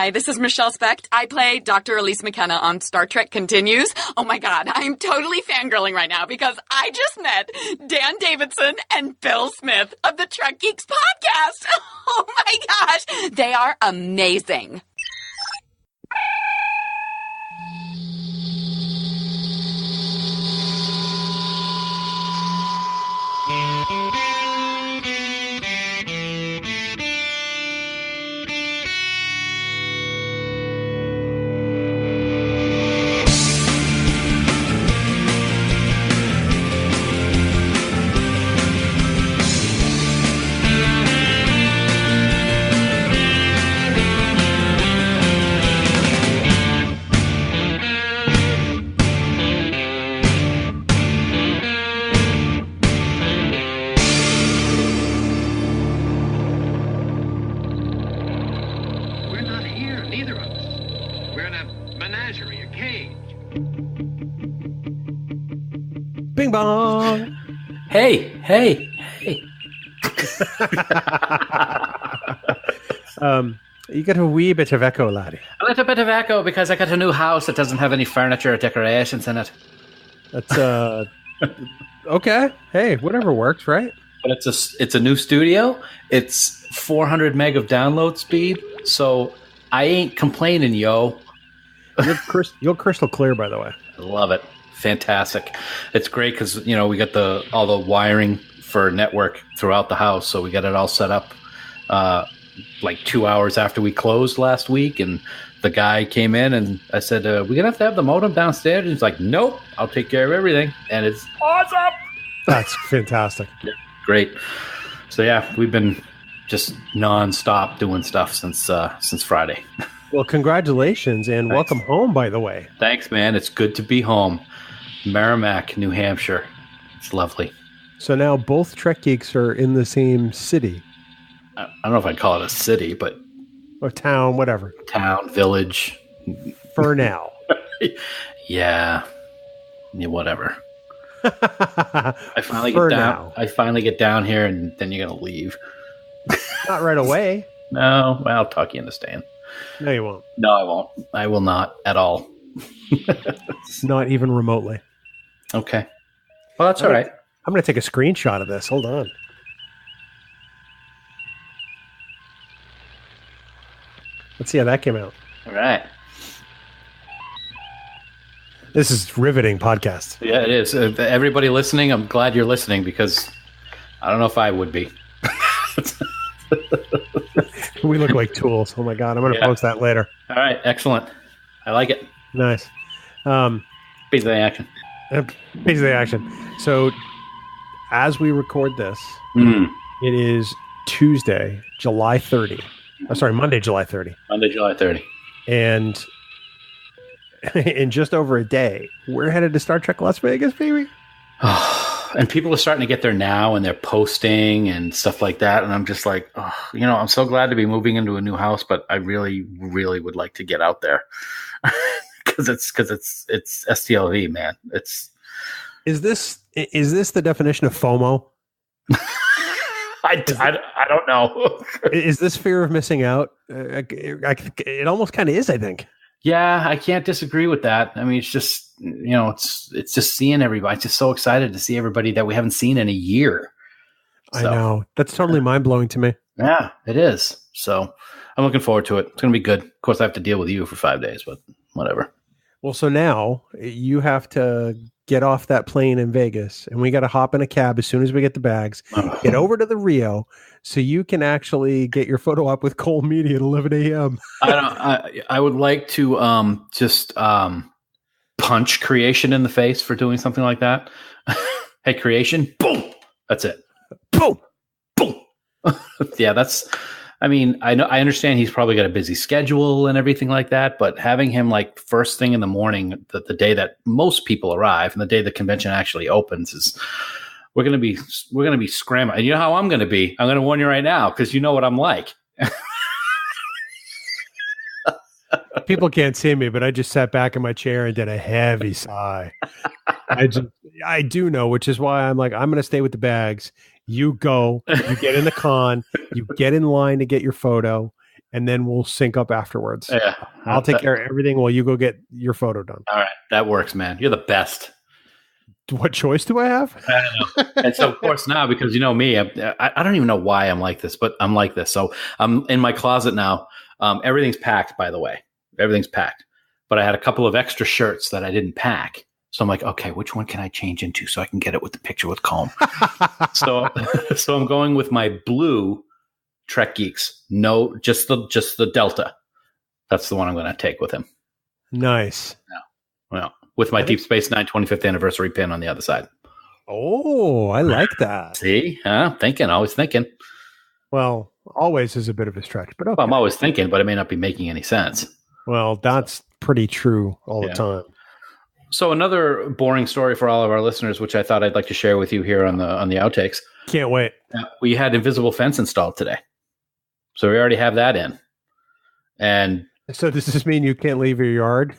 Hi, this is Michelle Specht. I play Dr. Elise McKenna on Star Trek Continues. Oh my God, I'm totally fangirling right now because I just met Dan Davidson and Bill Smith of the Trek Geeks podcast. Oh my gosh, they are amazing. Bing bong. Hey. You got a wee bit of echo, laddie. A little bit of echo because I got a new house that doesn't have any furniture or decorations in it. That's okay. Hey, whatever works, right? But it's a new studio. It's 400 meg of download speed, so I ain't complaining, yo. You're crystal clear, by the way. I love it. Fantastic. It's great because we got all the wiring for network throughout the house, so we got it all set up like 2 hours after we closed last week, and the guy came in and I said, we're gonna have to have the modem downstairs, and he's like, nope, I'll take care of everything, and it's awesome. That's fantastic. Yeah, great. So yeah, we've been just non-stop doing stuff since Friday. Well, congratulations and Thanks. Welcome home, by the way. Thanks, man. It's good to be home. Merrimack, New Hampshire. It's lovely. So now both Trek Geeks are in the same city. I don't know if I'd call it a city, but... Or town, whatever. Town, village. For now. Yeah, whatever. I finally get down here, and then you're going to leave. Not right away. No, well, I'll talk you into staying. No, you won't. No, I won't. I will not at all. Not even remotely. Okay. Well, that's all right. I'm going to take a screenshot of this. Hold on. Let's see how that came out. All right. This is riveting podcast. Yeah, it is. Everybody listening, I'm glad you're listening because I don't know if I would be. We look like tools. Oh my God. I'm going to post that later. All right. Excellent. I like it. Nice. Piece of the action. Piece of the action. So as we record this, it is Tuesday, July 30. Monday, July 30. Monday, July 30. And in just over a day, we're headed to Star Trek Las Vegas, baby. And people are starting to get there now, and they're posting and stuff like that. And I'm just like, I'm so glad to be moving into a new house, but I really, really would like to get out there because it's STLV, man. Is this the definition of FOMO? I don't know. Is this fear of missing out? It almost kind of is, I think. Yeah, I can't disagree with that. I mean, it's just, it's just seeing everybody. I'm just so excited to see everybody that we haven't seen in a year. So, I know. That's totally mind-blowing to me. Yeah, it is. So I'm looking forward to it. It's going to be good. Of course, I have to deal with you for 5 days, but whatever. Well, so now you have to get off that plane in Vegas, and we got to hop in a cab as soon as we get the bags, get over to the Rio, so you can actually get your photo up with Cole Media at 11 a.m. I would like to just punch Creation in the face for doing something like that. Hey, Creation, boom! That's it. Boom! Boom! Yeah, I understand he's probably got a busy schedule and everything like that, but having him like first thing in the morning, the day that most people arrive and the day the convention actually opens we're going to be scrambling. And you know how I'm going to be. I'm going to warn you right now because you know what I'm like. People can't see me, but I just sat back in my chair and did a heavy sigh. I do know, which is why I'm like, I'm going to stay with the bags. You go, you get in the con, you get in line to get your photo, and then we'll sync up afterwards. Yeah. I'll take care of everything while you go get your photo done. All right. That works, man. You're the best. What choice do I have? I don't know. And so, of course, now, because you know me, I don't even know why I'm like this, but I'm like this. So I'm in my closet now. Everything's packed, by the way. Everything's packed. But I had a couple of extra shirts that I didn't pack. So I'm like, okay, which one can I change into so I can get it with the picture with comb? so I'm going with my blue Trek Geeks. No, just the Delta. That's the one I'm going to take with him. Nice. Well, with my Deep Space Nine 25th anniversary pin on the other side. Oh, I like that. See? Thinking, always thinking. Well, always is a bit of a stretch, but okay. Well, I'm always thinking, but it may not be making any sense. Well, that's pretty true all the time. So another boring story for all of our listeners, which I thought I'd like to share with you here on the outtakes. Can't wait. We had invisible fence installed today. So we already have that in. And so does this mean you can't leave your yard?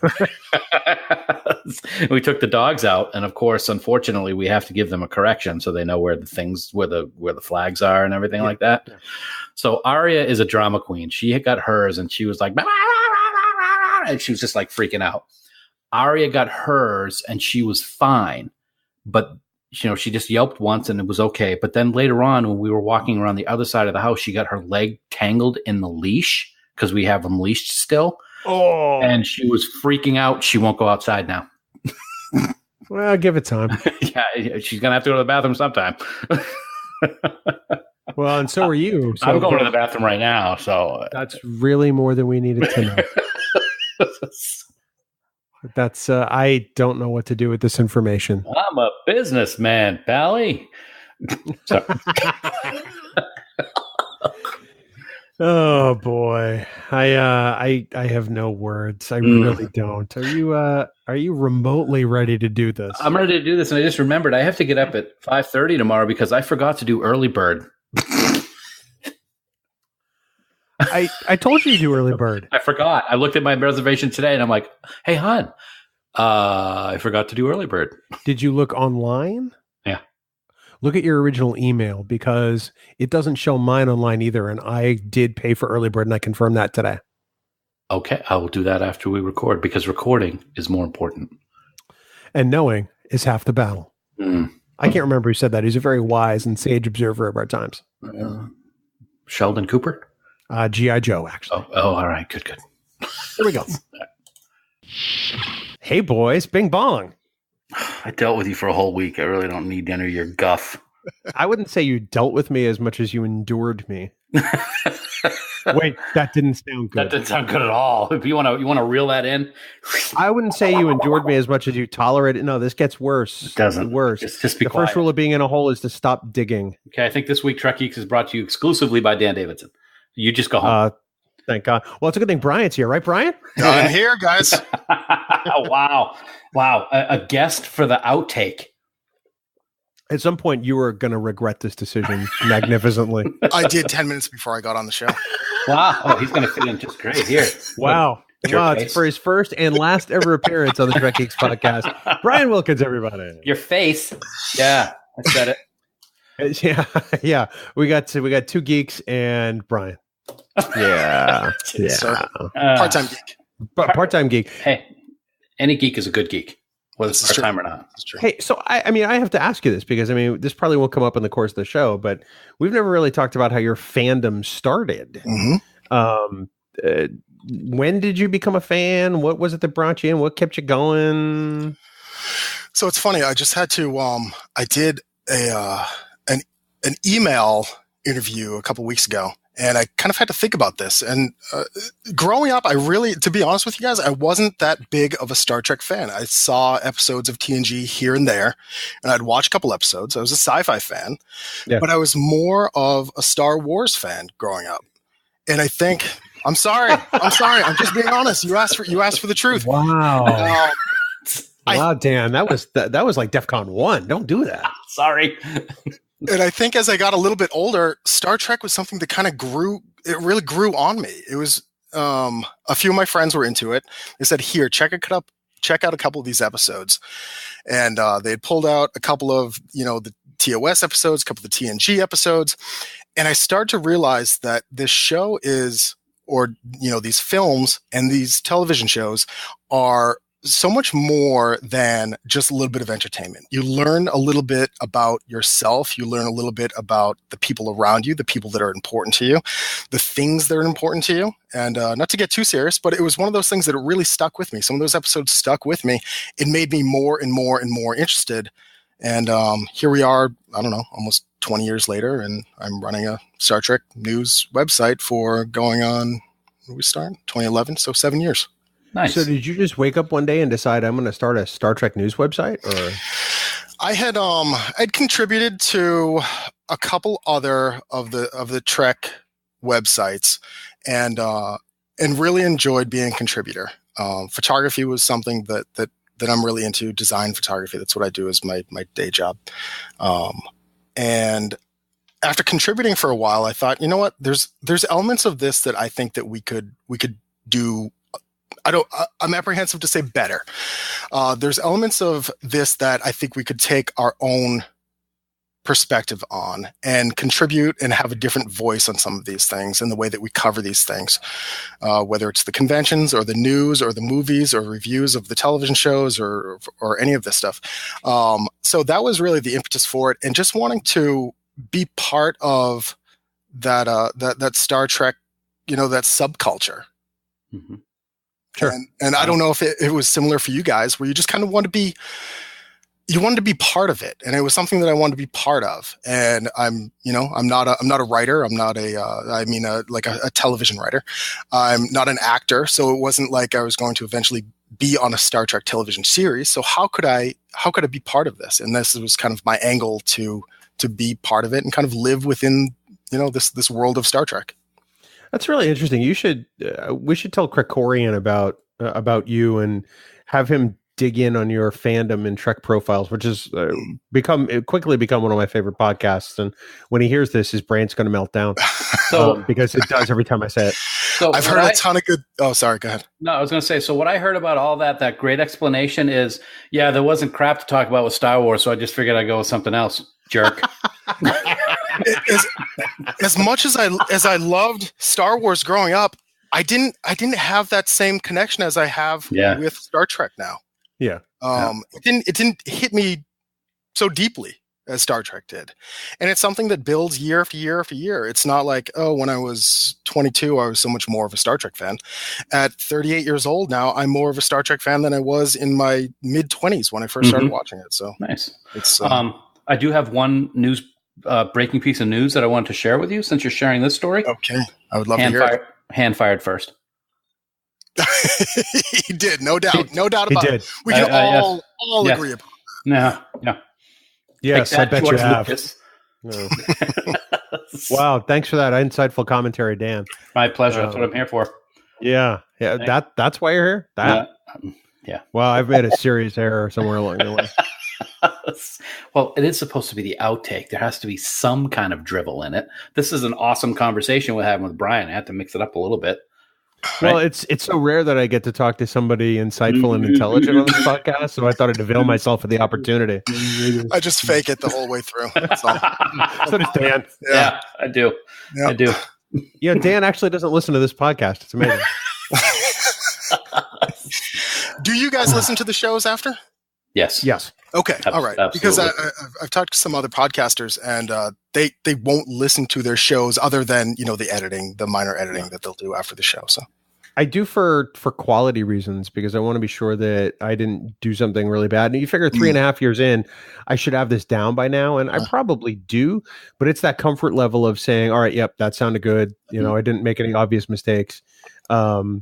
We took the dogs out, and of course, unfortunately, we have to give them a correction so they know where the flags are and everything like that. Yeah. So Aria is a drama queen. She had got hers, and she was like, and she was just like freaking out. Aria got hers, and she was fine, but she just yelped once, and it was okay. But then later on, when we were walking around the other side of the house, she got her leg tangled in the leash because we have them leashed still. Oh, and she was freaking out. She won't go outside now. Well, give it time. Yeah, she's gonna have to go to the bathroom sometime. Well, and so are you. So I'm going to the bathroom right now. So that's really more than we needed to know. That's I don't know what to do with this information. I'm a businessman, Pally. Oh boy, I have no words. I really don't. Are you remotely ready to do this? I'm ready to do this, and I just remembered I have to get up at 5:30 tomorrow because I forgot to do early bird. I told you to do early bird. I forgot. I looked at my reservation today, and I'm like, "Hey, hon, I forgot to do early bird." Did you look online? Yeah. Look at your original email because it doesn't show mine online either, and I did pay for early bird, and I confirmed that today. Okay, I will do that after we record because recording is more important. And knowing is half the battle. I can't remember who said that. He's a very wise and sage observer of our times. Sheldon Cooper? G.I. Joe, actually. Oh, all right. Good. Here we go. Hey, boys. Bing bong. I dealt with you for a whole week. I really don't need any of your guff. I wouldn't say you dealt with me as much as you endured me. Wait, that didn't sound good. That didn't sound good at all. If you want to reel that in, I wouldn't say you endured me as much as you tolerated. No, this gets worse. It doesn't. Worse. Just be the quiet. First rule of being in a hole is to stop digging. Okay, I think this week Trek Geeks is brought to you exclusively by Dan Davidson. You just go home. Thank God. Well, it's a good thing Brian's here, right, Brian? I'm here, guys. Wow. A guest for the outtake. At some point, you were going to regret this decision magnificently. I did 10 minutes before I got on the show. Wow. Oh, he's going to fit in just great here. Wow. It's for his first and last ever appearance on the Trek Geeks podcast. Brian Wilkins, everybody. Your face. Yeah, I said it. Yeah. We got two geeks and Brian. Yeah. Part-time geek. Part-time geek. Hey, any geek is a good geek, whether it's part-time or not. That's true. Hey, so I have to ask you this because this probably won't come up in the course of the show, but we've never really talked about how your fandom started. Mm-hmm. When did you become a fan? What was it that brought you in? What kept you going? So it's funny. I just had to. I did an email interview a couple weeks ago, and I kind of had to think about this. And growing up, to be honest with you guys, I wasn't that big of a Star Trek fan. I saw episodes of TNG here and there, and I'd watch a couple episodes. I was a sci-fi fan, but I was more of a Star Wars fan growing up. And I think, I'm sorry. I'm just being honest. You asked for the truth. Wow. Wow, Dan, that was like DEFCON 1. Don't do that. Sorry. And I think as I got a little bit older, Star Trek was something that kind of grew. It really grew on me. It was a few of my friends were into it. They said, "Here, check out a couple of these episodes," and they had pulled out a couple of the TOS episodes, a couple of the TNG episodes, and I started to realize that this show is or these films and these television shows are so much more than just a little bit of entertainment. You learn a little bit about yourself. You learn a little bit about the people around you, the people that are important to you, the things that are important to you. And not to get too serious, but it was one of those things that really stuck with me. Some of those episodes stuck with me. It made me more and more and more interested. And here we are, I don't know, almost 20 years later, and I'm running a Star Trek news website for going on, when we start? 2011, so 7 years. Nice. So did you just wake up one day and decide I'm going to start a Star Trek news website? Or I had I'd contributed to a couple other of the Trek websites, and really enjoyed being a contributor. Photography was something that I'm really into. Design photography. That's what I do as my day job. And after contributing for a while, I thought, you know what? There's elements of this that I think that we could do. I'm apprehensive to say better. There's elements of this that I think we could take our own perspective on and contribute and have a different voice on some of these things and the way that we cover these things, whether it's the conventions or the news or the movies or reviews of the television shows or any of this stuff. So that was really the impetus for it, and just wanting to be part of that Star Trek, that subculture. Mm-hmm. Sure. And I don't know if it was similar for you guys, where you just kind of wanted to be part of it. And it was something that I wanted to be part of. And I'm not a writer. I'm not a television writer. I'm not an actor. So it wasn't like I was going to eventually be on a Star Trek television series. So how could I be part of this? And this was kind of my angle to be part of it and kind of live within, this world of Star Trek. That's really interesting. We should tell Krekorian about you and have him dig in on your fandom and Trek profiles, which has quickly become one of my favorite podcasts. And when he hears this, his brain's going to melt down. Because it does every time I say it. So I've heard a ton of good. Oh, sorry. Go ahead. No, I was going to say. So what I heard about all that great explanation is, there wasn't crap to talk about with Star Wars, so I just figured I'd go with something else. Jerk. As much as I loved Star Wars growing up, I didn't have that same connection as I have with Star Trek now. Yeah. It didn't hit me so deeply as Star Trek did. And it's something that builds year after year after year. It's not like, when I was 22, I was so much more of a Star Trek fan. At 38 years old now, I'm more of a Star Trek fan than I was in my mid-20s when I first started watching it. So nice. It's I do have one breaking piece of news that I wanted to share with you since you're sharing this story. Okay. I would love to hear it. Hand fired first. He did, no doubt. No doubt about it. We can all agree upon that. No. Yes, I bet you have. No. Wow, thanks for that insightful commentary, Dan. My pleasure. That's what I'm here for. Yeah. That's why you're here? Yeah. Well, I've made a serious error somewhere along the way. Well, it is supposed to be the outtake. There has to be some kind of drivel in it. This is an awesome conversation we're having with Brian. I had to mix it up a little bit. Right? Well, it's so rare that I get to talk to somebody insightful and intelligent on this podcast, so I thought I'd avail myself of the opportunity. I just fake it the whole way through. So does Dan. Yeah, I do. Yep. I do. Dan actually doesn't listen to this podcast. It's amazing. Do you guys listen to the shows after? Yes. Okay. All right. Absolutely. Because I've talked to some other podcasters, and they won't listen to their shows other than the editing, the minor editing that they'll do after the show. So I do for quality reasons, because I want to be sure that I didn't do something really bad. And you figure 3.5 years in, I should have this down by now, and I probably do. But it's that comfort level of saying, "All right, yep, that sounded good." I didn't make any obvious mistakes. I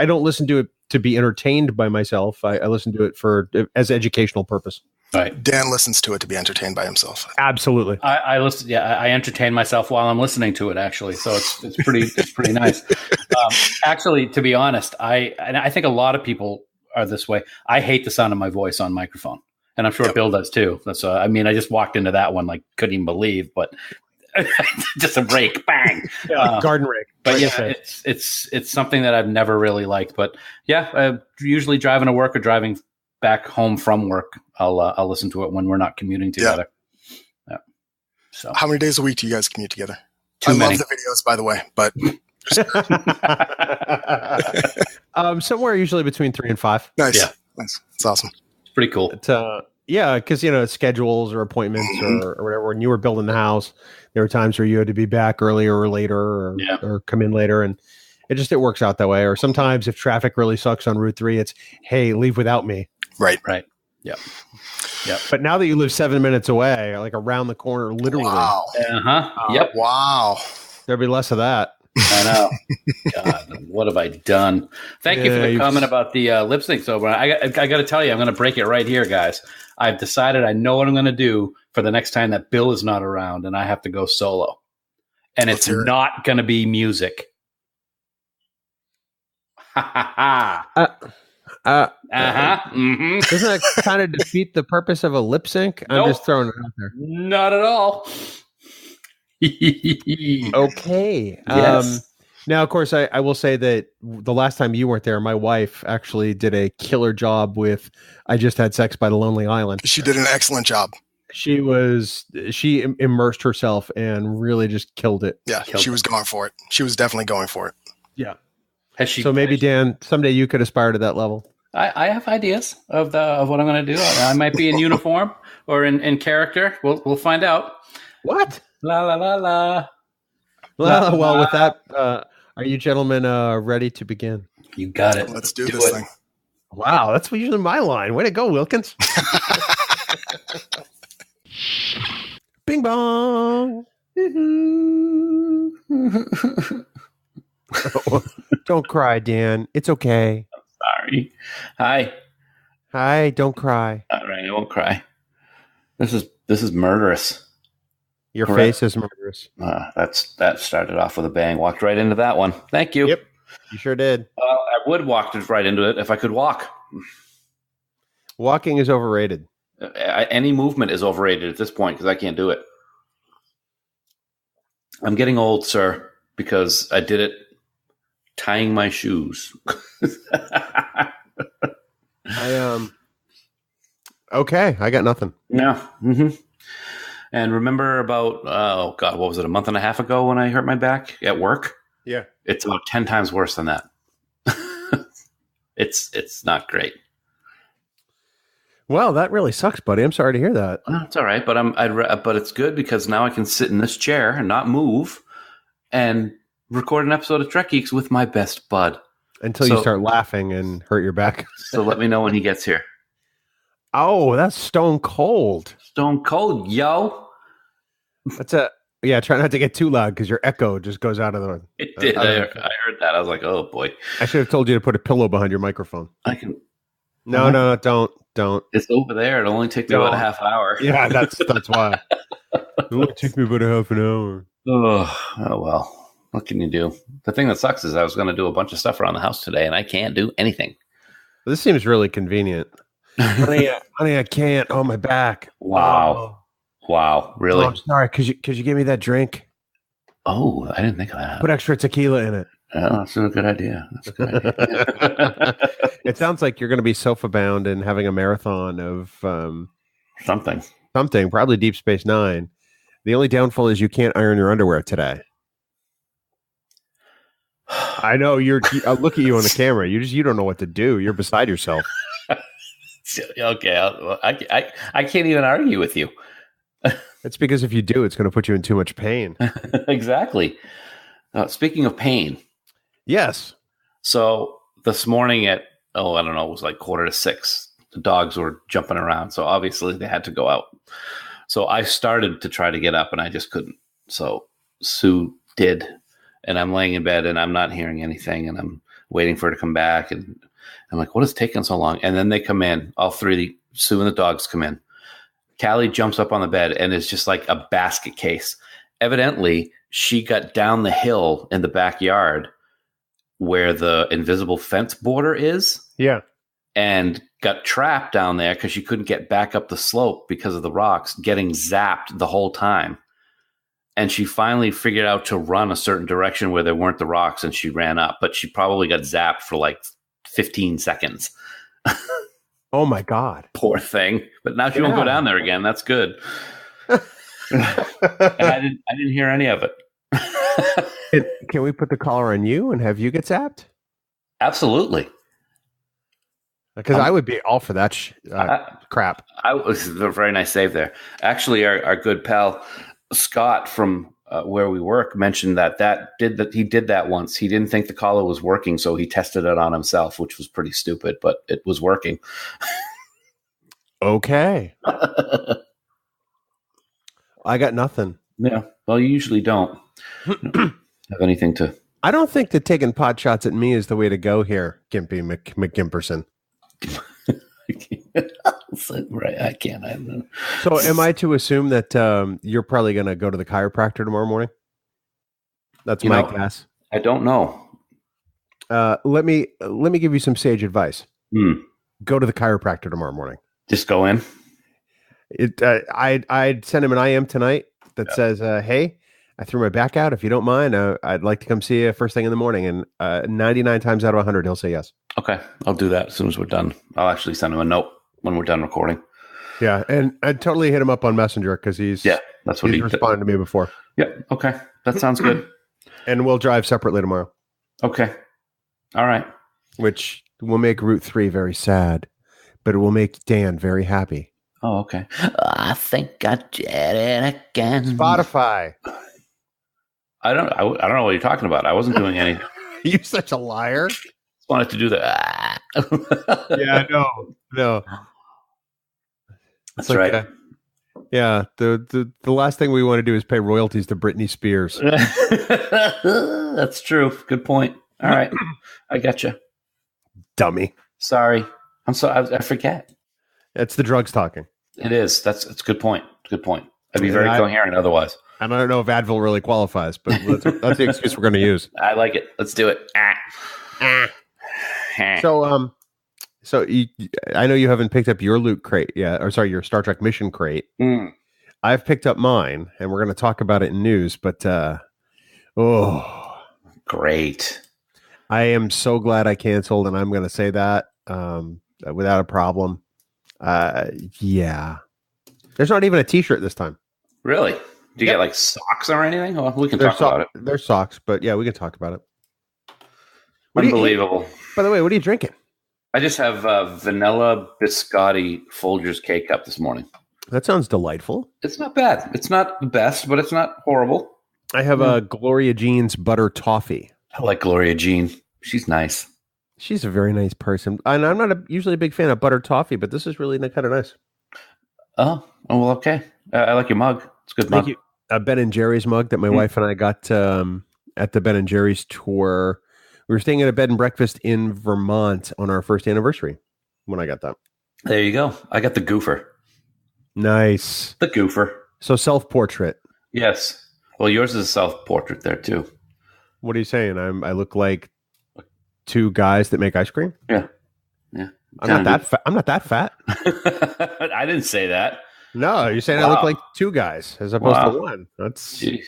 don't listen to it to be entertained by myself. I listen to it as educational purpose. Right. Dan listens to it to be entertained by himself. Absolutely. I listen. Yeah, I entertain myself while I'm listening to it. Actually, so it's pretty nice. Actually, to be honest, I think a lot of people are this way. I hate the sound of my voice on microphone, and I'm sure Bill does too. That's I just walked into that one like couldn't even believe, but just a rake, bang, garden rake. But it's something that I've never really liked. But usually driving to work or driving back home from work, I'll listen to it when we're not commuting together. Yeah. So how many days a week do you guys commute together? Too many. Love the videos, by the way, but Somewhere usually between 3 and 5. Nice. Yeah. Nice. It's awesome. It's pretty cool. Yeah, because schedules or appointments or whatever. When you were building the house, there were times where you had to be back earlier or later, or come in later, and it works out that way. Or sometimes if traffic really sucks on Route 3, it's hey, leave without me. Right. Yep. But now that you live 7 minutes away, like around the corner, literally. Wow. Yep. Wow. There'll be less of that. I know. God, what have I done? Thank you for the comment about the lip sync. So I got to tell you, I'm going to break it right here, guys. I've decided I know what I'm going to do for the next time that Bill is not around and I have to go solo. And it's not going to be music. Doesn't that kind of defeat the purpose of a lip sync? I'm just throwing it out there. Not at all. Okay. Yes. Now, of course, I will say that the last time you weren't there, my wife actually did a killer job with I Just Had Sex by the Lonely Island. She did an excellent job. She immersed herself and really just killed it. Yeah, she was going for it. She was definitely going for it. Yeah. So maybe, Dan, someday you could aspire to that level. I have ideas of what I'm going to do. I might be in uniform or in character. We'll find out. What? La la la la. Well, with that, are you gentlemen ready to begin? You got it. Let's do this thing. Wow, that's usually my line. Way to go, Wilkins. Bing bong. Don't cry, Dan. It's okay. Sorry. Hi, don't cry. All right, I won't cry. This is murderous. Your face is murderous. That started off with a bang. Walked right into that one. Thank you. Yep, you sure did. I would walk right into it if I could walk. Walking is overrated. Any movement is overrated at this point because I can't do it. I'm getting old, sir, because I did it tying my shoes. Okay, I got nothing. Yeah. Mm-hmm. And remember about, what was it, a month and a half ago when I hurt my back at work? Yeah. It's about 10 times worse than that. It's not great. Well, that really sucks, buddy. I'm sorry to hear that. Well, it's all right, but it's good because now I can sit in this chair and not move and record an episode of Trek Geeks with my best bud. Until you start laughing and hurt your back. So let me know when he gets here. Oh, that's stone cold. Stone cold, yo. Try not to get too loud because your echo just goes out of the... It did. I heard that. I was like, oh, boy. I should have told you to put a pillow behind your microphone. I can... No, don't. It's over there. It'll only take me about a half hour. Yeah, that's why. It'll only take me about a half an hour. Oh, well. What can you do? The thing that sucks is I was going to do a bunch of stuff around the house today, and I can't do anything. This seems really convenient. honey, I can't. Oh, my back. Wow. Wow. Really? Oh, I'm sorry. Could you give me that drink? Oh, I didn't think of that. Put extra tequila in it. Oh, that's a good idea. It sounds like you're going to be sofa-bound and having a marathon of something, probably Deep Space Nine. The only downfall is you can't iron your underwear today. I know I look at you on the camera. You don't know what to do. You're beside yourself. Okay, I can't even argue with you. It's because if you do, it's going to put you in too much pain. Exactly. Speaking of pain. Yes. So this morning at, I don't know, it was like 5:45. The dogs were jumping around. So obviously they had to go out. So I started to try to get up and I just couldn't. So Sue did. And I'm laying in bed and I'm not hearing anything. And I'm waiting for her to come back. And I'm like, what is taking so long? And then they come in. All three, Sue and the dogs come in. Callie jumps up on the bed and is just like a basket case. Evidently, she got down the hill in the backyard where the invisible fence border is. Yeah. And got trapped down there because she couldn't get back up the slope because of the rocks, getting zapped the whole time. And she finally figured out to run a certain direction where there weren't the rocks, and she ran up. But she probably got zapped for like 15 seconds. Oh, my God. Poor thing. But now she won't go down there again. That's good. And I didn't hear any of it. Can we put the collar on you and have you get zapped? Absolutely. Because I would be all for that crap. This is a very nice save there. Actually, our good pal Scott from where we work mentioned he did that once. He didn't think the collar was working, so he tested it on himself, which was pretty stupid, but it was working. Okay. I got nothing. Yeah. Well, you usually don't have anything to. I don't think that taking pot shots at me is the way to go here, Gimpy McGimperson. Right, I can't. I don't know. So, am I to assume that you're probably going to go to the chiropractor tomorrow morning? That's my guess. I don't know. Let me give you some sage advice. Go to the chiropractor tomorrow morning. Just go in. I'd send him an IM tonight that says, "Hey, I threw my back out. If you don't mind, I'd like to come see you first thing in the morning." And 99 times out of 100, he'll say yes. Okay, I'll do that as soon as we're done. I'll actually send him a note when we're done recording. Yeah, and I'd totally hit him up on Messenger because he's responded to me before. Yeah, okay, that sounds good. And we'll drive separately tomorrow. Okay, all right. Which will make Route 3 very sad, but it will make Dan very happy. Oh, okay. I think I did it again. Spotify. I don't know what you're talking about. I wasn't doing anything. You're such a liar. Just wanted to do that. Yeah, no. That's right. Yeah, the last thing we want to do is pay royalties to Britney Spears. That's true. Good point. All right, I got you. Dummy. Sorry, I'm sorry. I forget. It's the drugs talking. It is. That's a good point. Good point. I'd be very coherent otherwise. And I don't know if Advil really qualifies, but that's the excuse we're going to use. I like it. Let's do it. So I know you haven't picked up your loot crate yet, or sorry, your Star Trek mission crate. I've picked up mine, and we're going to talk about it in news. But great! I am so glad I canceled, and I'm going to say that without a problem. Yeah, there's not even a T-shirt this time. Really? Do you get like socks or anything? Well, we can talk about it. There's socks, but yeah, we can talk about it. Unbelievable. By the way, what are you drinking? I just have vanilla biscotti Folgers K-Cup this morning. That sounds delightful. It's not bad. It's not the best, but it's not horrible. I have a Gloria Jean's butter toffee. I like Gloria Jean. She's nice. She's a very nice person. And I'm not usually a big fan of butter toffee, but this is really kind of nice. Oh well, okay. I like your mug. It's a good mug. Thank you. A Ben and Jerry's mug that my wife and I got at the Ben and Jerry's tour. We were staying at a bed and breakfast in Vermont on our first anniversary when I got that. There you go. I got the goofer. Nice. The goofer. So self-portrait. Yes. Well, yours is a self-portrait there too. What are you saying? I look like two guys that make ice cream? Yeah. I'm not that fat. I didn't say that. No, you're saying I look like two guys as opposed to one. That's Jeez.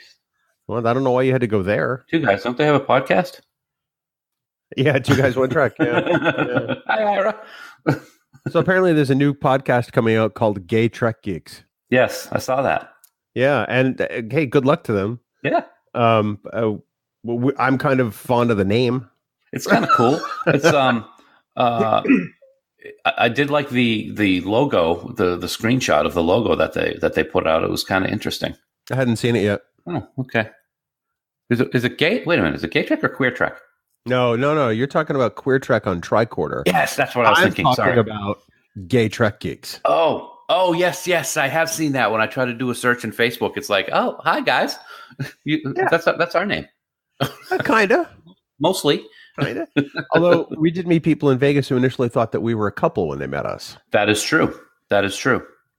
Well, I don't know why you had to go there. Two guys, don't they have a podcast? Yeah, two guys, one Trek. Yeah. Hi, Ira. So apparently there's a new podcast coming out called Gay Trek Geeks. Yes, I saw that. Yeah, and hey, good luck to them. Yeah. I'm kind of fond of the name. It's kind of cool. It's I did like the logo, the screenshot of the logo that they put out. It was kind of interesting. I hadn't seen it yet. Oh, okay. Is it gay? Wait a minute. Is it Gay Trek or Queer Trek? No. You're talking about Queer Trek on Tricorder. Yes, that's what I was thinking. I'm talking about Gay Trek Geeks. Oh, yes. I have seen that. When I try to do a search in Facebook, it's like, oh, hi guys. That's our name. Kinda. Mostly. Kinda. Although we did meet people in Vegas who initially thought that we were a couple when they met us. That is true.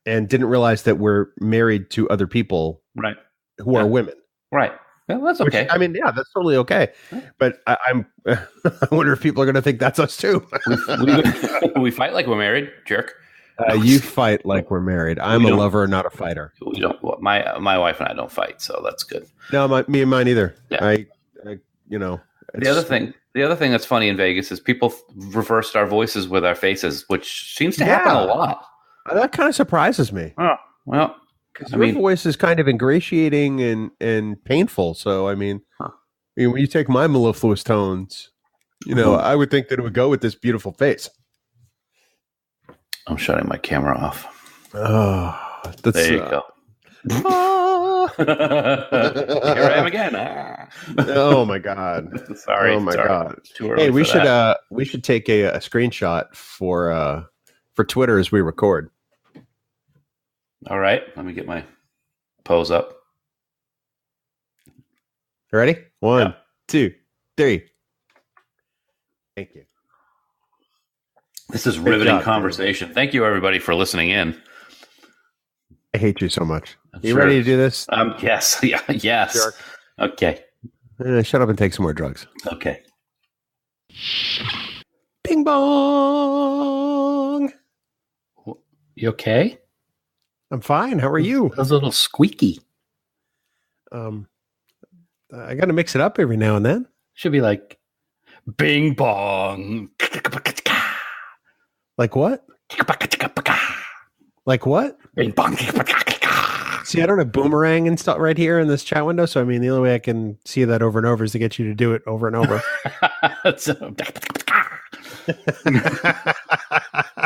And didn't realize that we're married to other people, right? Who are women, right? Well, that's okay. I mean, yeah, that's totally okay. But I wonder if people are going to think that's us too. We fight like we're married, jerk. You fight like we're married. I'm a lover, not a fighter. We don't. My wife and I don't fight, so that's good. No, me and mine either. Yeah. The other thing that's funny in Vegas is people reversed our voices with our faces, which seems to happen a lot. That kind of surprises me. Oh, well, because your voice is kind of ingratiating and painful. So, I mean, mean, when you take my mellifluous tones, I would think that it would go with this beautiful face. I'm shutting my camera off. Oh, there you go. Here I am again. Oh my God! Sorry. Oh my God! Too early. Hey, we should take a screenshot for Twitter as we record. All right, let me get my pose up. Ready? 1, 2, 3. Thank you. This is riveting conversation. Thank you, everybody, for listening in. I hate you so much. You ready to do this? Yes. Yeah. Yes. Jerk. Okay. Shut up and take some more drugs. Okay. Bing bong. You okay? I'm fine. How are you? That was a little squeaky. I got to mix it up every now and then. Should be like bing bong. Like what? Like what? Bing bong. See, I don't have boomerang and stuff right here in this chat window. So, I mean, the only way I can see that over and over is to get you to do it over and over.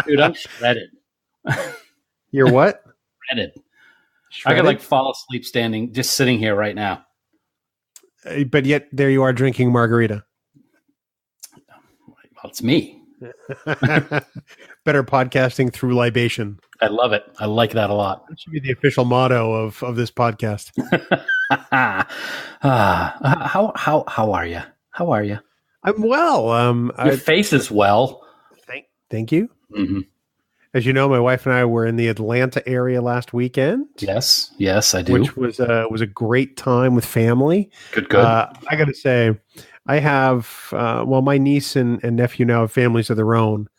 Dude, I'm shredded. You're what? Shredded. I could fall asleep just sitting here right now. But yet there you are drinking margarita. Well, it's me. Better podcasting through libation. I love it. I like that a lot. That should be the official motto of this podcast. How are you? How are you? I'm well. Your face is well. Thank you. Mm-hmm. As you know, my wife and I were in the Atlanta area last weekend. Yes, I do. Which was a great time with family. Good. I got to say, I have my niece and nephew now have families of their own,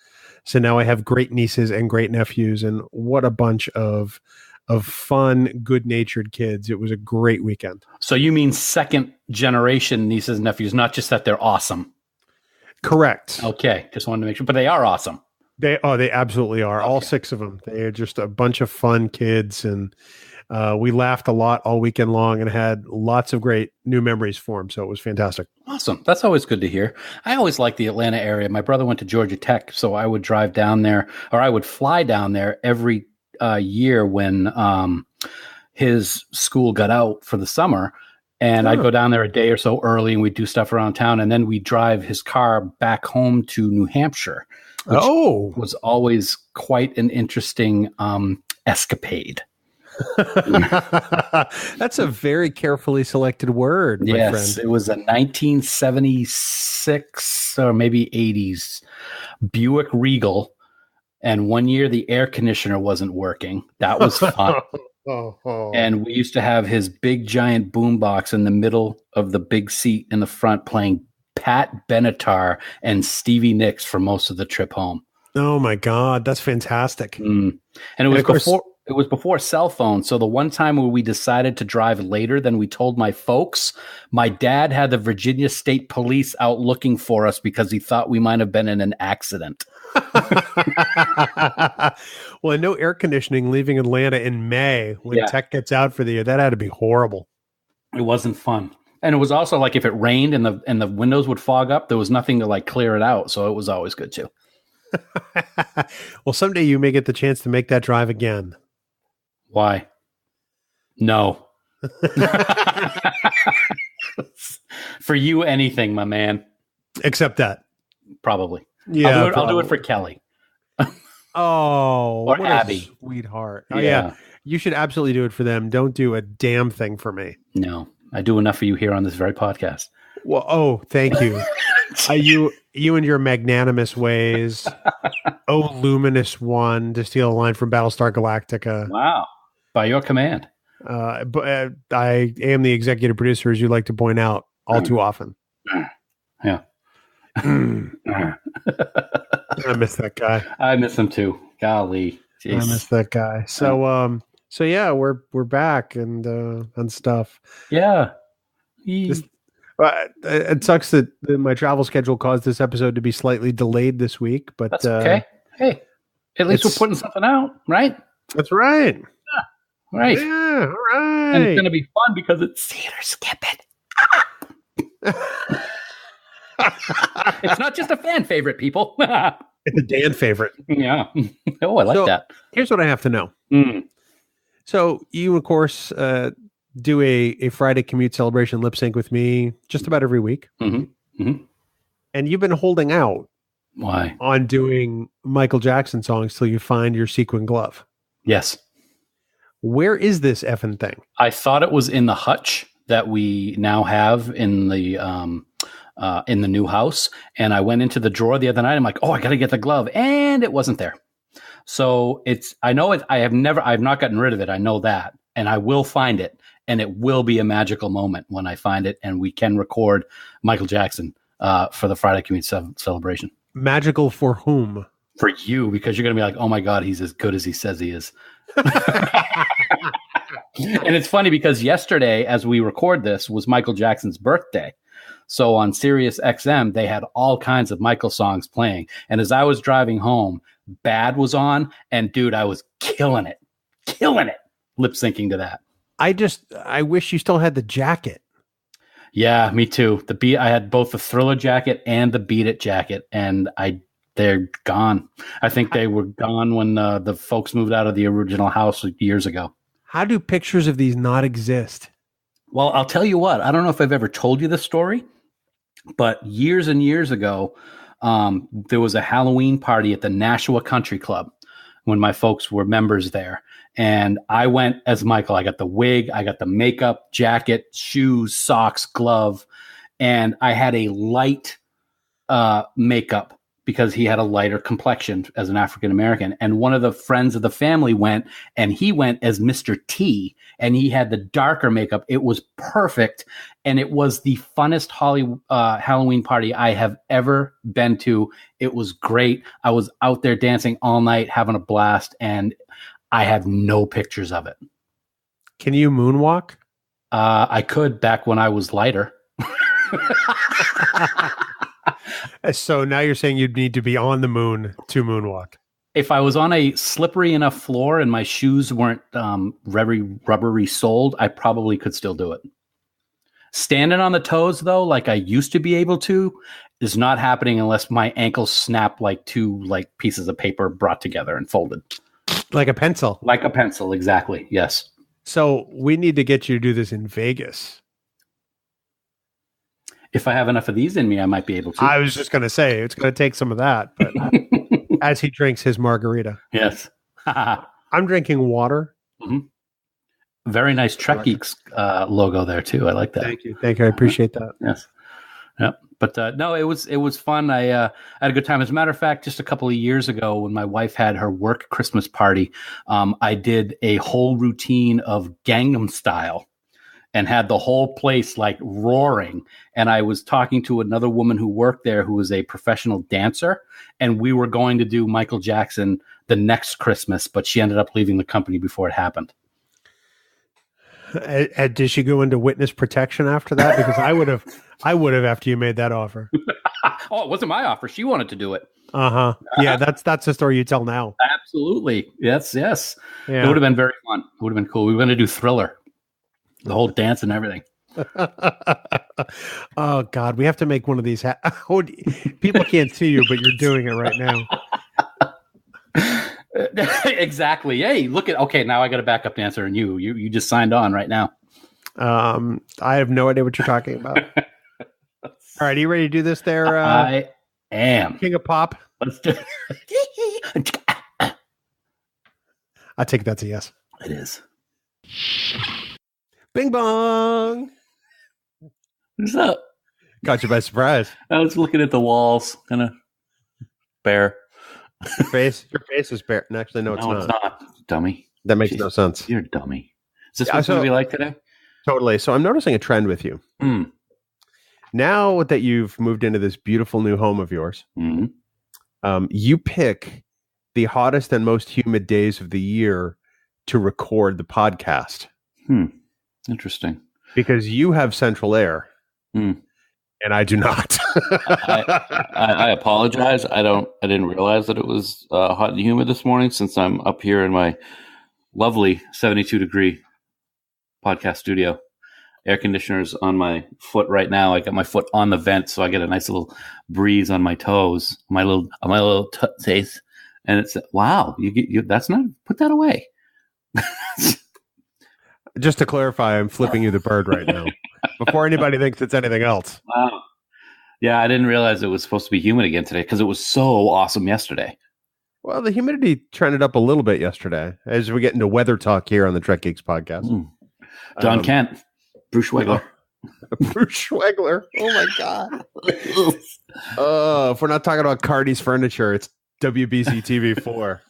so now I have great nieces and great nephews, and what a bunch of fun, good-natured kids. It was a great weekend. So you mean second generation nieces and nephews, not just that they're awesome? Correct. Okay, just wanted to make sure, but they are awesome. They absolutely are. Okay. All 6 of them. They are just a bunch of fun kids, and we laughed a lot all weekend long and had lots of great new memories for them. So it was fantastic. Awesome. That's always good to hear. I always liked the Atlanta area. My brother went to Georgia Tech, so I would drive down there, or I would fly down there every year when his school got out for the summer. And I'd go down there a day or so early, and we'd do stuff around town, and then we'd drive his car back home to New Hampshire. Which was always quite an interesting escapade. That's a very carefully selected word, my friend. It was a 1976 or maybe 80s Buick Regal, and one year the air conditioner wasn't working. That was fun. And we used to have his big giant boombox in the middle of the big seat in the front playing Pat Benatar and Stevie Nicks for most of the trip home. Oh my God, that's fantastic! And it was before cell phones. So the one time where we decided to drive later than we told my folks, my dad had the Virginia State Police out looking for us because he thought we might have been in an accident. Well, no air conditioning leaving Atlanta in May when Tech gets out for the year. That had to be horrible. It wasn't fun. And it was also like if it rained and the windows would fog up, there was nothing to clear it out. So it was always good too. Well, someday you may get the chance to make that drive again. Why? No. For you, anything, my man. Except that. Probably. Yeah. I'll do it for Kelly. Or Abby. Sweetheart. Oh, yeah. You should absolutely do it for them. Don't do a damn thing for me. No. I do enough for you here on this very podcast. Well, thank you. You and your magnanimous ways. Oh, luminous one, to steal a line from Battlestar Galactica. Wow. By your command. But I am the executive producer, as you like to point out, all too often. Yeah. I miss that guy. I miss him too. Golly. Jeez. I miss that guy. So yeah, we're back and stuff. Yeah. It sucks that my travel schedule caused this episode to be slightly delayed this week, but that's okay. Hey, at least we're putting something out, right? That's right. Yeah. Right. Yeah. All right. And it's going to be fun because it's theater skip it. It's not just a fan favorite, people. It's a Dan favorite. Yeah. Oh, I like that. Here's what I have to know. So you, of course, do a Friday commute celebration lip sync with me just about every week. And you've been holding out. Why? On doing Michael Jackson songs till you find your sequin glove. Yes. Where is this effing thing? I thought it was in the hutch that we now have in the new house. And I went into the drawer the other night. I'm like, oh, I got to get the glove. And it wasn't there. So I have not gotten rid of it. I know that. And I will find it. And it will be a magical moment when I find it. And we can record Michael Jackson for the Friday Commute celebration. Magical for whom? For you, because you're going to be like, oh my God, he's as good as he says he is. And it's funny because yesterday, as we record this, was Michael Jackson's birthday. So on Sirius XM, they had all kinds of Michael songs playing. And as I was driving home, Bad was on. And dude, I was killing it, lip syncing to that. I wish you still had the jacket. Yeah, me too. I had both the Thriller jacket and the Beat It jacket, and they're gone. I think they were gone when the folks moved out of the original house years ago. How do pictures of these not exist? Well, I'll tell you what. I don't know if I've ever told you this story, but years and years ago, there was a Halloween party at the Nashua Country Club when my folks were members there. And I went as Michael. I got the wig, I got the makeup, jacket, shoes, socks, glove, and I had a light makeup because he had a lighter complexion as an African American. And one of the friends of the family went, and he went as Mr. T, and he had the darker makeup. It was perfect, and it was the funnest Halloween party I have ever been to. It was great. I was out there dancing all night, having a blast, and I have no pictures of it. Can you moonwalk? I could back when I was lighter. So now you're saying you'd need to be on the moon to moonwalk. If I was on a slippery enough floor and my shoes weren't very rubbery soled, I probably could still do it. Standing on the toes, though, like I used to be able to, is not happening unless my ankles snap like two pieces of paper brought together and folded. Like a pencil. Like a pencil, exactly. Yes. So we need to get you to do this in Vegas. If I have enough of these in me, I might be able to. I was just going to say, it's going to take some of that. But as he drinks his margarita. Yes. I'm drinking water. Mm-hmm. Very nice Trek Geeks logo there, too. I like that. Thank you. I appreciate that. Yes. Yep. But no, it was fun. I had a good time. As a matter of fact, just a couple of years ago when my wife had her work Christmas party, I did a whole routine of Gangnam Style and had the whole place like roaring. And I was talking to another woman who worked there who was a professional dancer. And we were going to do Michael Jackson the next Christmas, but she ended up leaving the company before it happened. Did she go into witness protection after that? Because I would have after you made that offer. Oh, it wasn't my offer. She wanted to do it. Uh-huh. Yeah, that's the story you tell now. Absolutely. Yes. Yeah. It would have been very fun. It would have been cool. We were going to do Thriller. The whole dance and everything. Oh, God. We have to make one of these. People can't see you, but you're doing it right now. Exactly. Hey, look at. Okay, now I got a backup dancer, and you just signed on right now. I have no idea what you're talking about. All right, are you ready to do this there? I am. King of Pop. Let's do it. I take that's a yes. It is. Bing bong. What's up? Got you by surprise. I was looking at the walls, kind of bare. Your face is bare. Actually, no, it's not. Dummy. That makes no sense. You're a dummy. Is this what it's going to be like today? Totally. So I'm noticing a trend with you. Now that you've moved into this beautiful new home of yours, you pick the hottest and most humid days of the year to record the podcast. Interesting. Because you have central air, and I do not. I apologize. I didn't realize that it was hot and humid this morning, since I'm up here in my lovely 72-degree podcast studio. air conditioner's on my foot right now. I got my foot on the vent, so I get a nice little breeze on my toes, my little tootsies. And it's, wow, that's not, put that away. Just to clarify, I'm flipping you the bird right now before anybody thinks it's anything else. Wow. Yeah, I didn't realize it was supposed to be humid again today because it was so awesome yesterday. Well, the humidity trended up a little bit yesterday as we get into weather talk here on the Trek Geeks podcast. Don Kent, Bruce Schwegler. Bruce Schwegler. Oh, my God. If we're not talking about Cardi's Furniture, it's WBC TV 4.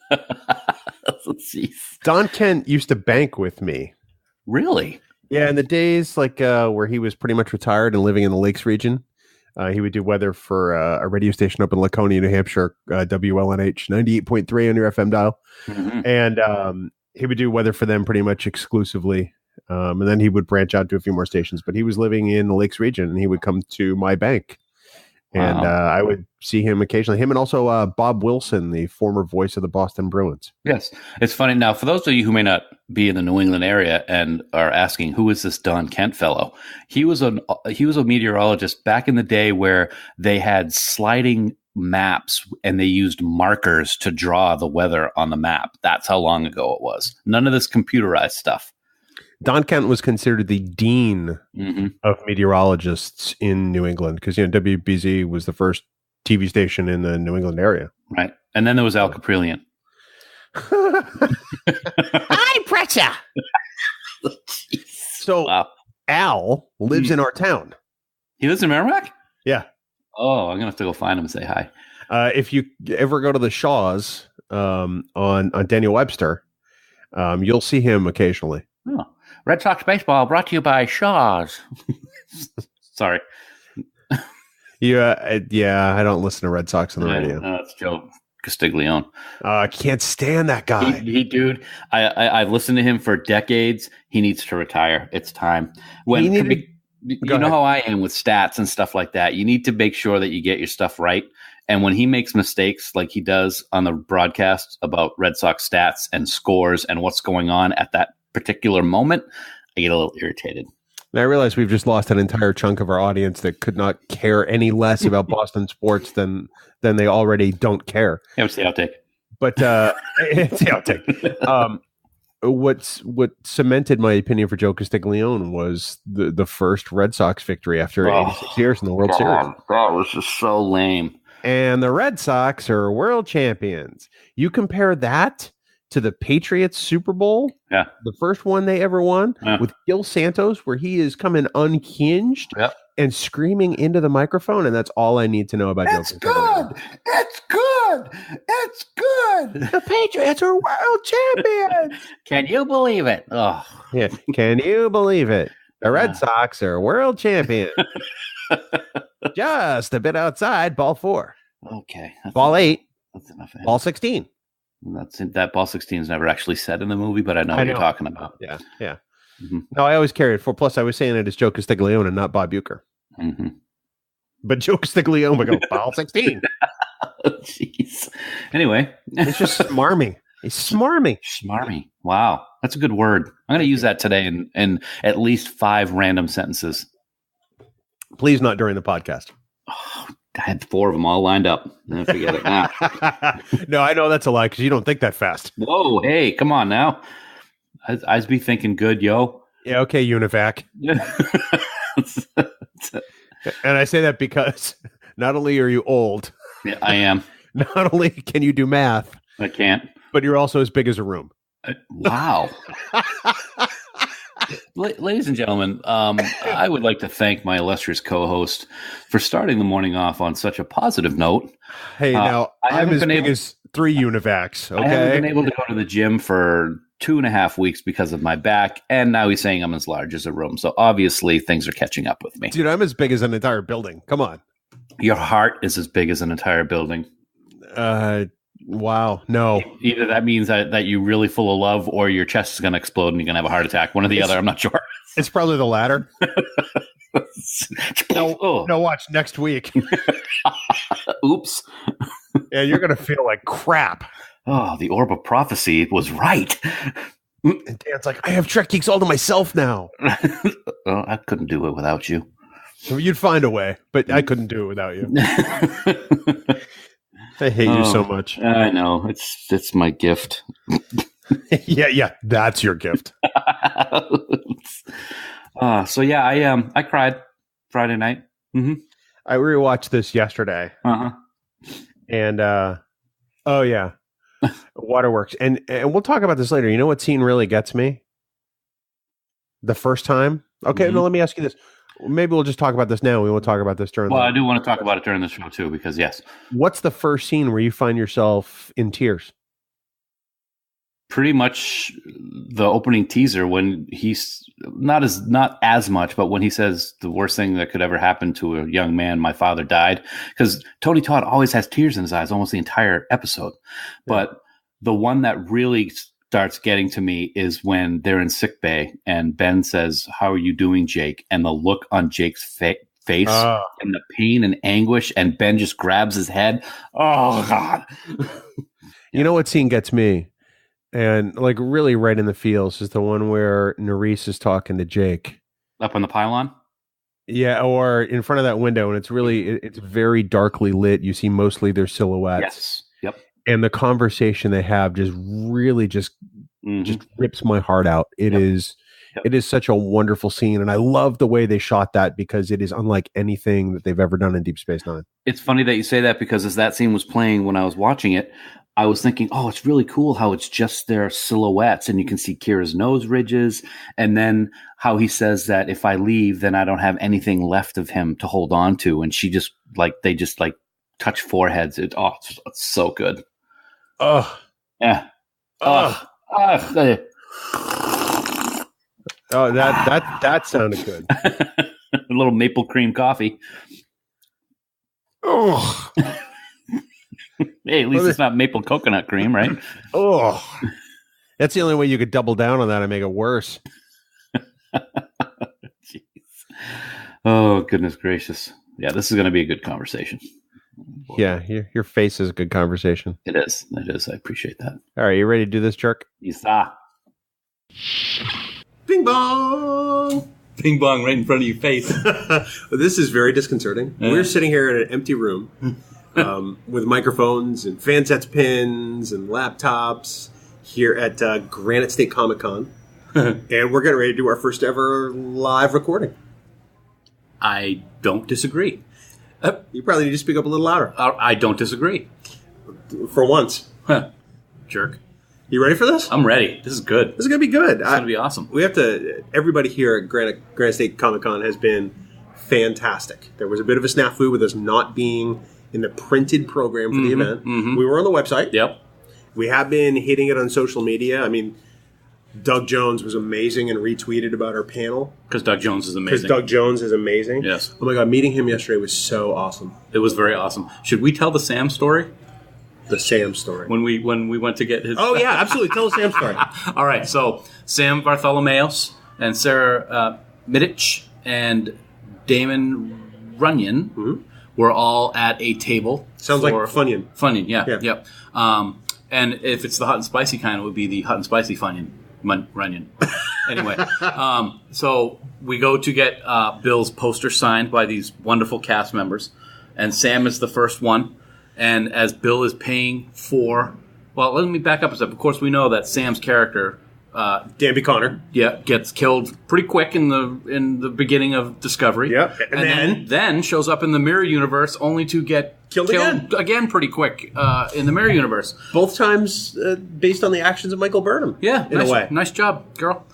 Don Kent used to bank with me. Really? Yeah, in the days like where he was pretty much retired and living in the Lakes region, he would do weather for a radio station up in Laconia, New Hampshire, WLNH 98.3 on your FM dial. Mm-hmm. And he would do weather for them pretty much exclusively. And then he would branch out to a few more stations. But he was living in the Lakes region, and he would come to my bank. And I would see him occasionally. Him and also Bob Wilson, the former voice of the Boston Bruins. Yes. It's funny. Now, for those of you who may not be in the New England area and are asking, who is this Don Kent fellow? He was a meteorologist back in the day where they had sliding maps and they used markers to draw the weather on the map. That's how long ago it was. None of this computerized stuff. Don Kent was considered the dean of meteorologists in New England because, WBZ was the first TV station in the New England area. Right. And then there was Al Caprillion. High pressure. So Al lives in our town. He lives in Merrimack? Yeah. Oh, I'm going to have to go find him and say hi. If you ever go to the Shaws on Daniel Webster, you'll see him occasionally. Oh. Red Sox baseball brought to you by Shaw's. Sorry. Yeah, I don't listen to Red Sox on the radio. No, it's Joe Castiglione. I can't stand that guy. He dude, I've listened to him for decades. He needs to retire. It's time. You know how I am with stats and stuff like that. You need to make sure that you get your stuff right. And when he makes mistakes like he does on the broadcast about Red Sox stats and scores and what's going on at that particular moment, I get a little irritated. And I realize we've just lost an entire chunk of our audience that could not care any less about Boston sports than they already don't care. Yeah, it's the outtake. But it's the outtake. What cemented my opinion for Joe Castiglione was the first Red Sox victory after 86 years in the World Series. That was just so lame. And the Red Sox are world champions. You compare that to the Patriots Super Bowl, the first one they ever won, with Gil Santos, where he is coming unhinged and screaming into the microphone, and that's all I need to know about Joe Castiglione. It's good! It's good! The Patriots are world champions! Can you believe it? Oh, yeah. Can you believe it? The Red Sox are world champions. Just a bit outside ball 4. Okay. Ball 8. That's enough. Ball 16. That ball 16 is never actually said in the movie, but I know what you're talking about. Yeah. Mm-hmm. No, I always carry it 4. Plus, I was saying it as Joe Castiglione and not Bob Uecker. Mm-hmm. But Joe Castiglione would go ball 16. Jeez. Anyway, it's just smarmy. It's smarmy. Smarmy. Wow, that's a good word. I'm going to use that today in at least 5 random sentences. Please, not during the podcast. Oh, I had 4 of them all lined up. Forget it now. No, I know that's a lie because you don't think that fast. Whoa, hey, come on now. I'd be thinking good, yo. Yeah, okay, Univac. And I say that because not only are you old. Yeah, I am. Not only can you do math. I can't. But you're also as big as a room. Wow. Ladies and gentlemen, I would like to thank my illustrious co-host for starting the morning off on such a positive note. Hey, now I'm as big as 3 Univacs. Okay, I haven't been able to go to the gym for 2.5 weeks because of my back, and now he's saying I'm as large as a room. So obviously things are catching up with me. Dude, I'm as big as an entire building. Come on. Your heart is as big as an entire building. Wow. No. Either that means that you're really full of love, or your chest is going to explode and you're going to have a heart attack. One or the other. I'm not sure. It's probably the latter. No, watch next week. Oops. Yeah, you're going to feel like crap. Oh, the orb of prophecy was right. And Dan's like, I have Trek Geeks all to myself now. Well, I couldn't do it without you. You'd find a way, but I couldn't do it without you. I hate you so much. I know. It's my gift. Yeah, that's your gift. So yeah, I cried Friday night. Mm-hmm. I rewatched this yesterday. And oh yeah. Waterworks. And we'll talk about this later. You know what scene really gets me? The first time? Okay, no, let me ask you this. Maybe we'll just talk about this now. We won't talk about this during I do want to talk about it during the show too, because yes. What's the first scene where you find yourself in tears? Pretty much the opening teaser when he's not as much, but when he says the worst thing that could ever happen to a young man, my father died. Because Tony Todd always has tears in his eyes almost the entire episode. Yeah. But the one that really starts getting to me is when they're in sickbay and Ben says, "How are you doing, Jake?" And the look on Jake's face and the pain and anguish, and Ben just grabs his head. Oh, God. You know what scene gets me? And like really right in the feels is the one where Nerys is talking to Jake. Up on the pylon? Yeah, or in front of that window, and it's very darkly lit. You see mostly their silhouettes. Yes. Yep. And the conversation they have just really just rips my heart out. It is such a wonderful scene, and I love the way they shot that because it is unlike anything that they've ever done in Deep Space Nine. It's funny that you say that because as that scene was playing when I was watching it, I was thinking, oh, it's really cool how it's just their silhouettes and you can see Kira's nose ridges. And then how he says that if I leave, then I don't have anything left of him to hold on to. And they just touch foreheads. It's so good. Oh, yeah. Oh, that sounded good. A little maple cream coffee. Oh. Hey, at least it's not maple coconut cream, right? Oh, that's the only way you could double down on that and make it worse. Jeez. Oh, goodness gracious. Yeah, this is going to be a good conversation. Yeah, your face is a good conversation. It is. I appreciate that. All right, you ready to do this, jerk? Yes, sir. Bing bong! Bing bong right in front of your face. This is very disconcerting. We're sitting here in an empty room. With microphones and fan sets pins and laptops here at Granite State Comic Con. And we're getting ready to do our first ever live recording. I don't disagree. You probably need to speak up a little louder. I don't disagree. For once. Jerk. You ready for this? I'm ready. This is good. This is going to be good. It's going to be awesome. We have to... Everybody here at Granite State Comic Con has been fantastic. There was a bit of a snafu with us not being in the printed program for the event. We were on the website. Yep. We have been hitting it on social media. I mean, Doug Jones was amazing and retweeted about our panel. Because Doug Jones is amazing. Yes. Oh my God, meeting him yesterday was so awesome. It was very awesome. Should we tell the Sam story? The Sam story. When we went to get his... Oh yeah, absolutely. Tell the Sam story. All right, so Sam Bartholomeos and Sarah Middich and Damon Runyon were all at a table. Sounds like Funyun. Funyun, yeah. And if it's the hot and spicy kind, it would be the hot and spicy Funyun. Runyon. Anyway, so we go to get Bill's poster signed by these wonderful cast members, and Sam is the first one. And as Bill is paying for... Well, let me back up a step. Of course, we know that Sam's character... Danby Connor. Yeah, gets killed pretty quick in the beginning of Discovery. Yep. And then shows up in the Mirror Universe only to get killed again pretty quick in the Mirror Universe. Both times based on the actions of Michael Burnham. Yeah, in a way. Nice job, girl.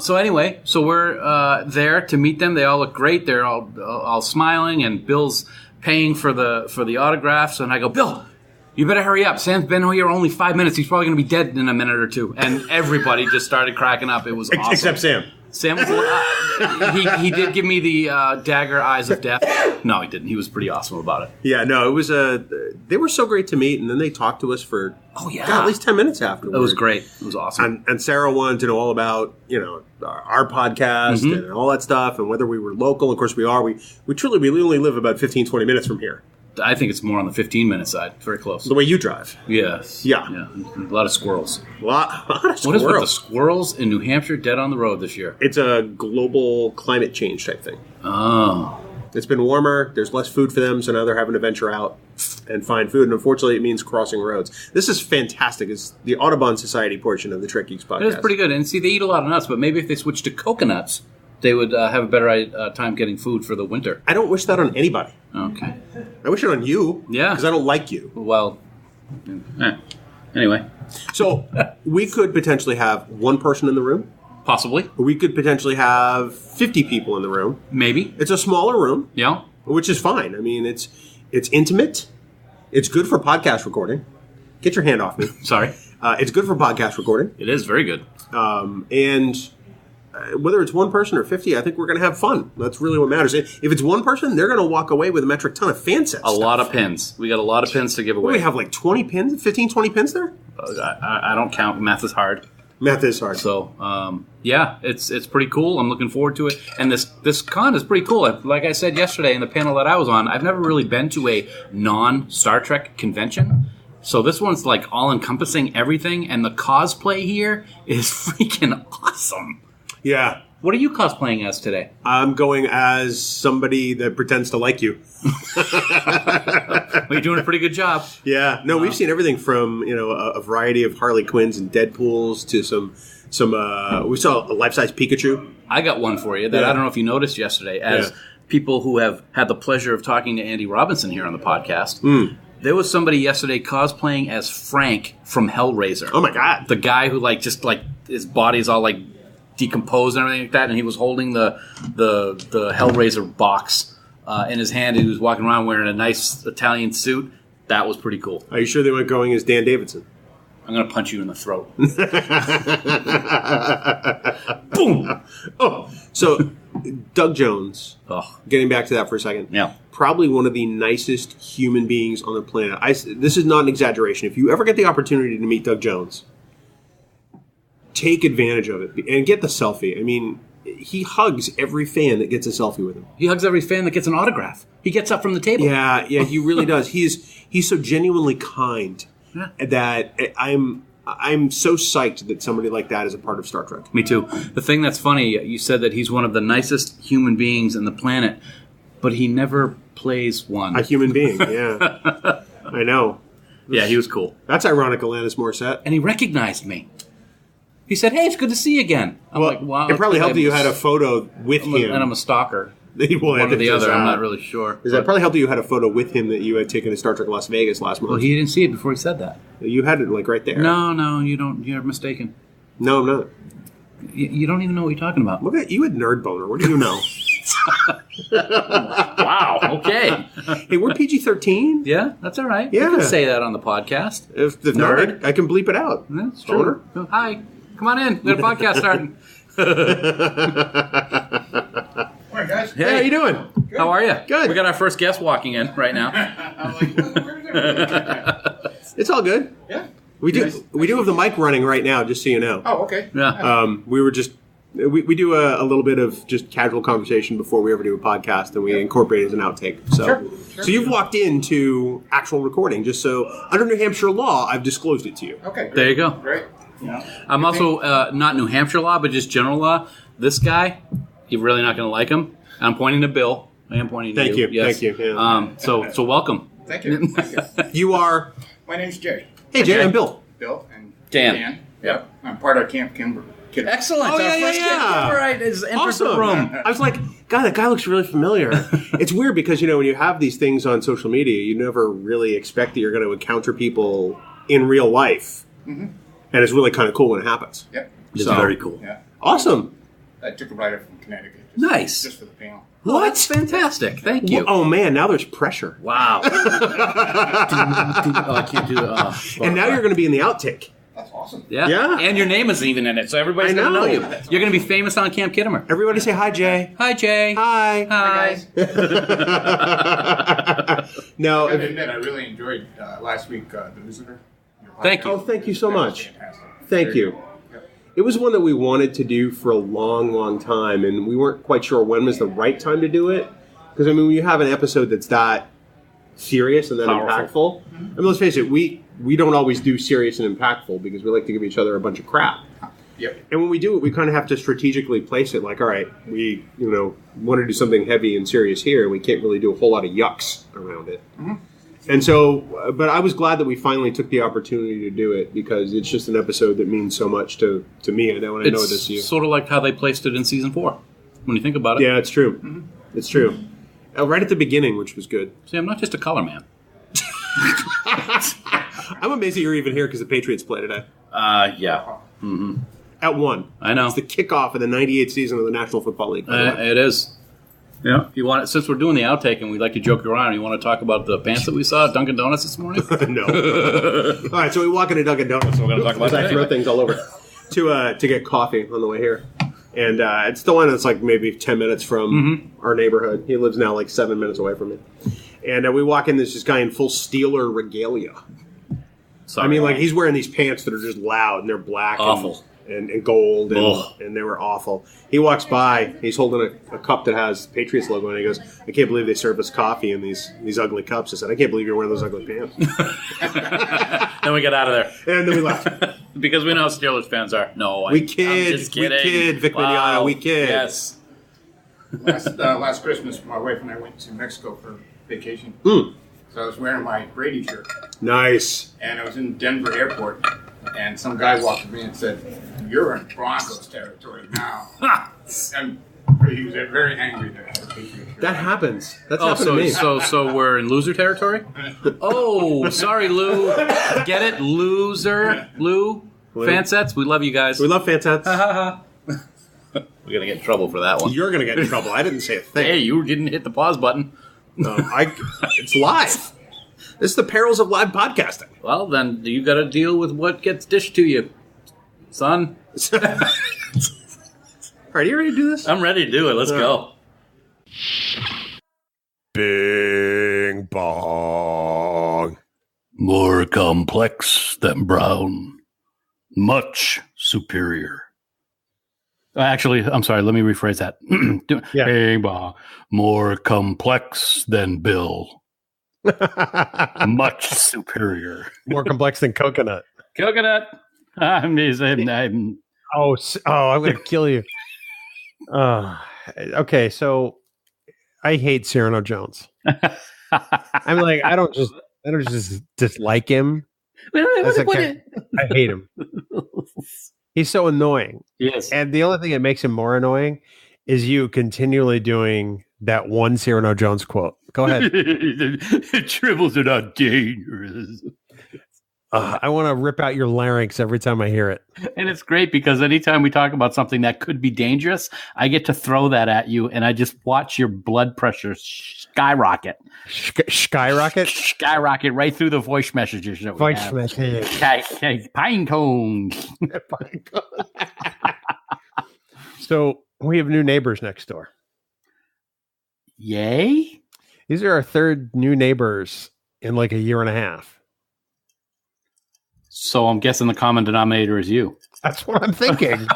So anyway, we're there to meet them. They all look great. They're all smiling, and Bill's paying for the autographs. And I go, Bill, you better hurry up. Sam's been here only 5 minutes. He's probably going to be dead in a minute or two. And everybody just started cracking up. It was awesome. Except Sam. Sam was he did give me the dagger eyes of death. No, he didn't. He was pretty awesome about it. Yeah, no, it was they were so great to meet, and then they talked to us for at least 10 minutes afterwards. It was great. It was awesome. And Sarah wanted to know all about our podcast and all that stuff, and whether we were local. Of course, we are. We truly only live about 15, 20 minutes from here. I think it's more on the 15-minute side. Very close. The way you drive. Yes. Yeah. A lot of squirrels. A lot of squirrels. What is with the squirrels in New Hampshire dead on the road this year? It's a global climate change type thing. Oh. It's been warmer. There's less food for them, so now they're having to venture out and find food. And unfortunately, it means crossing roads. This is fantastic. It's the Audubon Society portion of the Trek Geeks podcast. It is pretty good. And see, they eat a lot of nuts, but maybe if they switched to coconuts, they would have a better time getting food for the winter. I don't wish that on anybody. Okay. I wish it on you. Yeah. Because I don't like you. Well, anyway. So we could potentially have one person in the room. Possibly. We could potentially have 50 people in the room. Maybe. It's a smaller room. Yeah. Which is fine. I mean, it's intimate. It's good for podcast recording. Get your hand off me. Sorry. It's good for podcast recording. It is very good. And whether it's one person or 50, I think we're going to have fun. That's really what matters. If it's one person, they're going to walk away with a metric ton of fan set stuff. Lot of pins. We got a lot of pins to give away. What, we have like 20 pins? 15, 20 pins there? I don't count. Math is hard. Math is hard. So, yeah, it's pretty cool. I'm looking forward to it. And this con is pretty cool. Like I said yesterday in the panel that I was on, I've never really been to a non-Star Trek convention. So this one's like all-encompassing everything. And the cosplay here is freaking awesome. Yeah. What are you cosplaying as today? I'm going as somebody that pretends to like you. Well, you're doing a pretty good job. Yeah. No, we've seen everything from, a variety of Harley Quinns and Deadpools to some we saw a life-size Pikachu. I got one for you that I don't know if you noticed yesterday. As people who have had the pleasure of talking to Andy Robinson here on the podcast, there was somebody yesterday cosplaying as Frank from Hellraiser. Oh, my God. The guy who, his body's all, decomposed and everything like that, and he was holding the Hellraiser box in his hand. He was walking around wearing a nice Italian suit. That was pretty cool. Are you sure they weren't going as Dan Davidson? I'm going to punch you in the throat. Boom! Oh, so Doug Jones, getting back to that for a second. Yeah. Probably one of the nicest human beings on the planet. This is not an exaggeration. If you ever get the opportunity to meet Doug Jones, take advantage of it and get the selfie. I mean, he hugs every fan that gets a selfie with him. He hugs every fan that gets an autograph. He gets up from the table. Yeah, he really does. He's so genuinely kind that I'm so psyched that somebody like that is a part of Star Trek. Me too. The thing that's funny, you said that he's one of the nicest human beings on the planet, but he never plays one. A human being, yeah. I know. Yeah, he was cool. That's ironic, Alanis Morissette. And he recognized me. He said, "Hey, it's good to see you again." I'm like, "Wow." It probably helped that you had a photo with him. And I'm a stalker. One or the other, I'm not really sure. That probably helped that you had a photo with him that you had taken to Star Trek Las Vegas last month. Well, he didn't see it before he said that. You had it right there. No, you don't. You're mistaken. No, I'm not. You don't even know what you're talking about. Look at you, a nerd boner. What do you know? Wow. Okay. Hey, we're PG-13. Yeah, that's all right. Yeah. You can say that on the podcast. If the nerd, I can bleep it out. That's true. Hi. Come on in. We got a podcast starting. Morning, guys. Hey, how you doing? Good. How are you? Good. We got our first guest walking in right now. It's all good. Yeah. We do have the mic running right now, just so you know. Oh, okay. Yeah. We were just we do a little bit of just casual conversation before we ever do a podcast, and we incorporate it as an outtake. So, Sure. So you've walked into actual recording, just so under New Hampshire law, I've disclosed it to you. Okay. Great. There you go. Great. Yeah. I'm also not New Hampshire law, but just general law. This guy, you're really not going to like him. I'm pointing to Bill. I am pointing to you. Thank you. Yes. Thank you. Yeah. So welcome. Thank you. Thank you. You are. My name's Jay. Hey, Jay. I'm Bill. Bill and Dan. Yep. I'm part of Camp Kimber. Kid. Excellent. Oh, Our first guest right is entered the room. I was like, God, that guy looks really familiar. It's weird because, when you have these things on social media, you never really expect that you're going to encounter people in real life. Mm-hmm. And it's really kind of cool when it happens. Yep. It's very cool. Yeah. Awesome. I took a rider from Connecticut. Nice. Just for the panel. What? That's fantastic. Thank you. Oh, man, now there's pressure. Wow. I can't do it. And now you're going to be in the outtake. That's awesome. Yeah. And your name is even in it, so everybody's going to know you. You're going to be famous on Camp Kittimer. Everybody say hi, Jay. Hi, Jay. Hi. Hi, guys. No, I have to admit, I really enjoyed last week, The Visitor. Thank you. Oh, thank you so much. Fantastic. Thank you. It was one that we wanted to do for a long, long time, and we weren't quite sure when was the right time to do it. Because, when you have an episode that's that serious and then impactful. I mean, let's face it, we don't always do serious and impactful because we like to give each other a bunch of crap. Yep. And when we do it, we kind of have to strategically place it like, all right, we want to do something heavy and serious here, and we can't really do a whole lot of yucks around it. Mm-hmm. And so, but I was glad that we finally took the opportunity to do it because it's just an episode that means so much to me. I know it does to you. It's sort of like how they placed it in season 4, when you think about it. Yeah, it's true. Mm-hmm. It's true. Right at the beginning, which was good. See, I'm not just a color man. I'm amazed that you're even here because the Patriots play today. Yeah. Mm-hmm. At 1. I know. It's the kickoff of the 98th season of the National Football League. It is. Yeah. You want since we're doing the outtake and we like to joke around, you want to talk about the pants that we saw at Dunkin' Donuts this morning? No. All right, so we walk into Dunkin' Donuts. So we're going to talk about that. I throw things all over to get coffee on the way here. And it's the one that's like maybe 10 minutes from our neighborhood. He lives now like 7 minutes away from me. And we walk in, there's this guy in full Steeler regalia. Sorry. I mean, like, he's wearing these pants that are just loud, and they're black. Awful. And gold, and they were awful. He walks by, he's holding a cup that has the Patriots logo, and he goes, I can't believe they serve us coffee in these ugly cups. I said, I can't believe you're wearing those ugly pants. Then we get out of there. And then we left. Because we know how Steelers fans are. No, I'm just kidding. We kid, Vic Mignogna, we kid. Yes. Last Christmas, my wife and I went to Mexico for vacation. Mm. So I was wearing my Brady shirt. Nice. And I was in Denver airport, and some guy walked up to me and said, "You're in Broncos territory now." And he was very angry there. That happens. That's happened to me. So we're in loser territory? Oh, sorry, Lou. Get it? Loser. Lou. Fansets, we love you guys. We love Fansets. We're going to get in trouble for that one. You're going to get in trouble. I didn't say a thing. Hey, you didn't hit the pause button. No, it's live. This is the perils of live podcasting. Well, then you got to deal with what gets dished to you, son. All right, you ready to do this? I'm ready to do it. Let's go. Bing bong. More complex than brown. Much superior. Actually, I'm sorry. Let me rephrase that. Bing bong. More complex than Bill. Much superior. More complex than coconut. Coconut. I'm I'm going to kill you. Okay, so I hate Cyrano Jones. I'm like, I don't just dislike him. I hate him. He's so annoying. Yes. And the only thing that makes him more annoying is you continually doing that one Cyrano Jones quote. Go ahead. Tribbles are not dangerous. I want to rip out your larynx every time I hear it. And it's great because anytime we talk about something that could be dangerous, I get to throw that at you and I just watch your blood pressure skyrocket. Skyrocket? Skyrocket right through the voice messages. Voice messages. Pine cones. Pine cones. So we have new neighbors next door. Yay? These are our third new neighbors in like a year and a half. So I'm guessing the common denominator is you. That's what I'm thinking.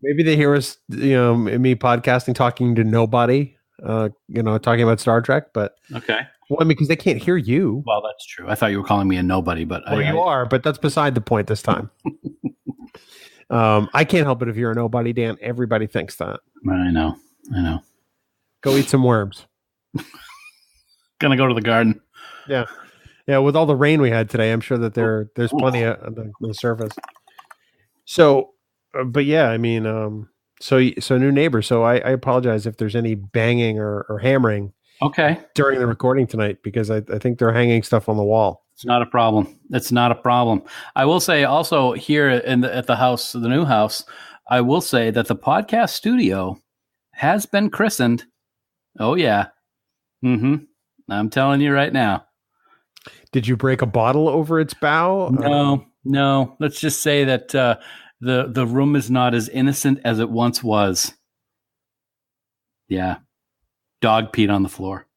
Maybe they hear us, me podcasting, talking to nobody, talking about Star Trek. But okay, well, because they can't hear you. Well, that's true. I thought you were calling me a nobody, but you are. But that's beside the point this time. I can't help it if you're a nobody, Dan. Everybody thinks that. I know. Go eat some worms. Gonna go to the garden. Yeah. Yeah, with all the rain we had today, I'm sure that there's plenty on the surface. So, but yeah, I mean, so new neighbors. So I apologize if there's any banging or hammering. Okay. During the recording tonight, because I think they're hanging stuff on the wall. It's not a problem. It's not a problem. I will say also here at the house, the new house, I will say that the podcast studio has been christened. Oh yeah. Mm-hmm. I'm telling you right now. Did you break a bottle over its bow? No. Let's just say that the room is not as innocent as it once was. Yeah. Dog peed on the floor.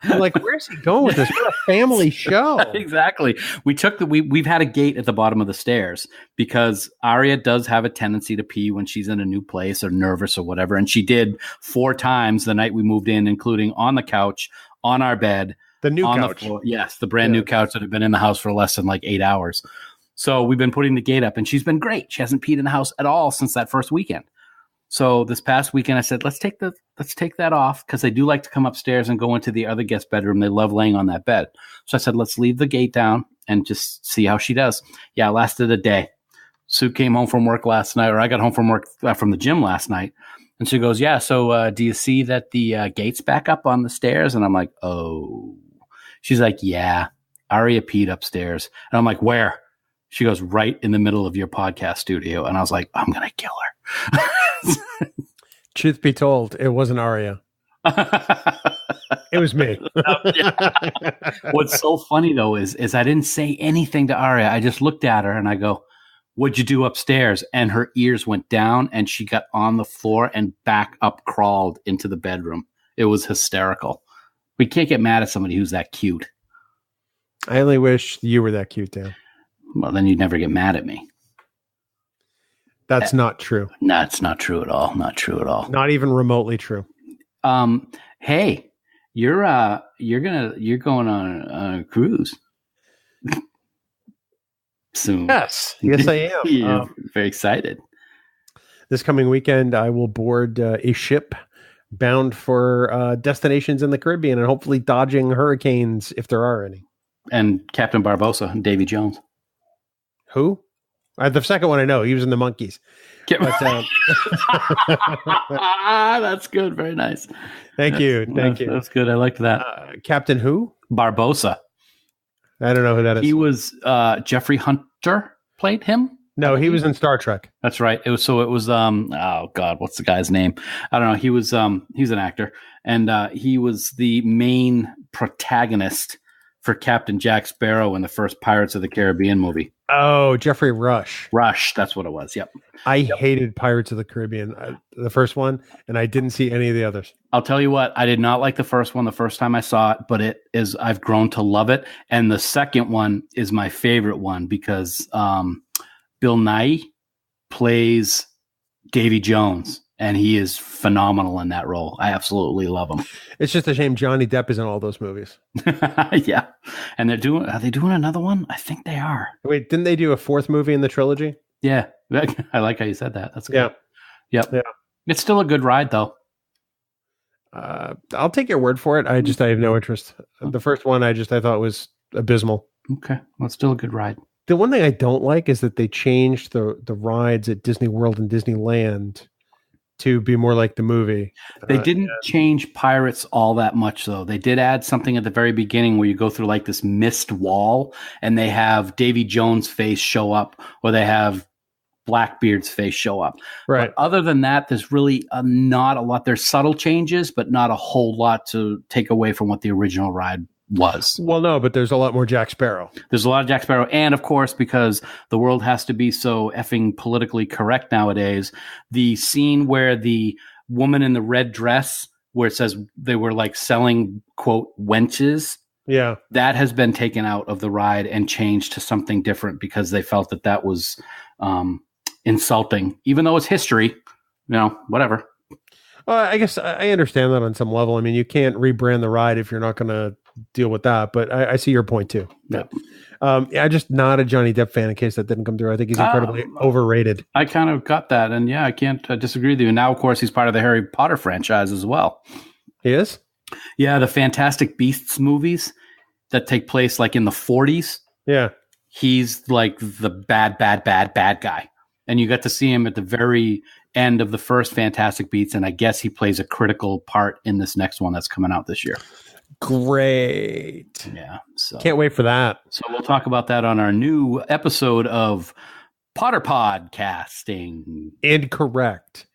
I'm like, where's he going with this? We're a family show. Exactly. We've had a gate at the bottom of the stairs because Aria does have a tendency to pee when she's in a new place or nervous or whatever. And she did 4 times the night we moved in, including on the couch, on our bed, the new on couch. The floor. Yes, the brand new couch that had been in the house for less than like 8 hours. So we've been putting the gate up, and she's been great. She hasn't peed in the house at all since that first weekend. So this past weekend, I said, let's take that off because they do like to come upstairs and go into the other guest bedroom. They love laying on that bed. So I said, let's leave the gate down and just see how she does. Yeah, it lasted a day. Sue came home from work last night, or I got home from work from the gym last night. And she goes, yeah, so do you see that the gate's back up on the stairs? And I'm like, oh. She's like, yeah, Aria peed upstairs. And I'm like, where? She goes, right in the middle of your podcast studio. And I was like, I'm going to kill her. Truth be told, it wasn't Aria. It was me. What's so funny, though, is I didn't say anything to Aria. I just looked at her and I go, what'd you do upstairs? And her ears went down and she got on the floor and back up crawled into the bedroom. It was hysterical. We can't get mad at somebody who's that cute. I only wish you were that cute, Dan. Well, then you'd never get mad at me. That's not true. No, it's not true at all. Not true at all. Not even remotely true. Hey, you're going on a cruise soon. Yes, I am. You're very excited. This coming weekend, I will board a ship bound for destinations in the Caribbean and hopefully dodging hurricanes if there are any. And Captain Barbosa and Davy Jones. Who? The second one I know. He was in the Monkees. But, that's good. Very nice. Thank you. That's good. I liked that. Captain who? Barbosa. I don't know who that is. He was Jeffrey Hunter played him. No, he was in Star Trek. That's right. It was oh God, what's the guy's name? I don't know. He was an actor, and he was the main protagonist for Captain Jack Sparrow in the first Pirates of the Caribbean movie. Oh, Jeffrey Rush. Rush, that's what it was. Yep. I hated Pirates of the Caribbean, the first one, and I didn't see any of the others. I'll tell you what, I did not like the first one the first time I saw it, but I've grown to love it. And the second one is my favorite one because Bill Nighy plays Davy Jones, and he is phenomenal in that role. I absolutely love him. It's just a shame Johnny Depp is in all those movies. Yeah. And are they doing another one? I think they are. Wait, didn't they do a 4th movie in the trilogy? Yeah. I like how you said that. That's good. Yeah. Yep. Yeah. It's still a good ride, though. I'll take your word for it. I have no interest. The first one I thought was abysmal. Okay. Well, it's still a good ride. The one thing I don't like is that they changed the rides at Disney World and Disneyland to be more like the movie. They didn't change Pirates all that much, though. They did add something at the very beginning where you go through like this mist wall and they have Davy Jones' face show up, or they have Blackbeard's face show up. Right. But other than that, there's really not a lot. There's subtle changes, but not a whole lot to take away from what the original ride was. Well, no, but there's a lot more Jack Sparrow. There's a lot of Jack Sparrow. And of course, because the world has to be so effing politically correct nowadays, the scene where the woman in the red dress, where it says they were like selling, quote, wenches. Yeah. That has been taken out of the ride and changed to something different because they felt that was insulting, even though it's history, whatever. I guess I understand that on some level. I mean, you can't rebrand the ride if you're not going to deal with that, but I see your point too. Yeah. I'm just not a Johnny Depp fan in case that didn't come through. I think he's incredibly overrated. I kind of got that. And I can't disagree with you. And now, of course, he's part of the Harry Potter franchise as well. He is? Yeah. The Fantastic Beasts movies that take place like in the 40s. Yeah. He's like the bad guy. And you got to see him at the very end of the first Fantastic Beasts. And I guess he plays a critical part in this next one that's coming out this year. Great. Yeah. So can't wait for that. So we'll talk about that on our new episode of Potter Podcasting. Incorrect.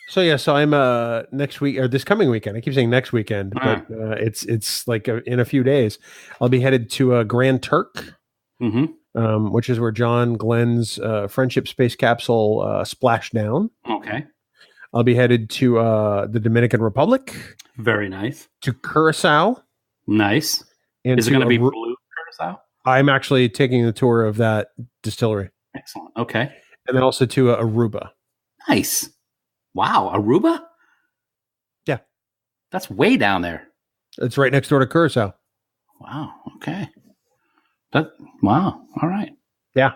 So I'm next week or this coming weekend. I keep saying next weekend, but it's like in a few days. I'll be headed to Grand Turk, which is where John Glenn's friendship space capsule splashed down. Okay. I'll be headed to the Dominican Republic. Very nice. To Curacao. Nice. And is it going to be blue Curacao? I'm actually taking the tour of that distillery. Excellent. Okay. And then also to Aruba. Nice. Wow. Aruba? Yeah. That's way down there. It's right next door to Curacao. Wow. Okay. Wow. All right. Yeah.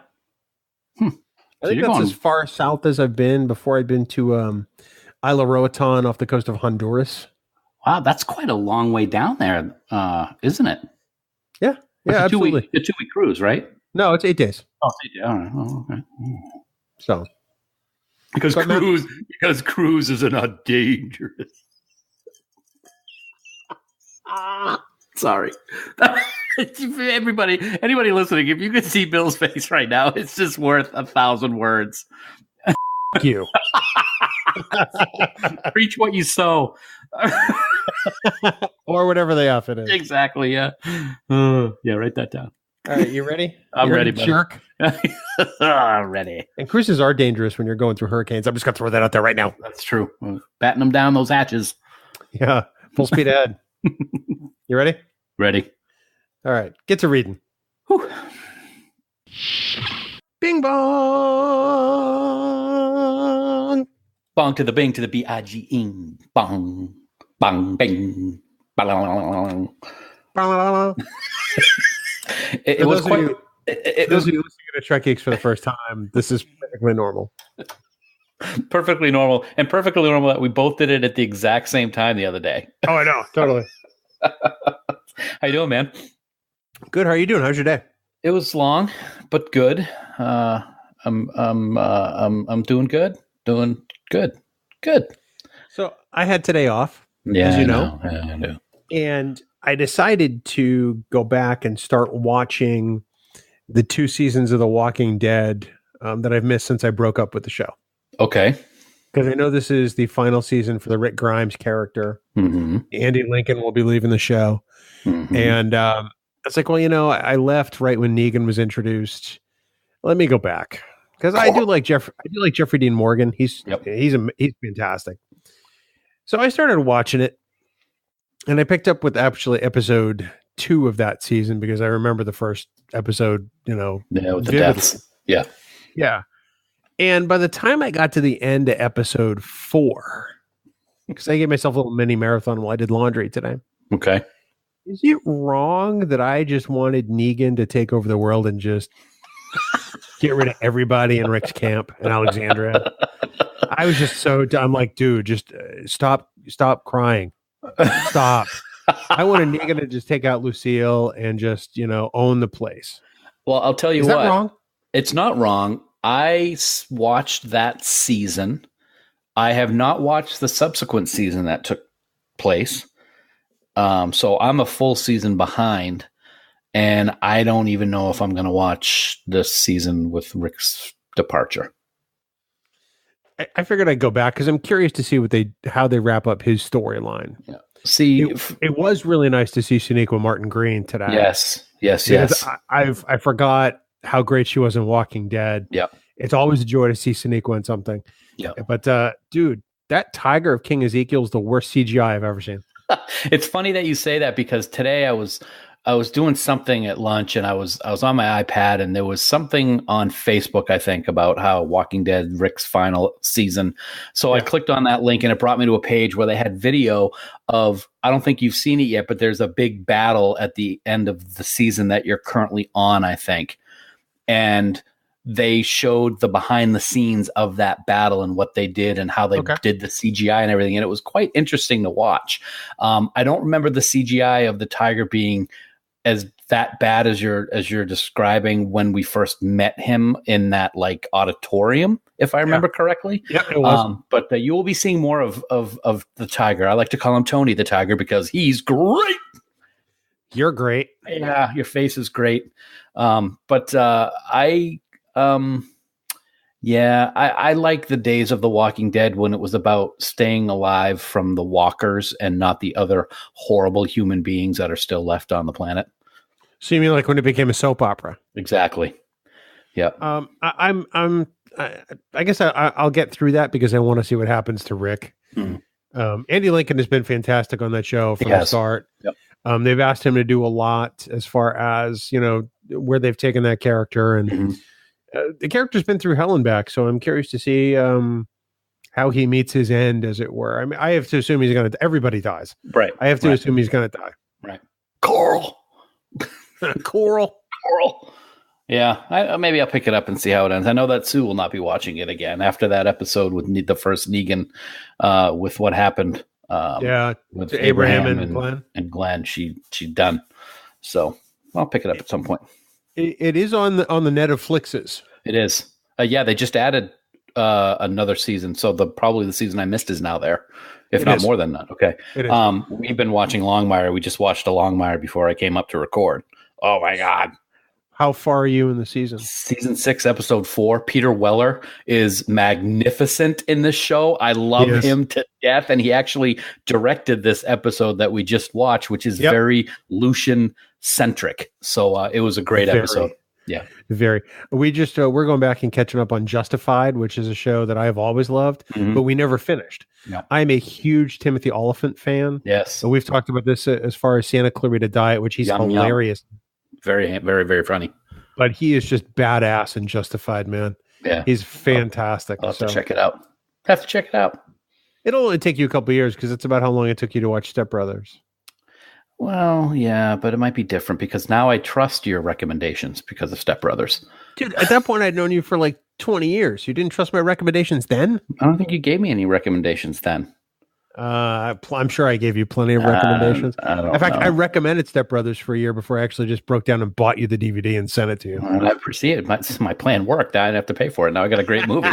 I think that's as far south as I've been before. I'd been to Isla Roatan off the coast of Honduras. Wow, that's quite a long way down there, isn't it? Yeah, yeah, absolutely. A 2-week cruise, right? No, it's 8 days. Oh, 8 days. All right. Oh, okay. So, because cruises are not dangerous. Sorry. Anybody listening, if you could see Bill's face right now, it's just worth 1,000 words. Thank you. Preach what you sow. Or whatever the outfit is. Exactly, yeah. Yeah, write that down. All right, you ready? I'm ready, jerk. I'm ready. And cruises are dangerous when you're going through hurricanes. I'm just going to throw that out there right now. That's true. Batting them down, those hatches. Yeah, full speed ahead. You ready? Ready. All right, get to reading. Whew. Bing bong. Bong to the bing to the B-I-G-ing. Bong. Bong bing. Bong. It was quite... Those of you listening to Trek Geeks for the first time, this is perfectly normal. Perfectly normal. And perfectly normal that we both did it at the exact same time the other day. Oh, I know. Totally. How you doing, man? Good. How are you doing? How's your day? It was long, but good. I'm doing good. Doing good. Good. So I had today off. Yeah, as you know. Yeah, I know. And I decided to go back and start watching the 2 seasons of The Walking Dead that I've missed since I broke up with the show. Okay. Because I know this is the final season for the Rick Grimes character. Mm-hmm. Andy Lincoln will be leaving the show. Mm-hmm. And it's like, well, I left right when Negan was introduced. Let me go back. Because I do like Jeffrey Dean Morgan. He's fantastic. So I started watching it. And I picked up with actually episode 2 of that season because I remember the first episode, with the vividly. deaths. Yeah. Yeah. And by the time I got to the end of episode 4, because I gave myself a little mini marathon while I did laundry today. Okay. Is it wrong that I just wanted Negan to take over the world and just get rid of everybody in Rick's camp in Alexandria? I was just so dumb. I'm like, dude, just stop crying. Stop. I wanted Negan to just take out Lucille and just, own the place. Well, I'll tell you what. Is that wrong? It's not wrong. I watched that season. I have not watched the subsequent season that took place. So I'm a full season behind, and I don't even know if I'm going to watch this season with Rick's departure. I figured I'd go back because I'm curious to see how they wrap up his storyline. Yeah. See, it was really nice to see Sonequa Martin Green today. Yes. I forgot how great she was in Walking Dead. Yeah. It's always a joy to see Sonequa in something. Yeah. But dude, that tiger of King Ezekiel is the worst CGI I've ever seen. It's funny that you say that because today I was doing something at lunch and I was on my iPad and there was something on Facebook, I think, about how Walking Dead Rick's final season. So I clicked on that link and it brought me to a page where they had video of, I don't think you've seen it yet, but there's a big battle at the end of the season that you're currently on, I think. And they showed the behind the scenes of that battle and what they did and how they did the CGI and everything. And it was quite interesting to watch. I don't remember the CGI of the tiger being as that bad as you're describing when we first met him in that like auditorium, if I remember correctly. Yeah, it was. But you will be seeing more of the tiger. I like to call him Tony the Tiger because he's great. You're great. Yeah, your face is great. I like the days of The Walking Dead when it was about staying alive from the walkers and not the other horrible human beings that are still left on the planet. So you mean like when it became a soap opera? Exactly. Yeah. I'm I guess I'll get through that because I want to see what happens to Rick. Andy Lincoln has been fantastic on that show from the start. Yep. They've asked him to do a lot as far as, where they've taken that character. And the character's been through hell and back. So I'm curious to see how he meets his end, as it were. I mean, I have to assume he's going to, everybody dies. Right. I have to assume he's going to die. Right. Coral. Coral. Yeah, maybe I'll pick it up and see how it ends. I know that Sue will not be watching it again after that episode with the first Negan, with what happened. With Abraham and Glenn. She's done. So I'll pick it up at some point. It is on the Netflixes. It is. They just added another season, so probably the season I missed is now there, if not more than that. Okay. It is. We've been watching Longmire. We just watched a Longmire before I came up to record. Oh my God. How far are you in the season? Season 6, episode 4. Peter Weller is magnificent in this show. I love him to death. And he actually directed this episode that we just watched, which is very Lucian centric. So it was a great episode. Yeah. Very. We just, we're going back and catching up on Justified, which is a show that I've always loved, but we never finished. No. I'm a huge Timothy Oliphant fan. Yes. So we've talked about this as far as Santa Clarita Diet, which he's hilarious. Very, very, very funny. But he is just badass and Justified, man. Yeah. He's fantastic. I'll have to check it out. It'll only take you a couple of years because it's about how long it took you to watch Step Brothers. Well, yeah, but it might be different because now I trust your recommendations because of Step Brothers. Dude, at that point, I'd known you for like 20 years. You didn't trust my recommendations then? I don't think you gave me any recommendations then. I'm sure I gave you plenty of recommendations. In fact, I recommended Step Brothers for a year before I actually just broke down and bought you the DVD and sent it to you. I appreciate it. My plan worked. I didn't have to pay for it. Now I got a great movie.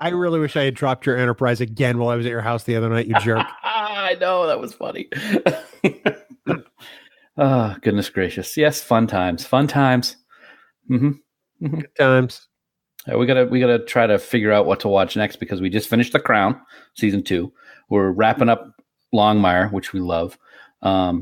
I really wish I had dropped your Enterprise again while I was at your house the other night, you jerk. I know, that was funny. Oh, goodness gracious. Yes, fun times. Good times. We gotta try to figure out what to watch next because we just finished The Crown, season 2. We're wrapping up Longmire, which we love.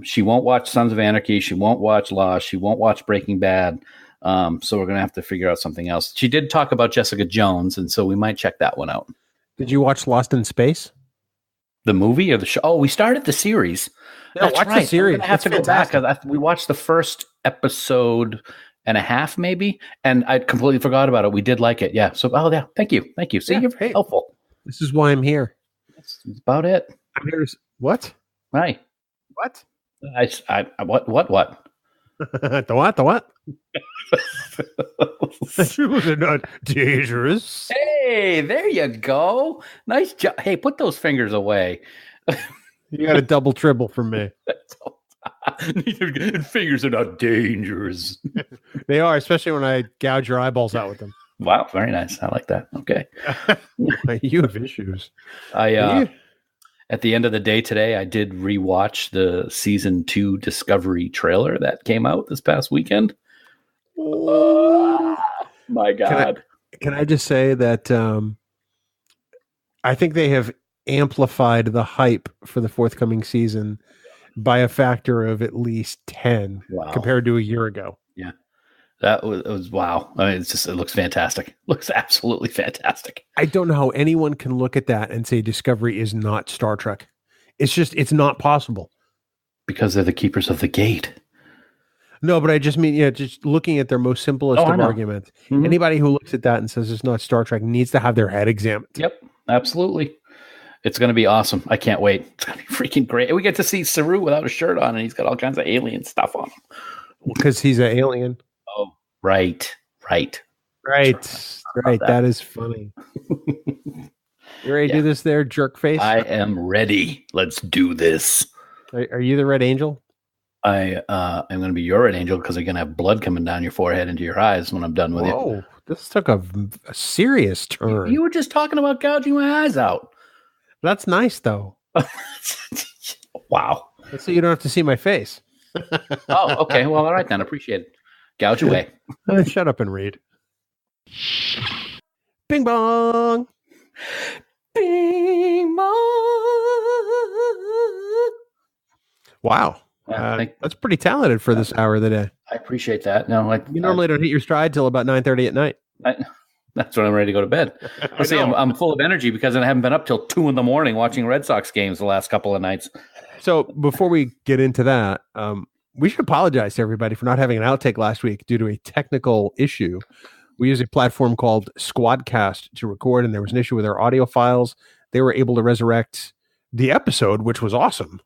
She won't watch Sons of Anarchy. She won't watch Lost. She won't watch Breaking Bad. So we're gonna have to figure out something else. She did talk about Jessica Jones, and so we might check that one out. Did you watch Lost in Space? The movie or the show? Oh, we started the series. Yeah, watch the series. I have to go back because we watched the first episode and a half, maybe, and I completely forgot about it. We did like it, yeah. So, thank you. See, you're very helpful. This is why I'm here. That's about it. I'm here. What? Right. What? What? The what? Children are not dangerous. Hey, there you go. Nice job. Hey, put those fingers away. You got a double triple from me. Fingers are not dangerous. They are, especially when I gouge your eyeballs out with them. Wow, very nice. I like that. Okay. You have issues. At the end of the day today, I did rewatch the season 2 Discovery trailer that came out this past weekend. Oh, my God. Can I just say that I think they have amplified the hype for the forthcoming season by a factor of at least 10 compared to a year ago. Yeah. That was wow. I mean, it looks fantastic. Looks absolutely fantastic. I don't know how anyone can look at that and say Discovery is not Star Trek. It's not possible. Because they're the keepers of the gate. No, but I just mean, just looking at their most simplest of arguments. Mm-hmm. Anybody who looks at that and says it's not Star Trek needs to have their head examined. Yep, absolutely. It's going to be awesome. I can't wait. It's going to be freaking great. We get to see Saru without a shirt on, and he's got all kinds of alien stuff on him. Because he's an alien. Oh, right. That is funny. You ready to do this there, jerk face? I am ready. Let's do this. Are you the Red Angel? I'm going to be your Red Angel because you're going to have blood coming down your forehead into your eyes when I'm done with you. Oh, this took a serious turn. You were just talking about gouging my eyes out. That's nice, though. Wow. So you don't have to see my face. Oh, okay. Well, all right then. Appreciate it. Gouge away. Shut up and read. Bing bong. Bing bong. Wow. That's pretty talented for this hour of the day. I appreciate that. No, you normally don't hit your stride till about 9:30 at night. That's when I'm ready to go to bed. Well, see, I'm full of energy because I haven't been up till 2 a.m. watching Red Sox games the last couple of nights. So before we get into that, we should apologize to everybody for not having an outtake last week due to a technical issue. We use a platform called Squadcast to record, and there was an issue with our audio files. They were able to resurrect the episode, which was awesome,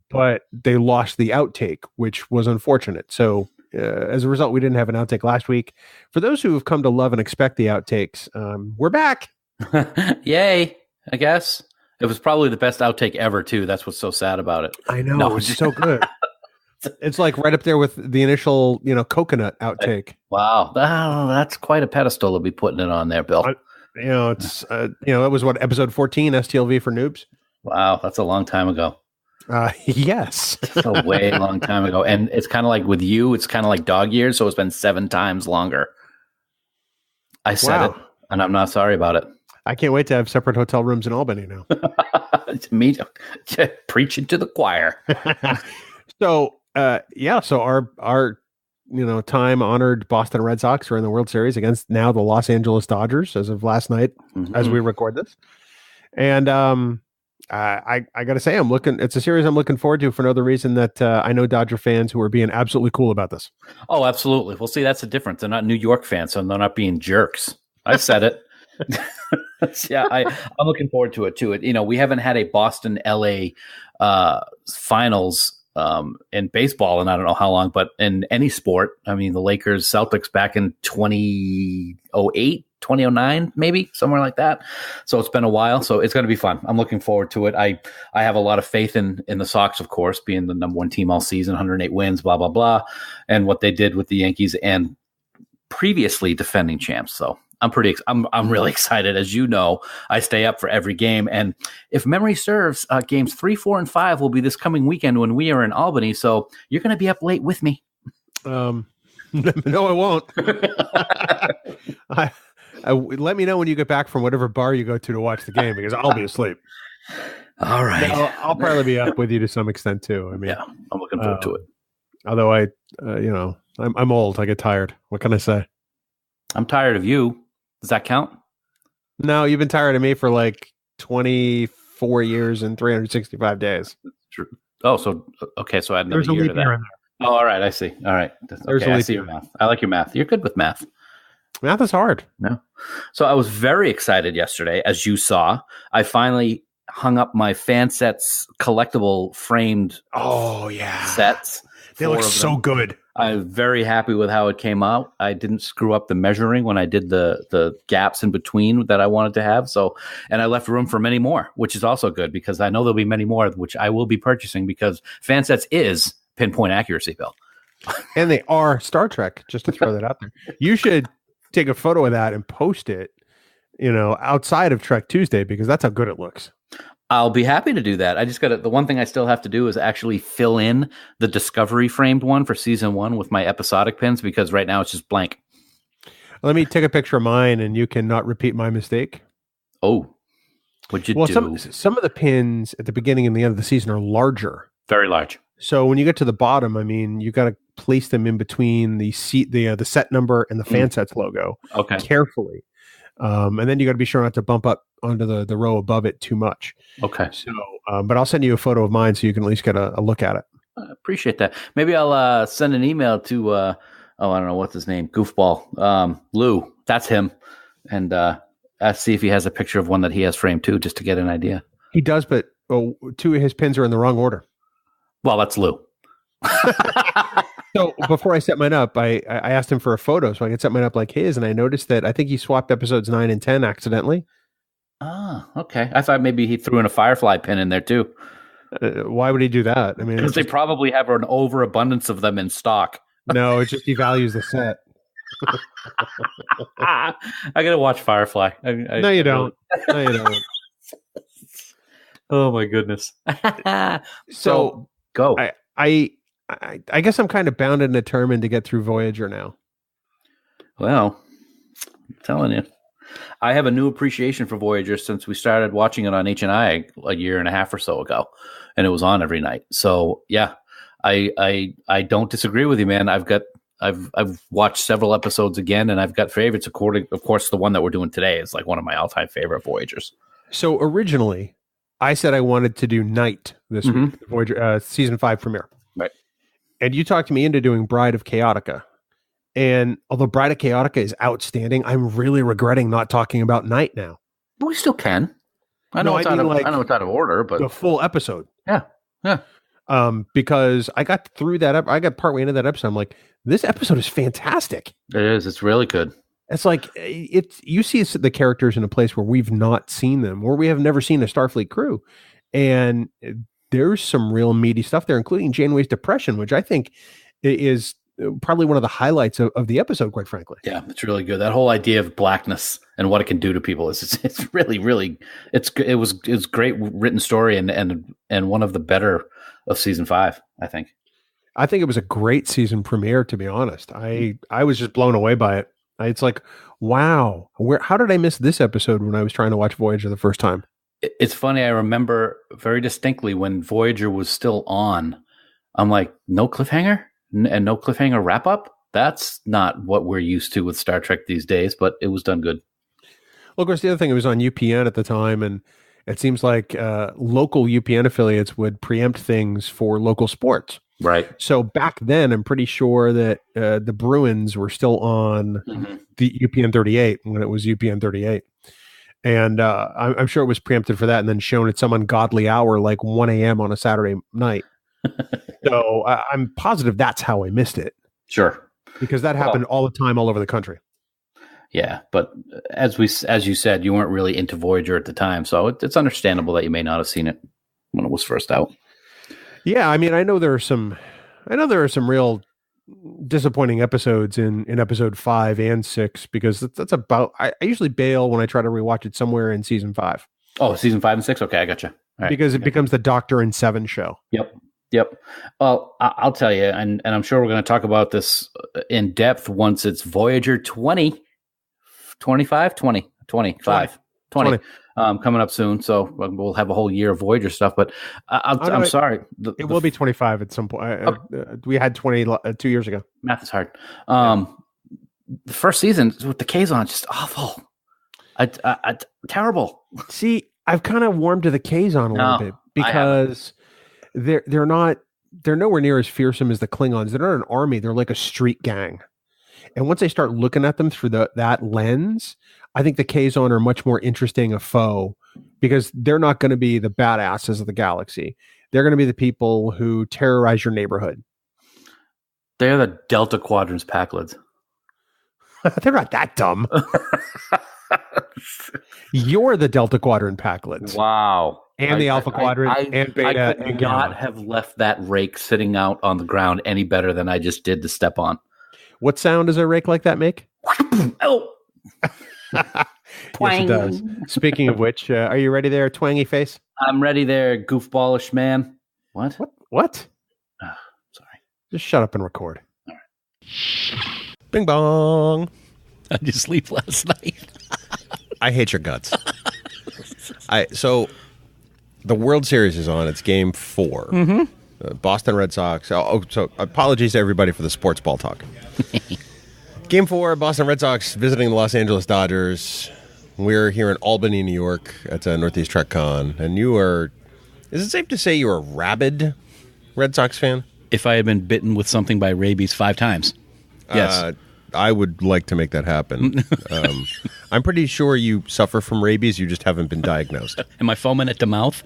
but they lost the outtake, which was unfortunate. So as a result, we didn't have an outtake last week. For those who have come to love and expect the outtakes, we're back. Yay, I guess. It was probably the best outtake ever, too. That's what's so sad about it. I know. It was so good. It's like right up there with the initial, coconut outtake. Wow. That's quite a pedestal to be putting it on there, Bill. It's, it was what, episode 14, STLV for Noobs? Wow. That's a long time ago. Yes. It's a way long time ago. And it's kind of like with you, it's kind of like dog years. So it's been 7 times longer. I said it, and I'm not sorry about it. I can't wait to have separate hotel rooms in Albany now. Me preaching to the choir. So our time honored Boston Red Sox are in the World Series against now the Los Angeles Dodgers as of last night, as we record this. And I got to say, it's a series I'm looking forward to for no other reason that I know Dodger fans who are being absolutely cool about this. Oh, absolutely. Well, see, that's the difference. They're not New York fans, so they're not being jerks. I said it. Yeah, I'm looking forward to it too. We haven't had a Boston LA finals in baseball and I don't know how long, but in any sport. I mean, the Lakers Celtics back in 2008, 2009, maybe somewhere like that. So it's been a while. So it's going to be fun. I'm looking forward to it. I have a lot of faith in the Sox, of course, being the number 1 team all season, 108 wins, blah, blah, blah. And what they did with the Yankees and previously defending champs. So I'm really excited. As you know, I stay up for every game. And if memory serves, games 3, 4, and 5 will be this coming weekend when we are in Albany. So you're going to be up late with me. No, I won't. Let me know when you get back from whatever bar you go to watch the game because I'll be asleep. All right. No, I'll probably be up with you to some extent too. I mean, yeah, I'm looking forward to it. Although I'm old. I get tired. What can I say? I'm tired of you. Does that count? No, you've been tired of me for like 24 years and 365 days. True. Oh, so okay. So add another year to that. Oh, all right. I see. All right. Okay, I see your math. I like your math. You're good with math. Math is hard. No. So I was very excited yesterday, as you saw. I finally hung up my fan sets collectible framed sets. They look so good. I'm very happy with how it came out. I didn't screw up the measuring when I did the gaps in between that I wanted to have. And I left room for many more, which is also good because I know there'll be many more, which I will be purchasing because fan sets is pinpoint accuracy, Bill. And they are Star Trek, just to throw that out there. You should take a photo of that and post it, outside of Trek Tuesday because that's how good it looks. I'll be happy to do that. I just the one thing I still have to do is actually fill in the Discovery framed one for season 1 with my episodic pins because right now it's just blank. Let me take a picture of mine and you can not repeat my mistake. Oh, what'd you do? Some of the pins at the beginning and the end of the season are larger. Very large. So when you get to the bottom, I mean, you got to place them in between the set number and the fan sets logo carefully. And then you got to be sure not to bump up onto the row above it too much. Okay. So, but I'll send you a photo of mine so you can at least get a look at it. I appreciate that. Maybe I'll send an email to, I don't know what's his name, Goofball, Lou. That's him. And see if he has a picture of one that he has framed too, just to get an idea. He does, but 2 of his pins are in the wrong order. Well, that's Lou. So before I set mine up, I asked him for a photo so I could set mine up like his, and I noticed that I think he swapped episodes 9 and 10 accidentally. Ah, okay. I thought maybe he threw in a Firefly pin in there too. Why would he do that? I mean, because they probably have an overabundance of them in stock. No, it just devalues the set. I gotta watch Firefly. No, you don't. No, you don't. Oh my goodness. So go. I guess I'm kind of bound and determined to get through Voyager now. Well, I'm telling you, I have a new appreciation for Voyager since we started watching it on H&I a year and a half or so ago, and it was on every night. So yeah, I don't disagree with you, man. I've got I've watched several episodes again, and I've got favorites. Of course, the one that we're doing today is like one of my all-time favorite Voyagers. So originally, I said I wanted to do Night this week, the Voyager season 5 premiere. Right. And you talked me into doing Bride of Chaotica. And although Bride of Chaotica is outstanding, I'm really regretting not talking about Night now. But we still can. I know it's out of order, but the full episode. Yeah. Because I got through that. I got partway into that episode. I'm like, this episode is fantastic. It is. It's really good. It's like you see the characters in a place where we've not seen them, or we have never seen a Starfleet crew, and there's some real meaty stuff there, including Janeway's depression, which I think is probably one of the highlights of the episode, quite frankly. Yeah, it's really good. That whole idea of blackness and what it can do to people it's really it was great written story and one of the better of season 5, I think. I think it was a great season premiere, to be honest. I was just blown away by it. It's like, wow, how did I miss this episode when I was trying to watch Voyager the first time? It's funny. I remember very distinctly when Voyager was still on. I'm like, no cliffhanger and no cliffhanger wrap up. That's not what we're used to with Star Trek these days, but it was done good. Well, of course, the other thing, it was on UPN at the time, and it seems like local UPN affiliates would preempt things for local sports. Right. So back then, I'm pretty sure that the Bruins were still on the UPN 38 when it was UPN 38. And I'm sure it was preempted for that and then shown at some ungodly hour like 1 a.m. on a Saturday night. So I'm positive that's how I missed it. Sure. Because that happened all the time all over the country. Yeah, but as you said, you weren't really into Voyager at the time, so it's understandable that you may not have seen it when it was first out. Yeah, I mean, I know there are some real disappointing episodes in episode 5 and 6 because that's about. I usually bail when I try to rewatch it somewhere in season 5. Oh, season 5 and 6. Okay, I gotcha. Right. Because it becomes the Doctor and 7 show. Yep. Well, I'll tell you, and I'm sure we're going to talk about this in depth once it's Voyager 20. 25, 20, 25, 20. Coming up soon. So we'll have a whole year of Voyager stuff, but I'm sorry. It will be 25 at some point. We had 20 2 years ago. Math is hard. The first season with the Kazon, just awful. Terrible. See, I've kind of warmed to the Kazon a little bit because they're nowhere near as fearsome as the Klingons. They're not an army. They're like a street gang. And once I start looking at them through that lens, I think the Kazon are much more interesting a foe because they're not going to be the badasses of the galaxy. They're going to be the people who terrorize your neighborhood. They're the Delta Quadrant's Packlids. They're not that dumb. You're the Delta Quadrant Packlids. Wow. And the Alpha Quadrant and Beta. I could not have left that rake sitting out on the ground any better than I just did to step on. What sound does a rake like that make? Oh. Yes, it does. Speaking of which, are you ready there, twangy face? I'm ready there, goofballish man. What? Sorry. Just shut up and record. All right. Bing bong. How'd you sleep last night? I hate your guts. So the World Series is on. It's game 4. Mm-hmm. Boston Red Sox. So apologies to everybody for the sports ball talk. Game 4, Boston Red Sox visiting the Los Angeles Dodgers. We're here in Albany, New York at Northeast Trek Con. And is it safe to say you're a rabid Red Sox fan? If I had been bitten with something by rabies 5 times. Yes. I would like to make that happen. I'm pretty sure you suffer from rabies. You just haven't been diagnosed. Am I foaming at the mouth?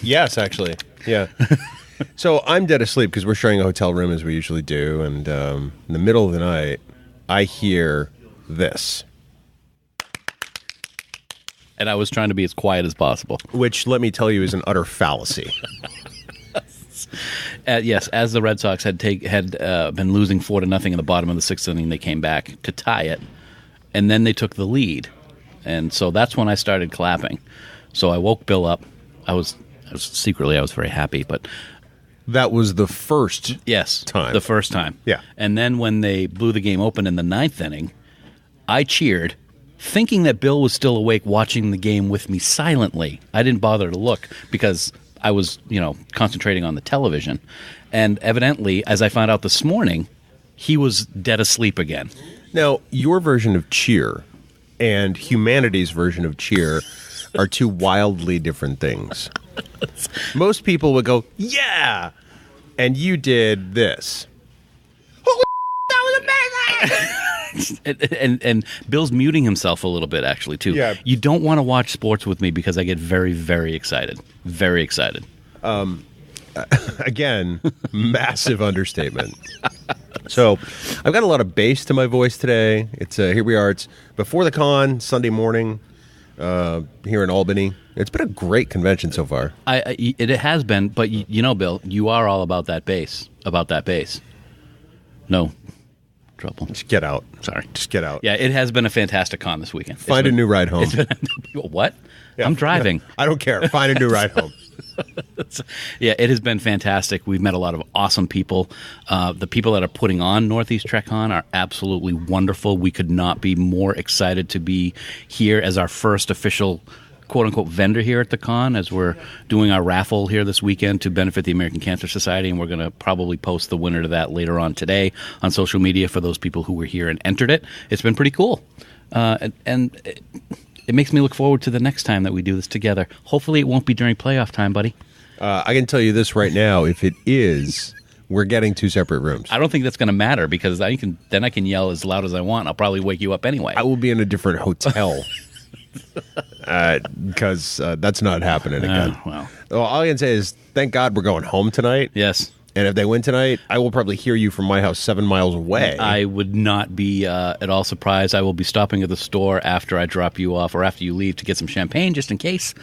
Yes, actually. Yeah. So I'm dead asleep because we're sharing a hotel room as we usually do. And in the middle of the night, I hear this. And I was trying to be as quiet as possible. Which, let me tell you, is an utter fallacy. Yes, as the Red Sox had been losing 4-0 in the bottom of the 6th inning, they came back to tie it, and then they took the lead, and so that's when I started clapping. So I woke Bill up. I was very happy, but that was the first time. The first time. Yeah, and then when they blew the game open in the 9th inning, I cheered, thinking that Bill was still awake, watching the game with me silently. I didn't bother to look because I was, concentrating on the television. And evidently, as I found out this morning, he was dead asleep again. Now, your version of cheer and humanity's version of cheer are two wildly different things. Most people would go, yeah, and you did this. Holy that was amazing! and Bill's muting himself a little bit, actually, too. Yeah. You don't want to watch sports with me because I get very, very excited. Very excited. Again, massive understatement. So I've got a lot of bass to my voice today. It's here we are. It's before the con, Sunday morning, here in Albany. It's been a great convention so far. It has been, but you know, Bill, you are all about that bass. About that bass. No trouble. Just get out. Sorry. Just get out. Yeah, it has been a fantastic con this weekend. Find a new ride home. What? Yeah, I'm driving. I don't care. Find a new ride home. Yeah, it has been fantastic. We've met a lot of awesome people. The people that are putting on Northeast Trek Con are absolutely wonderful. We could not be more excited to be here as our first official quote-unquote vendor here at the con, as we're doing our raffle here this weekend to benefit the American Cancer Society, and we're going to probably post the winner to that later on today on social media for those people who were here and entered it. It's been pretty cool. And it makes me look forward to the next time that we do this together. Hopefully it won't be during playoff time, buddy. I can tell you this right now. If it is, we're getting 2 separate rooms. I don't think that's going to matter because I can yell as loud as I want. I'll probably wake you up anyway. I will be in a different hotel because that's not happening again. Well, all I can say is thank God we're going home tonight. Yes. And if they win tonight, I will probably hear you from my house 7 miles away. I would not be at all surprised. I will be stopping at the store after I drop you off or after you leave to get some champagne just in case,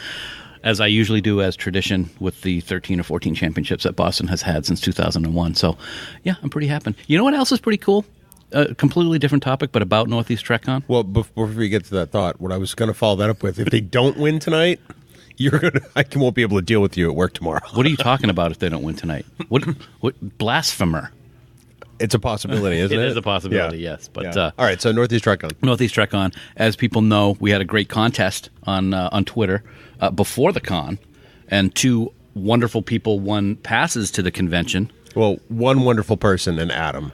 as I usually do as tradition with the 13 or 14 championships that Boston has had since 2001. So, yeah, I'm pretty happy. You know what else is pretty cool? A completely different topic, but about Northeast Trek Con. Well, before we get to that thought, what I was going to follow that up with, if they don't win tonight, I won't be able to deal with you at work tomorrow. What are you talking about if they don't win tonight? What blasphemer? It's a possibility, isn't it? It is a possibility, yes. But all right, so Northeast Trek Con. Northeast Trek Con. As people know, we had a great contest on Twitter before the con, and 2 wonderful people won passes to the convention. Well, one wonderful person and Adam.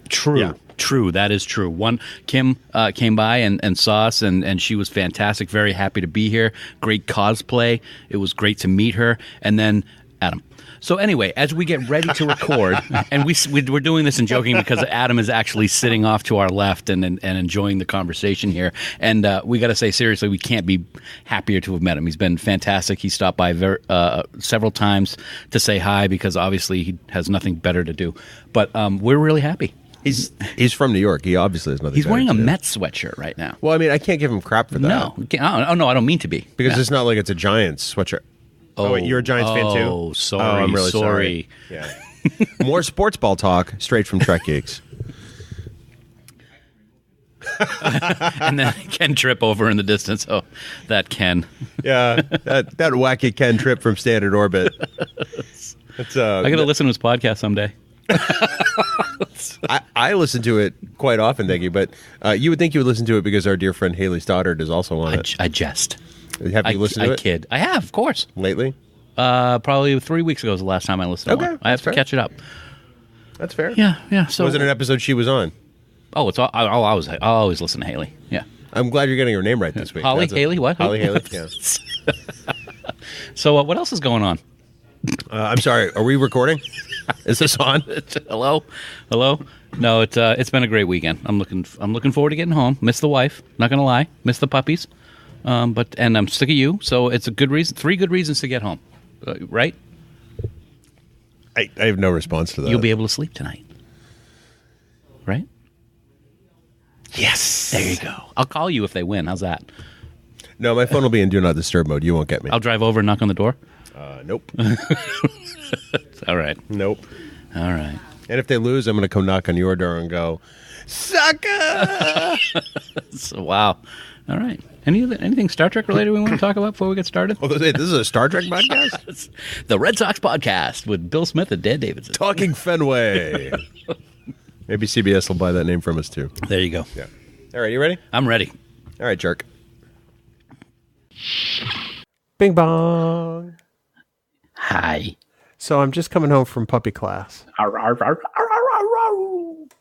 True. Yeah. True, that is true. One, Kim came by and saw us, and she was fantastic. Very happy to be here. Great cosplay. It was great to meet her. And then Adam. So anyway, as we get ready to record, and we're doing this and joking because Adam is actually sitting off to our left and enjoying the conversation here. And we got to say seriously, we can't be happier to have met him. He's been fantastic. He stopped by several times to say hi because obviously he has nothing better to do. But we're really happy. He's from New York. He obviously has nothing. He's wearing a Mets sweatshirt right now. Well, I mean, I can't give him crap for that. No, no, I don't mean to be because it's not like it's a Giants sweatshirt. Oh, wait, you're a Giants fan too? Oh, sorry. I'm really sorry. Yeah. More sports ball talk straight from Trek Geeks. And then Ken Tripp over in the distance. Oh, that Ken. Yeah, that wacky Ken Tripp from Standard Orbit. It's, I got to listen to his podcast someday. I listen to it quite often, thank you. But you would think you would listen to it because our dear friend Haley Stoddard is also on it. I jest. Have you listened to it? I kid. I have, of course. Lately? Probably 3 weeks ago was the last time I listened to one. I have to catch it up. That's fair. Yeah. So was it an episode she was on? Oh, I'll always listen to Haley. Yeah. I'm glad you're getting her name right this week. Haley, what? Holly Haley, yeah. So what else is going on? I'm sorry. Are we recording? Is this on? Hello? No, it's been a great weekend. I'm looking forward to getting home. Miss the wife. Not gonna lie. Miss the puppies. But I'm sick of you. So it's a good reason. 3 good reasons to get home. Right? I have no response to that. You'll be able to sleep tonight. Right? Yes. There you go. I'll call you if they win. How's that? No, my phone will be in Do Not Disturb mode. You won't get me. I'll drive over and knock on the door. Nope. All right. Nope. All right. And if they lose, I'm going to come knock on your door and go, sucker! Wow. All right. Anything Star Trek related we want to talk about before we get started? Well, this is a Star Trek podcast? The Red Sox podcast with Bill Smith and Dan Davidson. Talking Fenway. Maybe CBS will buy that name from us, too. There you go. Yeah. All right, you ready? I'm ready. All right, jerk. Bing bong. Hi. So I'm just coming home from puppy class.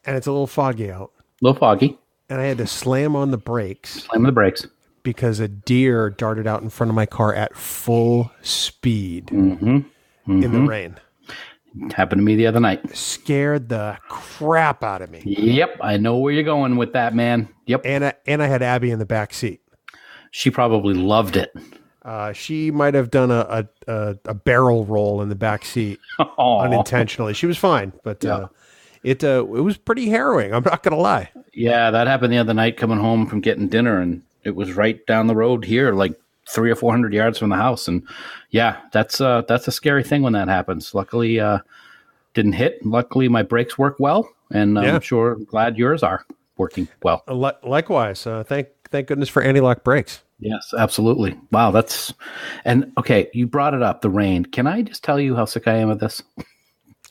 and it's a little foggy out. A little foggy. And I had to slam on the brakes. Slam the brakes. Because a deer darted out in front of my car at full speed in the rain. Happened to me the other night. Scared the crap out of me. Yep, I know where you're going with that, man. Yep. And I had Abby in the back seat. She probably loved it. She might have done a barrel roll in the back seat unintentionally. She was fine, but it was pretty harrowing. I'm not going to lie. Yeah, that happened the other night coming home from getting dinner, and it was right down the road here, like 300 or 400 yards from the house. And yeah, that's a scary thing when that happens. Luckily, didn't hit. Luckily, my brakes work well, and I'm glad yours are working well. Likewise. Thank goodness for anti-lock brakes. Yes, absolutely. Wow, okay. You brought it up, the rain. Can I just tell you how sick I am of this?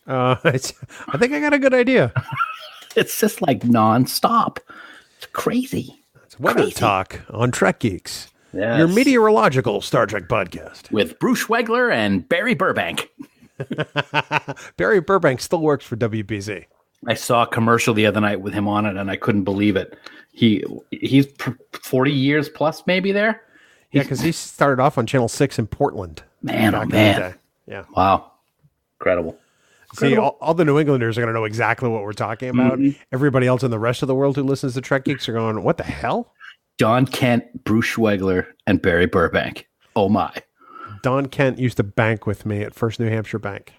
I think I got a good idea. It's just like nonstop. It's crazy. It's weather talk on Trek Geeks. Yes. Your meteorological Star Trek podcast. With Bruce Schwegler and Barry Burbank. Barry Burbank still works for WBZ. I saw a commercial the other night with him on it, and I couldn't believe it. He's 40 years plus maybe there. Yeah, because he started off on Channel 6 in Portland. Man, oh man. Yeah. Wow. Incredible. See, all the New Englanders are going to know exactly what we're talking about. Mm-hmm. Everybody else in the rest of the world who listens to Trek Geeks are going, what the hell? Don Kent, Bruce Schwegler, and Barry Burbank. Oh, my. Don Kent used to bank with me at First New Hampshire Bank.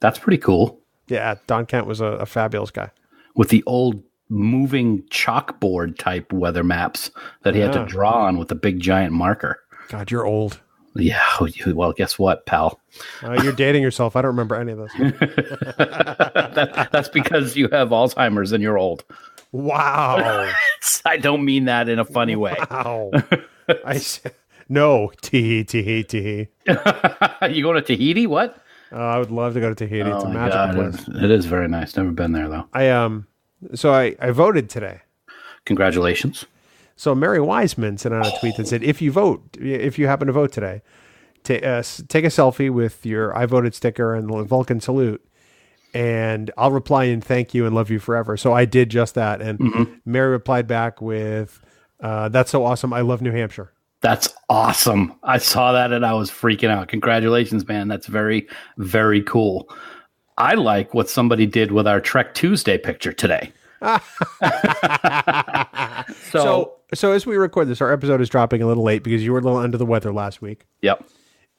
That's pretty cool. Yeah, Don Kent was a fabulous guy. With the old moving chalkboard type weather maps that he had to draw on with a big giant marker. God, you're old. Yeah, well, guess what, pal? You're dating yourself. I don't remember any of this. That's because you have Alzheimer's and you're old. Wow. I don't mean that in a funny way. Wow. No, Tahiti. You going to Tahiti? What? I would love to go to Tahiti. It's a magical place. It is very nice. Never been there, though. I voted today. Congratulations. So Mary Wiseman sent out a tweet that said, if you happen to vote today, take a selfie with your I voted sticker and the Vulcan salute, and I'll reply and thank you and love you forever. So I did just that. And Mary replied back with, that's so awesome. I love New Hampshire. That's awesome. I saw that and I was freaking out. Congratulations, man. That's very, very cool. I like what somebody did with our Trek Tuesday picture today. So as we record this, our episode is dropping a little late because you were a little under the weather last week. Yep.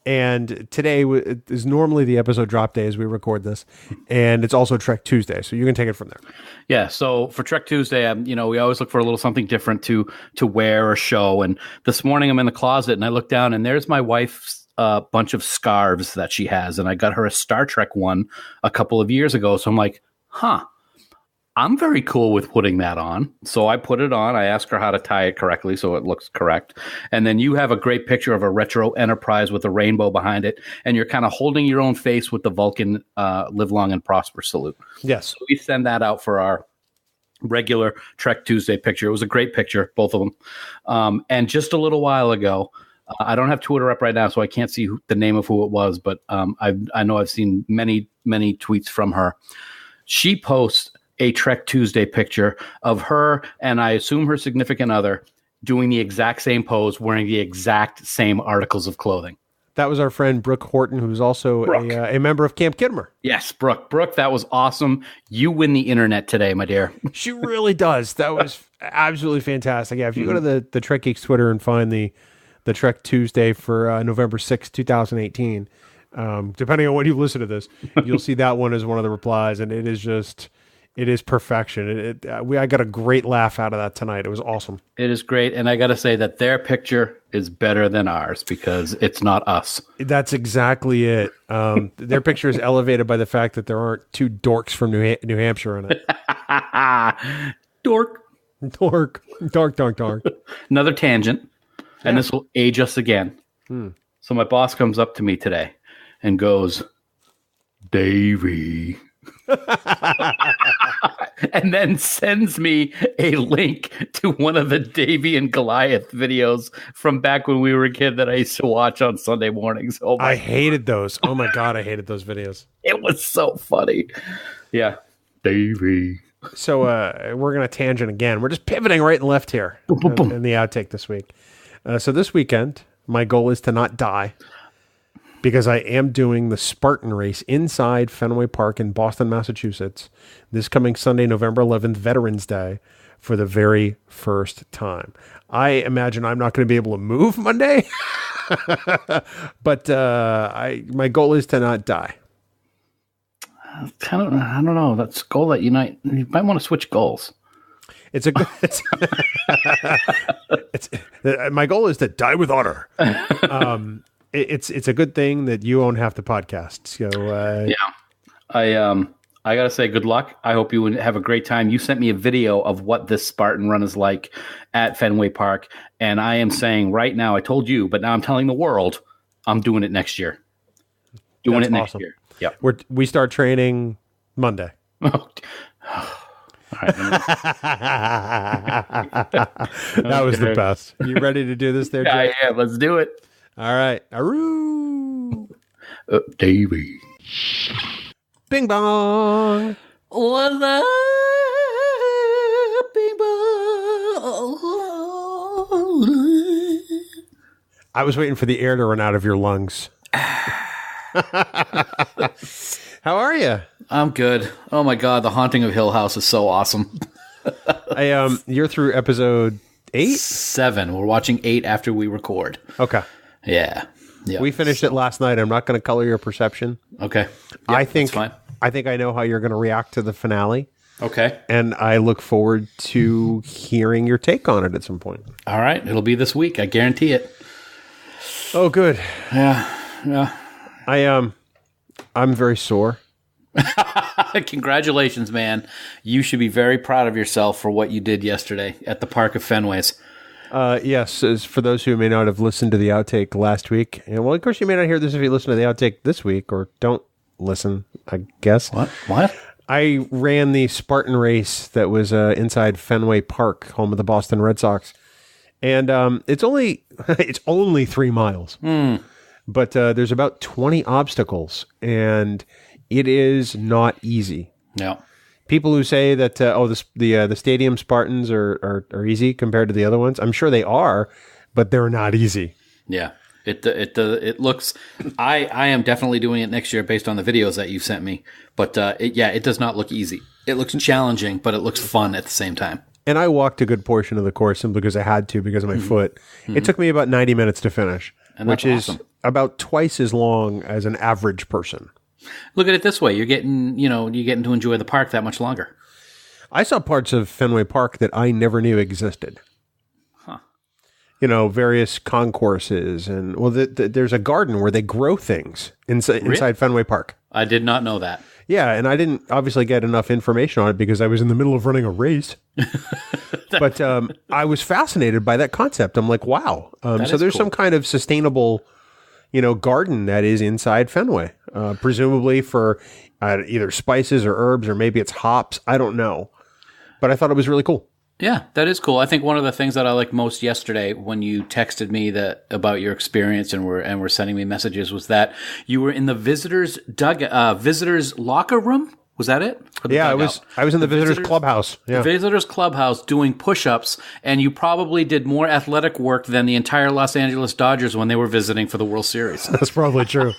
And today is normally the episode drop day as we record this, and it's also Trek Tuesday, so you can take it from there. Yeah. So for Trek Tuesday, we always look for a little something different to wear or show. And this morning I'm in the closet and I look down and there's my wife's bunch of scarves that she has, and I got her a Star Trek one a couple of years ago. So I'm like, I'm very cool with putting that on. So I put it on. I asked her how to tie it correctly so it looks correct. And then you have a great picture of a retro Enterprise with a rainbow behind it. And you're kind of holding your own face with the Vulcan live long and prosper salute. Yes. So we send that out for our regular Trek Tuesday picture. It was a great picture, both of them. And just a little while ago, I don't have Twitter up right now, so I can't see the name of who it was. But I know I've seen many, many tweets from her. She posts a Trek Tuesday picture of her and I assume her significant other doing the exact same pose, wearing the exact same articles of clothing. That was our friend Brooke Horton, who's also a member of Camp Kidmer. Yes, Brooke. Brooke, that was awesome. You win the internet today, my dear. She really does. That was absolutely fantastic. Yeah, if you go to the Trek Geeks Twitter and find the Trek Tuesday for November 6th, 2018, depending on when you listen to this, you'll see that one as one of the replies, and it is perfection. I got a great laugh out of that tonight. It was awesome. It is great. And I got to say that their picture is better than ours because it's not us. That's exactly it. Their picture is elevated by the fact that there aren't two dorks from New Hampshire in it. Dork. Another tangent. And this will age us again. So my boss comes up to me today and goes, Davey. And then sends me a link to one of the Davy and Goliath videos from back when we were a kid that I used to watch on Sunday mornings. I hated those. Oh my God, I hated those videos. It was so funny. Yeah. Davy. So we're going to tangent again. We're just pivoting right and left here in the outtake this week. So this weekend, my goal is to not die because I am doing the Spartan race inside Fenway Park in Boston, Massachusetts, this coming Sunday, November 11th, Veterans Day, for the very first time. I imagine I'm not going to be able to move Monday, but my goal is to not die. I don't know. That's a goal that you might want to switch goals. It's a good. My goal is to die with honor. It's a good thing that you own half the podcast. So I gotta say, good luck. I hope you have a great time. You sent me a video of what this Spartan run is like at Fenway Park, and I am saying right now, I told you, but now I'm telling the world, I'm doing it next year. Next awesome. year. Yep. We start training Monday. All right. That was the best. You ready to do this there, Jay? Yeah, let's do it. All right. Aroo. Davey. Bing bong. What's up, bing bong? I was waiting for the air to run out of your lungs. How are you? I'm good. Oh my God, The Haunting of Hill House is so awesome. You're through episode 8? 7. We're watching 8 after we record. Okay. Yeah. We finished it last night. I'm not going to color your perception. Okay. Yep, I think that's fine. I think I know how you're going to react to the finale. Okay. And I look forward to hearing your take on it at some point. All right. It'll be this week. I guarantee it. Oh, good. Yeah. I'm very sore. Congratulations, man. You should be very proud of yourself for what you did yesterday at the Park of Fenways. Yes, as for those who may not have listened to the outtake last week, and well, of course, you may not hear this if you listen to the outtake this week, or don't listen, I guess. What? I ran the Spartan race that was inside Fenway Park, home of the Boston Red Sox, and it's only 3 miles, but there's about 20 obstacles, and it is not easy. No. People who say that the stadium Spartans are easy compared to the other ones, I'm sure they are, but they're not easy. Yeah, it looks. I am definitely doing it next year based on the videos that you sent me. But it does not look easy. It looks challenging, but it looks fun at the same time. And I walked a good portion of the course simply because I had to because of my foot. It took me about 90 minutes to finish, which is about twice as long as an average person. Look at it this way: you're getting to enjoy the park that much longer. I saw parts of Fenway Park that I never knew existed. Huh. Various concourses, and there's a garden where they grow things inside Fenway Park. I did not know that. Yeah, and I didn't obviously get enough information on it because I was in the middle of running a race. But I was fascinated by that concept. I'm like, wow. So there's some kind of sustainable garden that is inside Fenway, presumably for either spices or herbs, or maybe it's hops. I don't know. But I thought it was really cool. Yeah, that is cool. I think one of the things that I liked most yesterday when you texted me about your experience and were sending me messages was that you were in the visitors locker room. Was that it? Yeah, I was in the visitors clubhouse. Yeah. The visitors clubhouse doing push-ups, and you probably did more athletic work than the entire Los Angeles Dodgers when they were visiting for the World Series. That's probably true.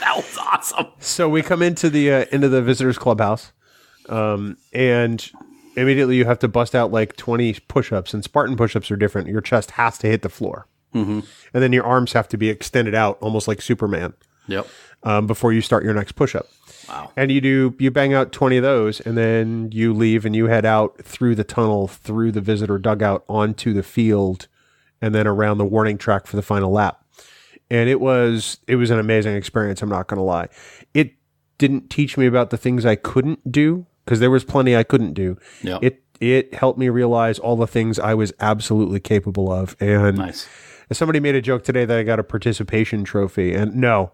That was awesome. So we come into the visitors clubhouse, and immediately you have to bust out like 20 push-ups, and Spartan push-ups are different. Your chest has to hit the floor, and then your arms have to be extended out, almost like Superman. Yep. Before you start your next push-up. Wow. And you bang out 20 of those, and then you leave and you head out through the tunnel, through the visitor dugout, onto the field, and then around the warning track for the final lap. And it was an amazing experience, I'm not going to lie. It didn't teach me about the things I couldn't do, because there was plenty I couldn't do. Yep. It helped me realize all the things I was absolutely capable of. And nice. Somebody made a joke today that I got a participation trophy, and no.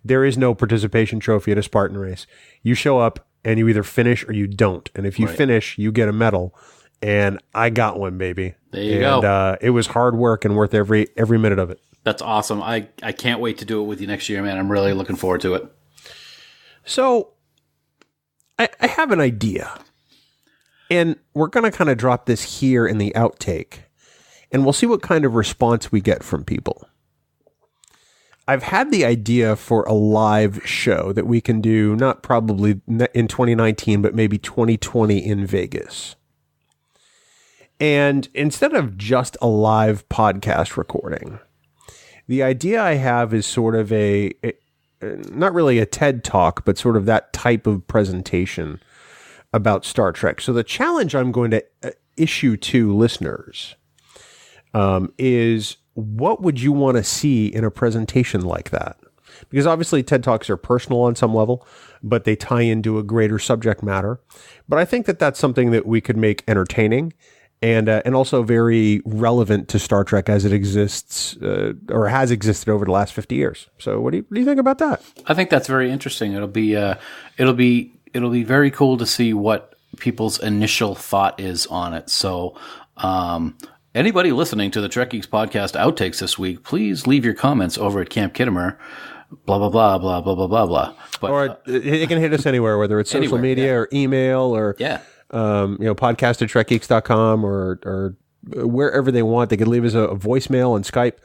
There is no participation trophy at a Spartan race. You show up and you either finish or you don't. And if you finish, you get a medal. And I got one, baby. There you go. It was hard work and worth every minute of it. That's awesome. I can't wait to do it with you next year, man. I'm really looking forward to it. So I have an idea. And we're going to kind of drop this here in the outtake, and we'll see what kind of response we get from people. I've had the idea for a live show that we can do, not probably in 2019, but maybe 2020 in Vegas. And instead of just a live podcast recording, the idea I have is sort of not really a TED Talk, but sort of that type of presentation about Star Trek. So the challenge I'm going to issue to listeners is, what would you want to see in a presentation like that? Because obviously TED Talks are personal on some level, but they tie into a greater subject matter. But I think that that's something that we could make entertaining and also very relevant to Star Trek as it exists or has existed over the last 50 years. So what do you think about that? I think that's very interesting. It'll be very cool to see what people's initial thought is on it. So, anybody listening to the Trek Geeks podcast outtakes this week, please leave your comments over at Camp Kittimer, blah, blah, blah, blah, blah, blah, blah, blah. But, or it can hit us anywhere, whether it's social media or email or, podcast at trekgeeks.com or wherever they want. They could leave us a voicemail on Skype.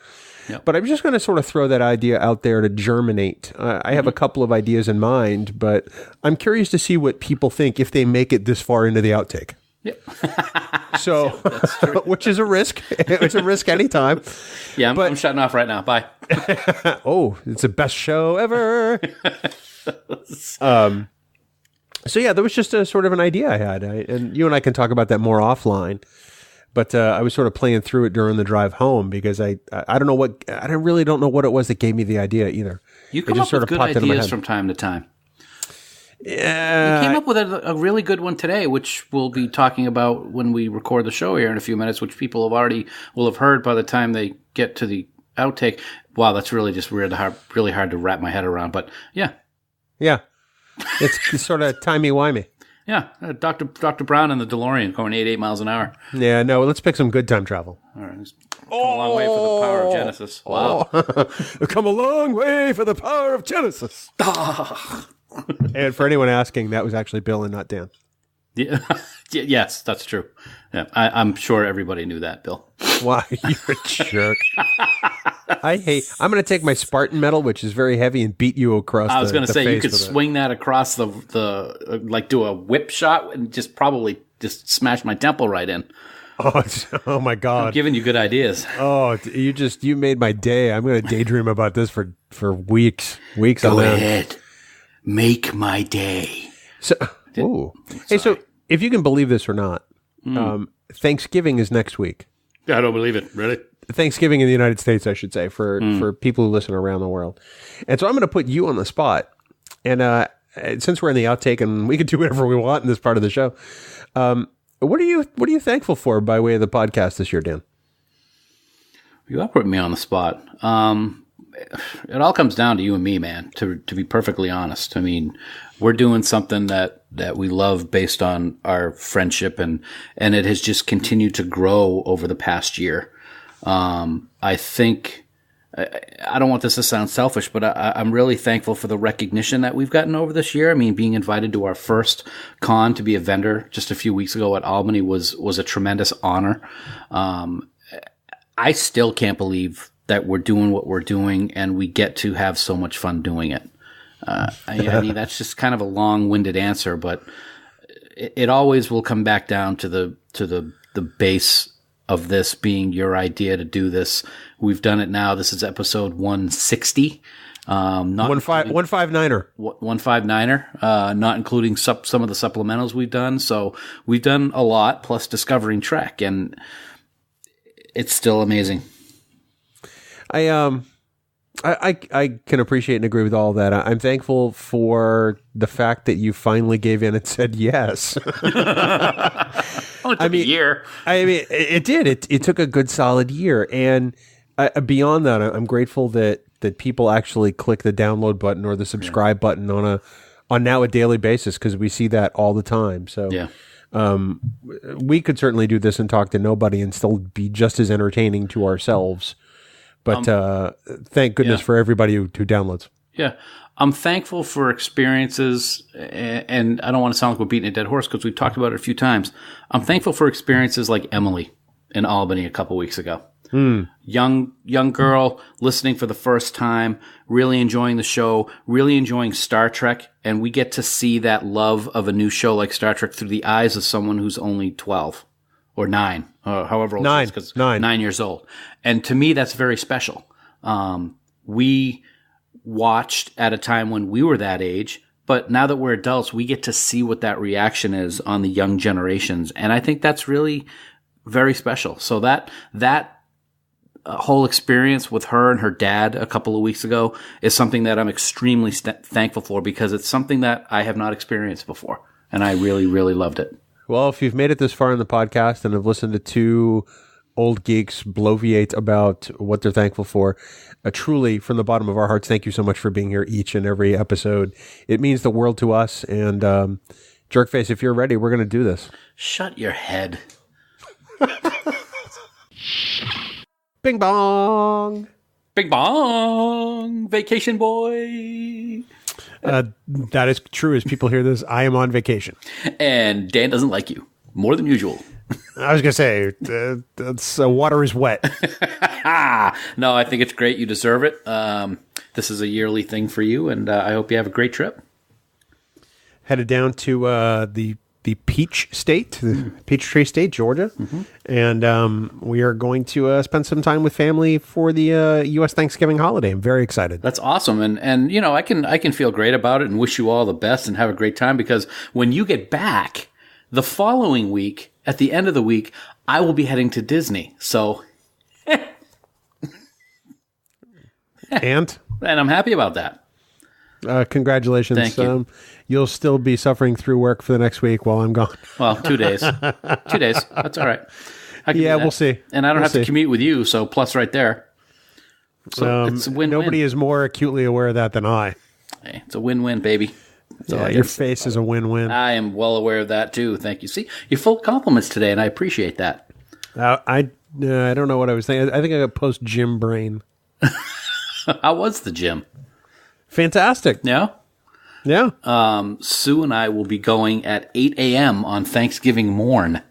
Yep. But I'm just going to sort of throw that idea out there to germinate. I have a couple of ideas in mind, but I'm curious to see what people think if they make it this far into the outtake. Yep. So, which is a risk. It's a risk anytime. Yeah, I'm shutting off right now. Bye. Oh, it's the best show ever. So yeah, that was just a sort of an idea I had, and you and I can talk about that more offline. But I was sort of playing through it during the drive home because I really don't know what it was that gave me the idea either. You come up with good ideas from time to time. Yeah, you came up with a really good one today, which we'll be talking about when we record the show here in a few minutes, which people will have heard by the time they get to the outtake. Wow, that's really just really hard to wrap my head around. But yeah, it's sort of timey-wimey. Yeah, Dr. Brown and the DeLorean going 88 miles an hour. Yeah, no, let's pick some good time travel. All right, come a long way for the power of Genesis. Wow, come a long way for the power of Genesis. And for anyone asking, that was actually Bill and not Dan. Yeah. Yes, that's true. Yeah, I'm sure everybody knew that, Bill. Why, you're a jerk. I'm going to take my Spartan medal, which is very heavy, and beat you across the face. I was going to say, you could swing that across the like do a whip shot and just smash my temple right in. Oh my God. I'm giving you good ideas. Oh, you made my day. I'm going to daydream about this for weeks. Go ahead. Make my day. So, hey, so if you can believe this or not, Thanksgiving is next week. I don't believe it. Really? Thanksgiving in the United States, I should say, for people who listen around the world. And so I'm going to put you on the spot. And since we're in the outtake and we can do whatever we want in this part of the show, what are you thankful for by way of the podcast this year, Dan? You are putting me on the spot. It all comes down to you and me, man, to be perfectly honest. I mean, we're doing something that we love based on our friendship, and it has just continued to grow over the past year. I think, I don't want this to sound selfish, but I'm really thankful for the recognition that we've gotten over this year. I mean, being invited to our first con to be a vendor just a few weeks ago at Albany was a tremendous honor. I still can't believe that we're doing what we're doing and we get to have so much fun doing it. I mean, that's just kind of a long-winded answer, but it always will come back down to the base of this being your idea to do this. We've done it now. This is episode 160. 159er. 159er, not including some of the supplementals we've done. So we've done a lot, plus discovering Trek, and it's still amazing. I can appreciate and agree with all that. I'm thankful for the fact that you finally gave in and said yes. Only took a year. I mean, it did. It took a good solid year. And beyond that, I'm grateful that people actually click the download button or the subscribe button on now a daily basis, because we see that all the time. So we could certainly do this and talk to nobody and still be just as entertaining to ourselves. But thank goodness for everybody who downloads. Yeah. I'm thankful for experiences, and I don't want to sound like we're beating a dead horse because we've talked about it a few times. I'm thankful for experiences like Emily in Albany a couple weeks ago. Young girl listening for the first time, really enjoying the show, really enjoying Star Trek, and we get to see that love of a new show like Star Trek through the eyes of someone who's only 12 or 9, or however old she is, because 9 years old. And to me, that's very special. We watched at a time when we were that age, but now that we're adults, we get to see what that reaction is on the young generations, and I think that's really very special. So that whole experience with her and her dad a couple of weeks ago is something that I'm extremely thankful for, because it's something that I have not experienced before, and I really, really loved it. Well, if you've made it this far in the podcast and have listened to two old geeks bloviate about what they're thankful for, truly, from the bottom of our hearts, thank you so much for being here each and every episode. It means the world to us, and Jerkface, if you're ready, we're going to do this. Shut your head. Bing bong. Bing bong. Vacation boy. That is true. As people hear this, I am on vacation. And Dan doesn't like you more than usual. I was going to say, water is wet. No, I think it's great. You deserve it. This is a yearly thing for you, and I hope you have a great trip. Headed down to the Peach State, the Peachtree State, Georgia. And we are going to spend some time with family for the U.S. Thanksgiving holiday. I'm very excited. That's awesome. And you know, I can feel great about it and wish you all the best and have a great time, because when you get back the following week, at the end of the week, I will be heading to Disney. So, and I'm happy about that. Congratulations. Thank you. You'll still be suffering through work for the next week while I'm gone. Well, 2 days. 2 days. That's all right. Yeah, we'll see. And I don't have to commute with you, so plus right there. So it's a win-win. Nobody is more acutely aware of that than I. Hey, it's a win-win, baby. Yeah, your face is a win-win. I am well aware of that, too. Thank you. See, you're full of compliments today, and I appreciate that. I don't know what I was thinking. I think I got post-gym brain. How was the gym? Fantastic. Yeah? Yeah. Sue and I will be going at 8 a.m. on Thanksgiving morn.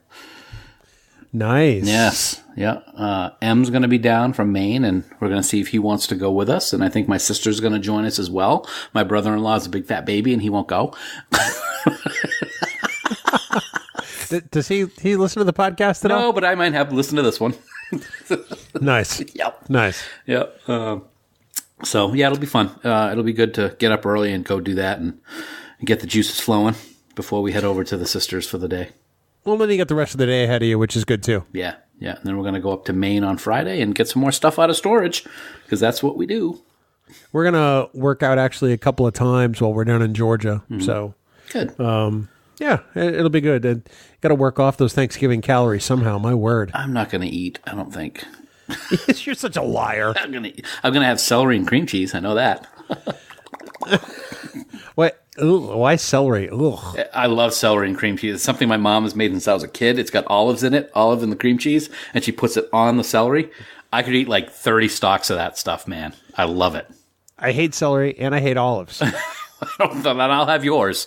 Nice. Yes. Yeah. M's going to be down from Maine, and we're going to see if he wants to go with us. And I think my sister's going to join us as well. My brother-in-law is a big fat baby, and he won't go. Does he listen to the podcast at all? No, but I might have listened to this one. Nice. Yep. Nice. Yep. So, yeah, it'll be fun. It'll be good to get up early and go do that and get the juices flowing before we head over to the sisters for the day. Well, then you got the rest of the day ahead of you, which is good, too. Yeah, yeah. And then we're going to go up to Maine on Friday and get some more stuff out of storage, because that's what we do. We're going to work out, actually, a couple of times while we're down in Georgia. Mm-hmm. So, good. Yeah, it'll be good. And got to work off those Thanksgiving calories somehow, my word. I'm not going to eat, I don't think. You're such a liar. I'm gonna have celery and cream cheese. I know that. What? Why celery? Ugh. I love celery and cream cheese. It's something my mom has made since I was a kid. It's got olives in it, olive in the cream cheese, and she puts it on the celery. I could eat like 30 stalks of that stuff, man. I love it. I hate celery and I hate olives. Then I'll have yours.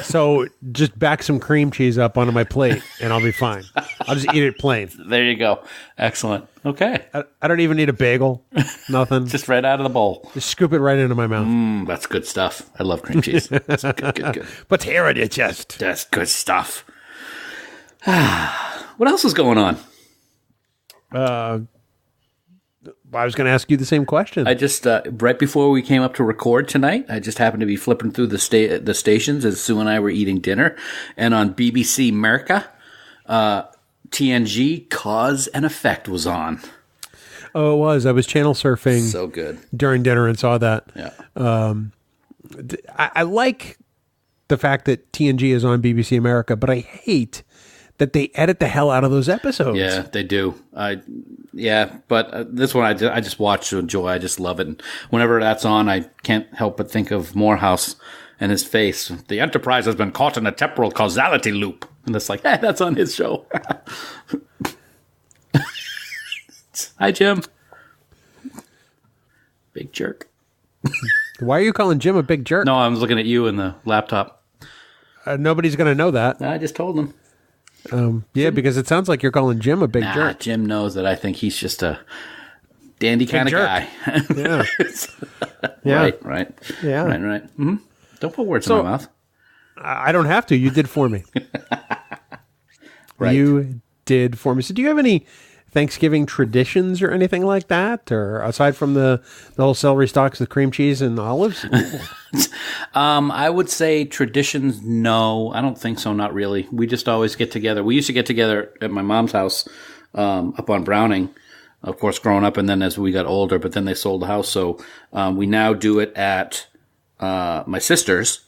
So just back some cream cheese up onto my plate and I'll be fine. I'll just eat it plain. There you go. Excellent. Okay. I don't even need a bagel. Nothing. Just right out of the bowl. Just scoop it right into my mouth. That's good stuff. I love cream cheese. That's good. Put hair in your chest. That's good stuff. What else is going on? I was going to ask you the same question. I just, right before we came up to record tonight, I just happened to be flipping through the stations as Sue and I were eating dinner. And on BBC America, TNG Cause and Effect was on. Oh, it was. I was channel surfing. So good. During dinner and saw that. Yeah. I like the fact that TNG is on BBC America, but I hate that they edit the hell out of those episodes. Yeah, they do. But this one I just watch to enjoy. I just love it. And whenever that's on, I can't help but think of Morehouse and his face. The Enterprise has been caught in a temporal causality loop. And it's like, hey, that's on his show. Hi, Jim. Big jerk. Why are you calling Jim a big jerk? No, I was looking at you in the laptop. Nobody's going to know that. I just told him. Yeah, because it sounds like you're calling Jim a big jerk. Jim knows that I think he's just a dandy kind of guy. Yeah. Yeah. Right. Yeah. Right. Mm-hmm. Don't put words in my mouth. I don't have to. You did for me. Right. You did for me. So do you have any Thanksgiving traditions or anything like that? Or aside from the whole celery stalks with cream cheese and olives? I would say traditions, no. I don't think so, not really. We just always get together. We used to get together at my mom's house up on Browning, of course, growing up, and then as we got older, but then they sold the house. So we now do it at my sister's.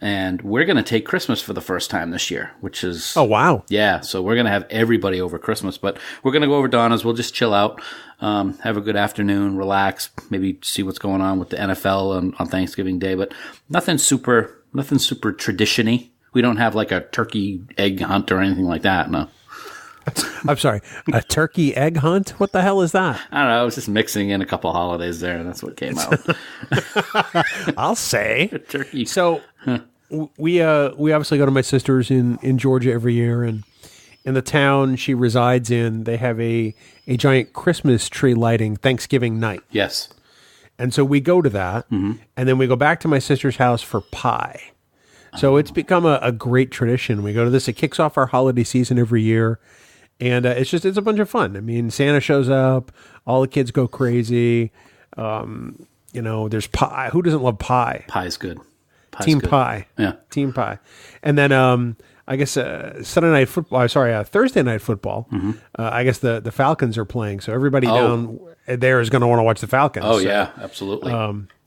And we're going to take Christmas for the first time this year, which is... Oh, wow. Yeah, so we're going to have everybody over Christmas. But we're going to go over Donna's. We'll just chill out, have a good afternoon, relax, maybe see what's going on with the NFL on Thanksgiving Day. But nothing super tradition-y. We don't have like a turkey egg hunt or anything like that, no. I'm sorry, a turkey egg hunt? What the hell is that? I don't know. I was just mixing in a couple holidays there, and that's what came out. I'll say. Turkey. So... We obviously go to my sister's in Georgia every year, and in the town she resides in, they have a giant Christmas tree lighting Thanksgiving night. Yes. And so we go to that, and then we go back to my sister's house for pie. So it's become a great tradition. We go to this. It kicks off our holiday season every year, and it's a bunch of fun. I mean, Santa shows up, all the kids go crazy. There's pie. Who doesn't love pie? Pie's good. Team Pie. Yeah. Team Pie. And then I guess Thursday night football. I guess the Falcons are playing. So everybody down there is going to want to watch the Falcons. Oh, so, yeah, absolutely.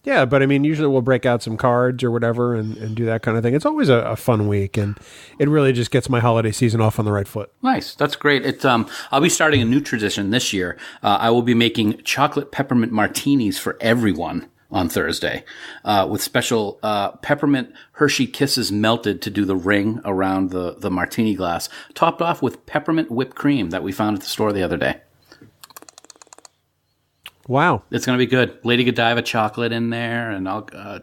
Yeah, but I mean, usually we'll break out some cards or whatever and do that kind of thing. It's always a fun week, and it really just gets my holiday season off on the right foot. Nice. That's great. It's I'll be starting a new tradition this year. I will be making chocolate peppermint martinis for everyone on Thursday, with special peppermint Hershey Kisses melted to do the ring around the martini glass, topped off with peppermint whipped cream that we found at the store the other day. Wow. It's going to be good. Lady Godiva chocolate in there and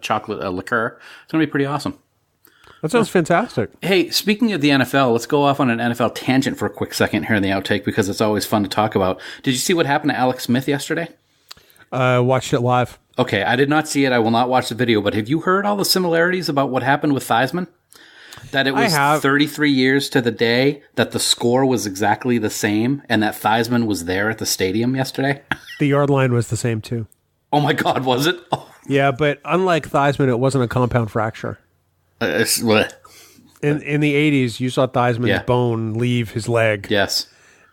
chocolate liqueur. It's going to be pretty awesome. That sounds fantastic. Hey, speaking of the NFL, let's go off on an NFL tangent for a quick second here in the outtake because it's always fun to talk about. Did you see what happened to Alex Smith yesterday? Watched it live. Okay, I did not see it. I will not watch the video, but have you heard all the similarities about what happened with Theismann? That it was 33 years to the day that the score was exactly the same and that Theismann was there at the stadium yesterday? The yard line was the same, too. Oh, my God, was it? Oh. Yeah, but unlike Theismann, it wasn't a compound fracture. In the 80s, you saw Theismann's bone leave his leg. Yes.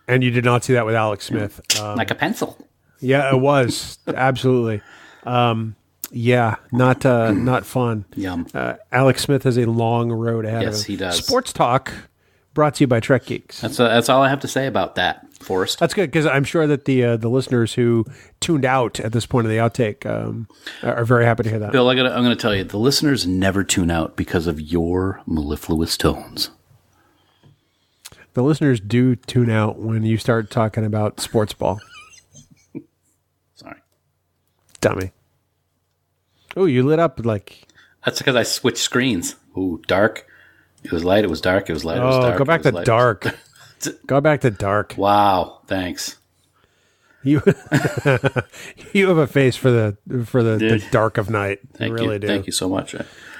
And you did not see that with Alex Smith. Like a pencil. Yeah, it was. Absolutely. Not fun. Yum. Alex Smith has a long road ahead of him. Yes, he does. Sports Talk brought to you by Trek Geeks. That's all I have to say about that, Forrest. That's good, because I'm sure that the listeners who tuned out at this point of the outtake are very happy to hear that. Bill, I'm going to tell you, the listeners never tune out because of your mellifluous tones. The listeners do tune out when you start talking about sports ball. Sorry. Dummy. Oh, you lit up like... That's because I switched screens. Ooh, dark. It was light, it was dark, it was light, it was dark. Go back to dark. Go back to dark. Wow, thanks. You you have a face for the dark of night. Thank you really you. do. Thank you so much.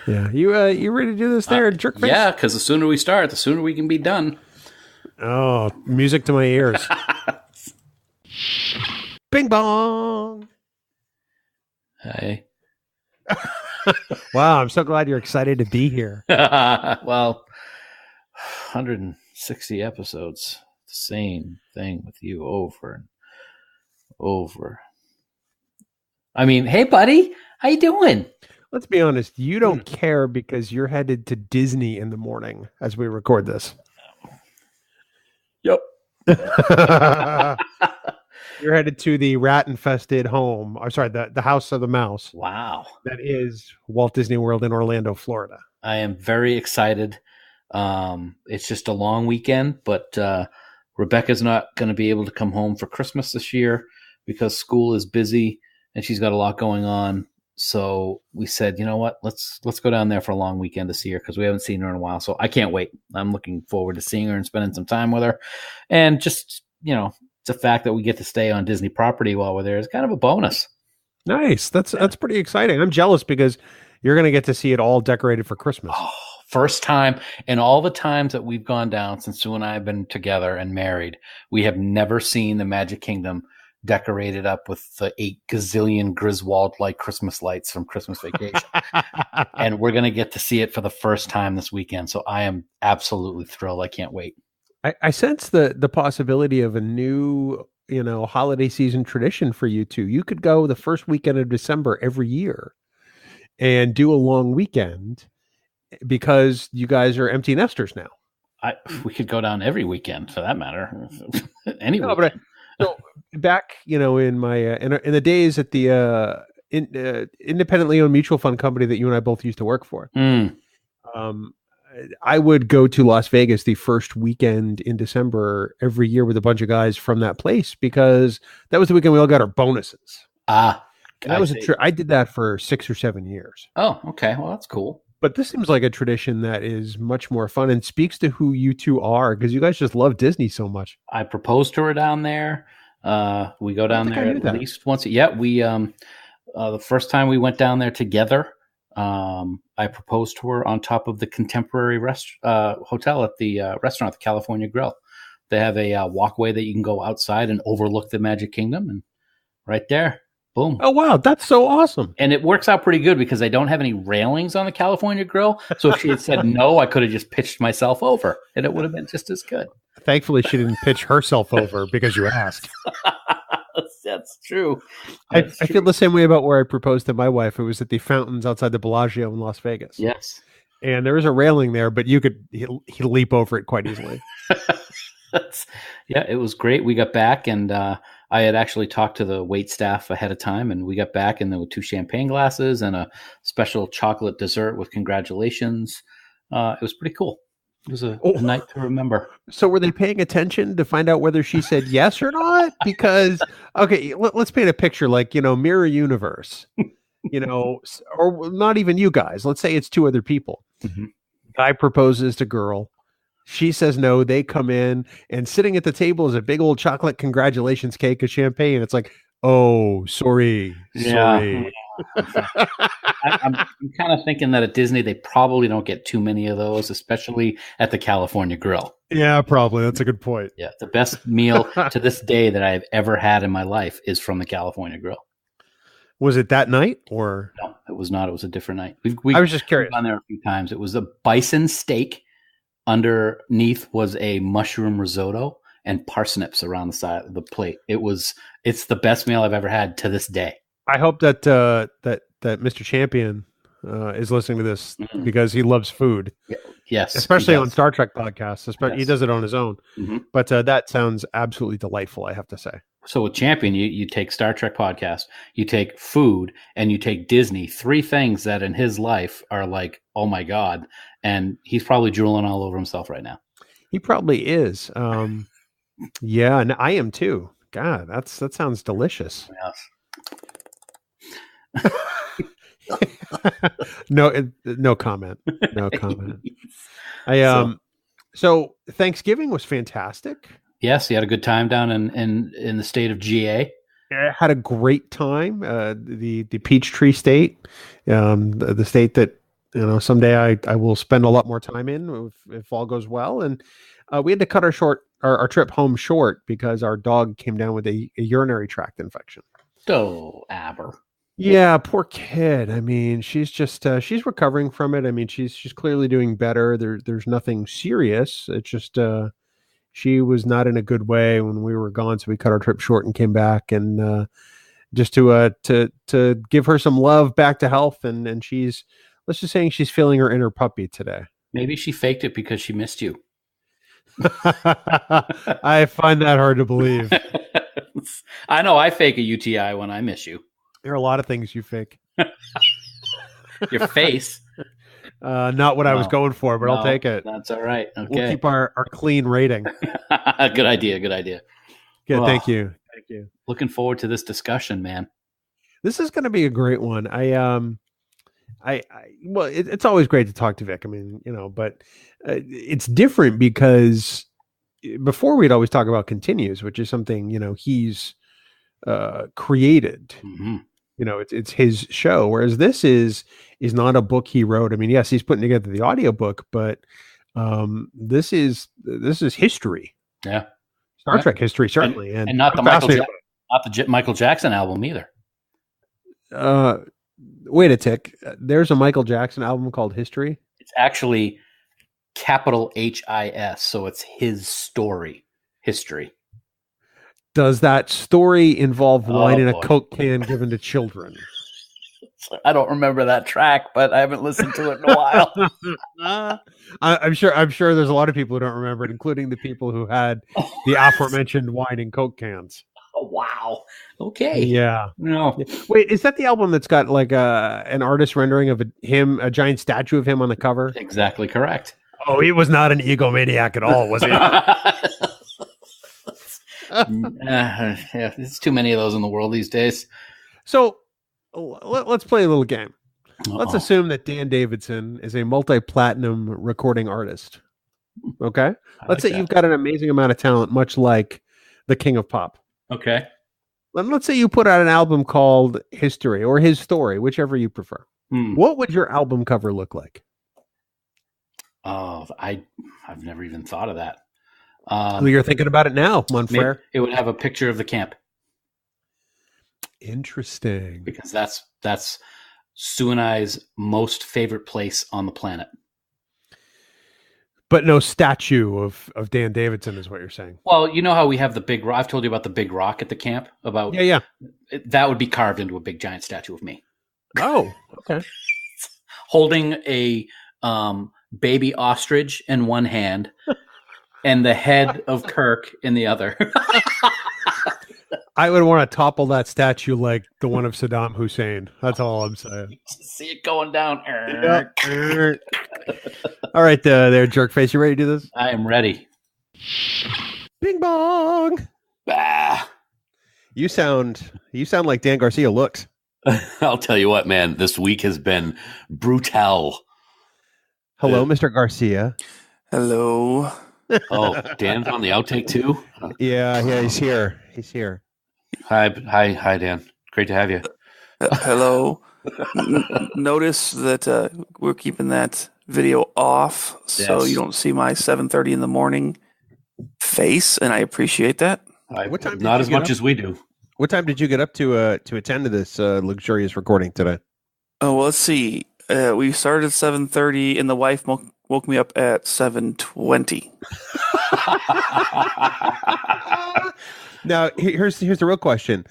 Yeah. You ready to do this there, jerk face? Yeah, because the sooner we start, the sooner we can be done. Oh, music to my ears. Bing bong. Hey. Wow, I'm so glad you're excited to be here. Well, 160 episodes, the same thing with you over and over. I mean, hey, buddy, how you doing? Let's be honest. You don't care because you're headed to Disney in the morning as we record this. Yep. You're headed to the rat-infested home. I'm sorry, the House of the Mouse. Wow. That is Walt Disney World in Orlando, Florida. I am very excited. It's just a long weekend, but Rebecca's not going to be able to come home for Christmas this year because school is busy and she's got a lot going on So we said, you know what, let's go down there for a long weekend to see her because we haven't seen her in a while. So I can't wait. I'm looking forward to seeing her and spending some time with her. And just, it's a fact that we get to stay on Disney property while we're there is kind of a bonus. Nice. That's pretty exciting. I'm jealous because you're going to get to see it all decorated for Christmas. Oh, first time in all the times that we've gone down since Sue and I have been together and married, we have never seen the Magic Kingdom decorated up with the 8 gazillion Griswold-like Christmas lights from Christmas Vacation. And we're going to get to see it for the first time this weekend. So I am absolutely thrilled. I can't wait. I sense the possibility of a new, holiday season tradition for you two. You could go the first weekend of December every year and do a long weekend because you guys are empty nesters now. We could go down every weekend for that matter. Any no, weekend. So back, in my in the days at the independently owned mutual fund company that you and I both used to work for, I would go to Las Vegas the first weekend in December every year with a bunch of guys from that place because that was the weekend we all got our bonuses. And that was I did that for 6 or 7 years. Oh, okay. Well, that's cool. But this seems like a tradition that is much more fun and speaks to who you two are because you guys just love Disney so much. I proposed to her down there. We go down there at least once. Yeah, we the first time we went down there together, I proposed to her on top of the Contemporary hotel at the restaurant, the California Grill. They have a walkway that you can go outside and overlook the Magic Kingdom, and right there. Boom. Oh, wow. That's so awesome. And it works out pretty good because they don't have any railings on the California Grill. So if she had said no, I could have just pitched myself over and it would have been just as good. Thankfully, she didn't pitch herself over because you asked. That's true. I feel the same way about where I proposed to my wife. It was at the fountains outside the Bellagio in Las Vegas. Yes. And there was a railing there, but you could he'd leap over it quite easily. Yeah, it was great. We got back and I had actually talked to the wait staff ahead of time, and we got back and there were 2 champagne glasses and a special chocolate dessert with congratulations. It was pretty cool. It was a night to remember. So were they paying attention to find out whether she said yes or not? Because, okay, let's paint a picture like, mirror universe, or not even you guys. Let's say it's 2 other people. Mm-hmm. Guy proposes to girl. She says no. They come in, and sitting at the table is a big old chocolate congratulations cake of champagne. It's like, oh, sorry. I'm kind of thinking that at Disney, they probably don't get too many of those, especially at the California Grill. Yeah, probably. That's a good point. Yeah, the best meal to this day that I've ever had in my life is from the California Grill. Was it that night or? No, it was not. It was a different night. I was just curious. We've gone there a few times. It was a bison steak. Underneath was a mushroom risotto and parsnips around the side of the plate. It's the best meal I've ever had to this day. I hope that that Mr. Champion is listening to this because he loves food. Yes, especially on Star Trek podcasts. He does it on his own. Mm-hmm. But that sounds absolutely delightful, I have to say. So with Champion, you take Star Trek podcast, you take food, and you take Disney. 3 things that in his life are like, oh my God. And he's probably drooling all over himself right now. He probably is. Yeah, and I am too. God, that sounds delicious. Yes. No comment. No comment. So Thanksgiving was fantastic. Yes, you had a good time down in the state of GA. I had a great time. The Peachtree State, the state that someday I will spend a lot more time in if all goes well. And we had to cut our trip home short because our dog came down with a urinary tract infection. Oh, Aber. Yeah, poor kid. I mean, she's just she's recovering from it. I mean, she's clearly doing better. There's nothing serious. It's just she was not in a good way when we were gone, so we cut our trip short and came back, and just to give her some love back to health, and let's just saying she's feeling her inner puppy today. Maybe she faked it because she missed you. I find that hard to believe. I know I fake a UTI when I miss you. There are a lot of things you fake. Your face. Not what I was going for, but I'll take it. That's all right. Okay. We'll keep our clean rating. Good idea. Good. Thank you. Looking forward to this discussion, man. This is going to be a great one. It's always great to talk to Vic. I mean, but it's different because before we'd always talk about continues, which is something, he's created. Mm-hmm. It's his show. Whereas this is not a book he wrote. I mean, yes, he's putting together the audiobook, but this is history. Yeah. Star Trek history, certainly. And not the Michael Jackson album either. Wait a tick. There's a Michael Jackson album called History. It's actually capital HIS, so it's his story, history. Does that story involve wine in a Coke can given to children? I don't remember that track, but I haven't listened to it in a while. I'm sure there's a lot of people who don't remember it, including the people who had the aforementioned wine in Coke cans. Oh, wow. Okay. Yeah. No. Wait, is that the album that's got like an artist rendering of a giant statue of him on the cover? Exactly correct. Oh, he was not an egomaniac at all, was he? Yeah, there's too many of those in the world these days. So let's play a little game. Let's assume that Dan Davidson is a multi-platinum recording artist. Okay? Let's say you've got an amazing amount of talent, much like the King of Pop. Okay. Let's say you put out an album called History or His Story, whichever you prefer. What would your album cover look like? Oh, I've never even thought of that. Well, you're thinking about it now, Monfrere. It would have a picture of the camp. Interesting. Because that's Sue and I's most favorite place on the planet. But no statue of Dan Davidson is what you're saying. Well, you know how we have the big rock. I've told you about the big rock at the camp. Yeah. That would be carved into a big giant statue of me. Oh, okay. Holding a baby ostrich in one hand and the head of Kirk in the other. I would want to topple that statue like the one of Saddam Hussein. That's all I'm saying. See it going down. All right, there, jerkface. You ready to do this? I am ready. Bing bong. Bah. You sound like Dan Garcia looks. I'll tell you what, man. This week has been brutal. Hello, Mr. Garcia. Hello. Oh, Dan's on the outtake too? Yeah, he's here. Hi, Dan. Great to have you. Hello. Notice that we're keeping that video off, so you don't see my 7:30 in the morning face, and I appreciate that. What time? Not as much as we do. What time did you get up to attend to this luxurious recording today? Oh, well, let's see. We started at 7:30, and the wife woke me up at 7:20. Now, here's the real question: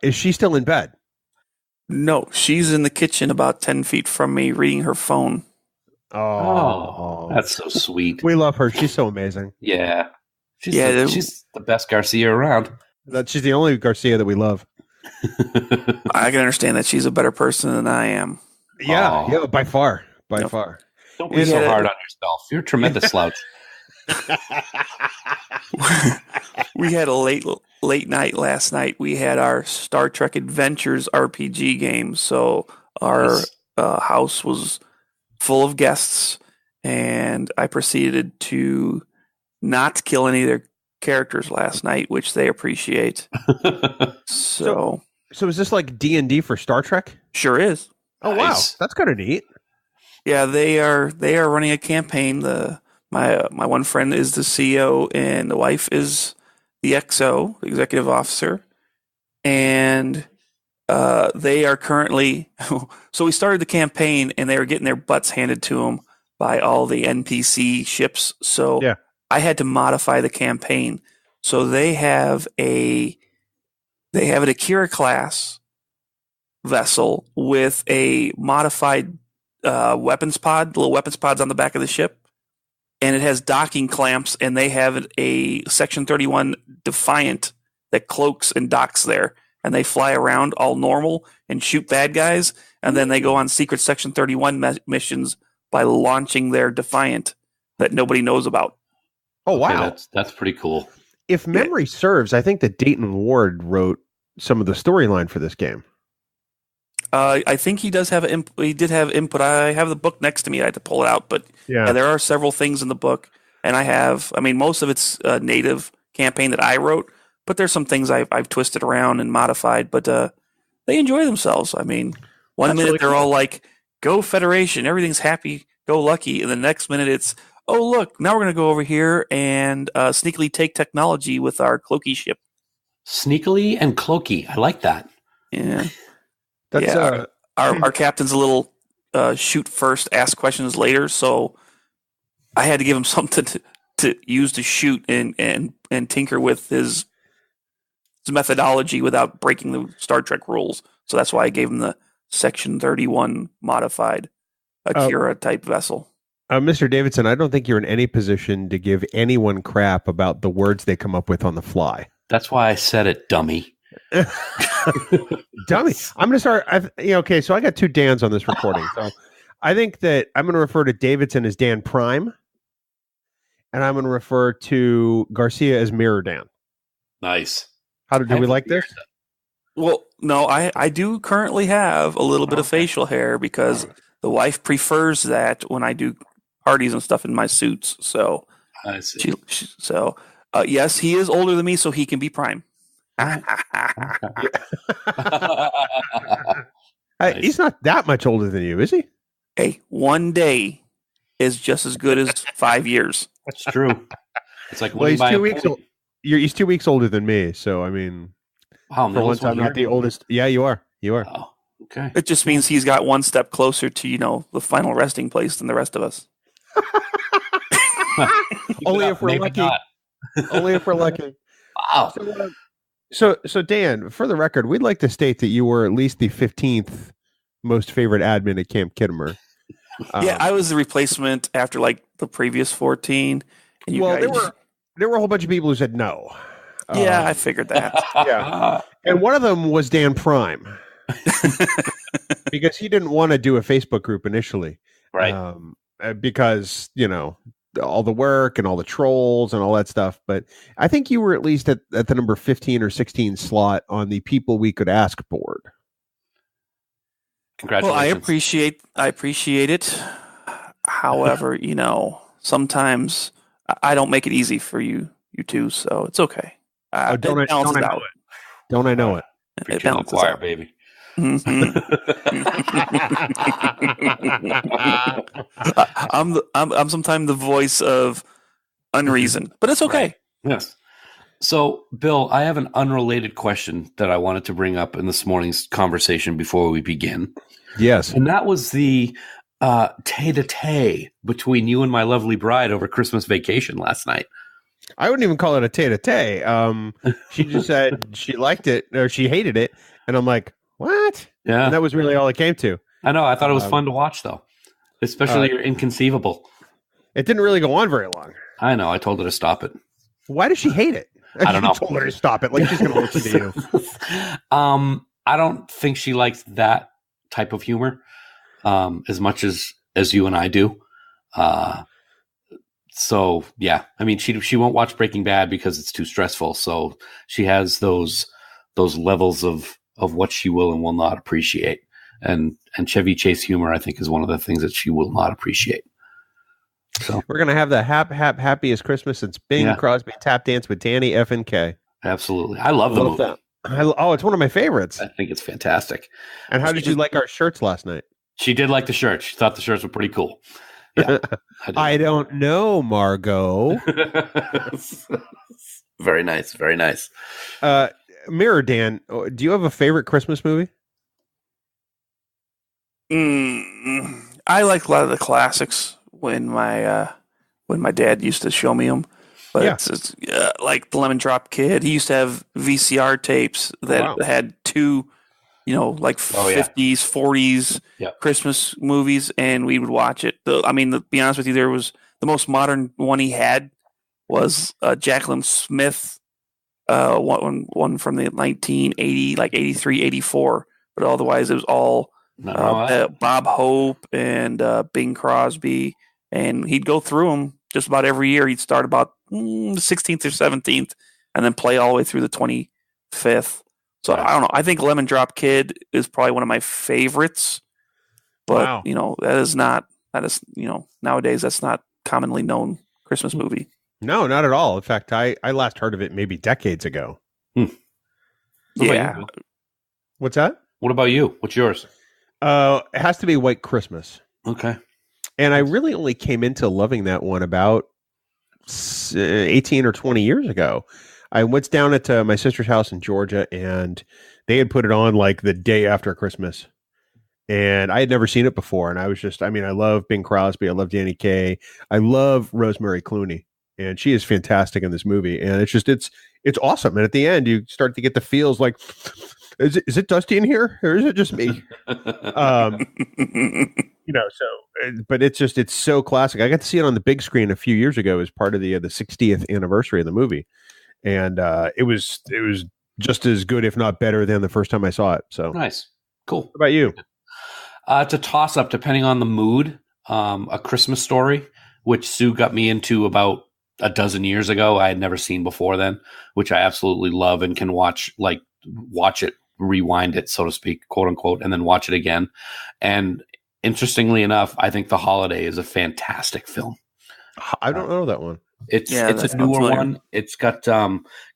is she still in bed? No, she's in the kitchen about 10 feet from me, reading her phone. Oh, that's so sweet. We love her. She's so amazing. Yeah, she's the best Garcia around. She's the only Garcia that we love. I can understand that she's a better person than I am. Yeah, by far. Don't be so hard on yourself. You're a tremendous slouch. We had a late night last night. We had our Star Trek Adventures RPG game, so our house was full of guests, and I proceeded to not kill any of their characters last night, which they appreciate. So is this like D&D for Star Trek? Sure is. Oh, nice. Wow, that's kind of neat. Yeah, they are running a campaign. My one friend is the CEO, and the wife is the XO, executive officer, and they are currently. So we started the campaign, and they were getting their butts handed to them by all the NPC ships. So I had to modify the campaign. So they have an Akira class vessel with a modified weapons pod, little weapons pods on the back of the ship. And it has docking clamps, and they have a Section 31 Defiant that cloaks and docks there. And they fly around all normal and shoot bad guys. And then they go on secret Section 31 missions by launching their Defiant that nobody knows about. Oh, wow. Okay, that's pretty cool. If memory serves, I think that Dayton Ward wrote some of the storyline for this game. I think he does have he did have input. I have the book next to me. I had to pull it out, but yeah, there are several things in the book, and most of it's native campaign that I wrote, but there's some things I've twisted around and modified. But they enjoy themselves. I mean, one minute they're all like, "Go Federation, everything's happy, go lucky," and the next minute it's, "Oh look, now we're going to go over here and sneakily take technology with our Cloaky ship." Sneakily and Cloaky, I like that. Yeah. Our captain's a little shoot first, ask questions later, so I had to give him something to use to shoot and tinker with his methodology without breaking the Star Trek rules. So that's why I gave him the Section 31 modified Akira type vessel. Mr. Davidson, I don't think you're in any position to give anyone crap about the words they come up with on the fly. That's why I said it, dummy. Dummy. I'm going to start. Okay, so I got 2 Dans on this recording. So I think that I'm going to refer to Davidson as Dan Prime, and I'm going to refer to Garcia as Mirror Dan. Nice. Do we like this? Well, no, I do currently have a little bit of facial hair because the wife prefers that when I do parties and stuff in my suits. So I see. Yes, he is older than me, so he can be Prime. He's not that much older than you, is he? Hey, one day is just as good as 5 years. That's true. It's like he's 2 weeks old. He's 2 weeks older than me, so I mean, wow, for once I'm not the oldest. Yeah, you are. You are. Oh, okay. It just means he's got one step closer to the final resting place than the rest of us. Only if we're lucky. Only if we're lucky. Wow. So Dan, for the record, we'd like to state that you were at least the 15th most favorite admin at Camp Kittimer. Yeah, I was the replacement after the previous 14. And there were a whole bunch of people who said no. Yeah, I figured that. Yeah, and one of them was Dan Prime because he didn't want to do a Facebook group initially, right? Because all the work and all the trolls and all that stuff. But I think you were at least at the number 15 or 16 slot on the people we could ask board. Congratulations. Well, I appreciate it. However, sometimes I don't make it easy for you two, so it's okay. Don't I know it? Don't I know it? It balances out, baby. Mm-hmm. I'm sometimes the voice of unreason, but it's okay. Right. Yes. So, Bill, I have an unrelated question that I wanted to bring up in this morning's conversation before we begin. Yes. And that was the tete-a-tete between you and my lovely bride over Christmas vacation last night. I wouldn't even call it a tete-a-tete. She just said she liked it or she hated it. And I'm like, what? Yeah. And that was really all it came to. I know. I thought it was fun to watch, though, especially your Inconceivable. It didn't really go on very long. I know. I told her to stop it. Why does she hate it? I don't know. You told her to stop it. Like she's going to listen to you. I don't think she likes that type of humor as much as you and I do. So yeah, I mean, she won't watch Breaking Bad because it's too stressful. So she has those levels of what she will and will not appreciate. And Chevy Chase humor, I think, is one of the things that she will not appreciate. So we're gonna have the happiest Christmas since Bing Crosby tap dance with Danny F and K. Absolutely, I love the movie. It's one of my favorites. I think it's fantastic. And how did you like our shirts last night? She did like the shirts. She thought the shirts were pretty cool. Yeah, I don't know, Margot. Very nice, very nice. Mirror Dan, do you have a favorite Christmas movie? I like a lot of the classics when my dad used to show me them. But it's like the Lemon Drop Kid. He used to have VCR tapes that had two, 50s, 40s Christmas movies, and we would watch it. To be honest with you, there was the most modern one he had was Jacqueline Smith, one from the 1980, 83, 84. But otherwise, it was all Bob Hope and Bing Crosby, and he'd go through them just about every year. He'd start about the 16th or 17th, and then play all the way through the 25th. So I don't know. I think Lemon Drop Kid is probably one of my favorites. But that is nowadays that's not commonly known Christmas movie. No, not at all. In fact, I last heard of it maybe decades ago. Yeah. What's that? What about you? What's yours? It has to be White Christmas. Okay. And I really only came into loving that one about 18 or 20 years ago. I went down at my sister's house in Georgia, and they had put it on like the day after Christmas. And I had never seen it before. And I was I love Bing Crosby. I love Danny Kaye. I love Rosemary Clooney. And she is fantastic in this movie. And it's awesome. And at the end, you start to get the feels like, is it Dusty in here? Or is it just me? But it's so classic. I got to see it on the big screen a few years ago as part of the 60th anniversary of the movie. And it was just as good, if not better, than the first time I saw it. So nice. Cool. What about you? It's a toss up depending on the mood. A Christmas Story, which Sue got me into about a dozen years ago. I had never seen before then, which I absolutely love and can watch it, rewind it, so to speak, quote unquote, and then watch it again. And interestingly enough, I think The Holiday is a fantastic film. I don't know that one. It's a newer one. It's got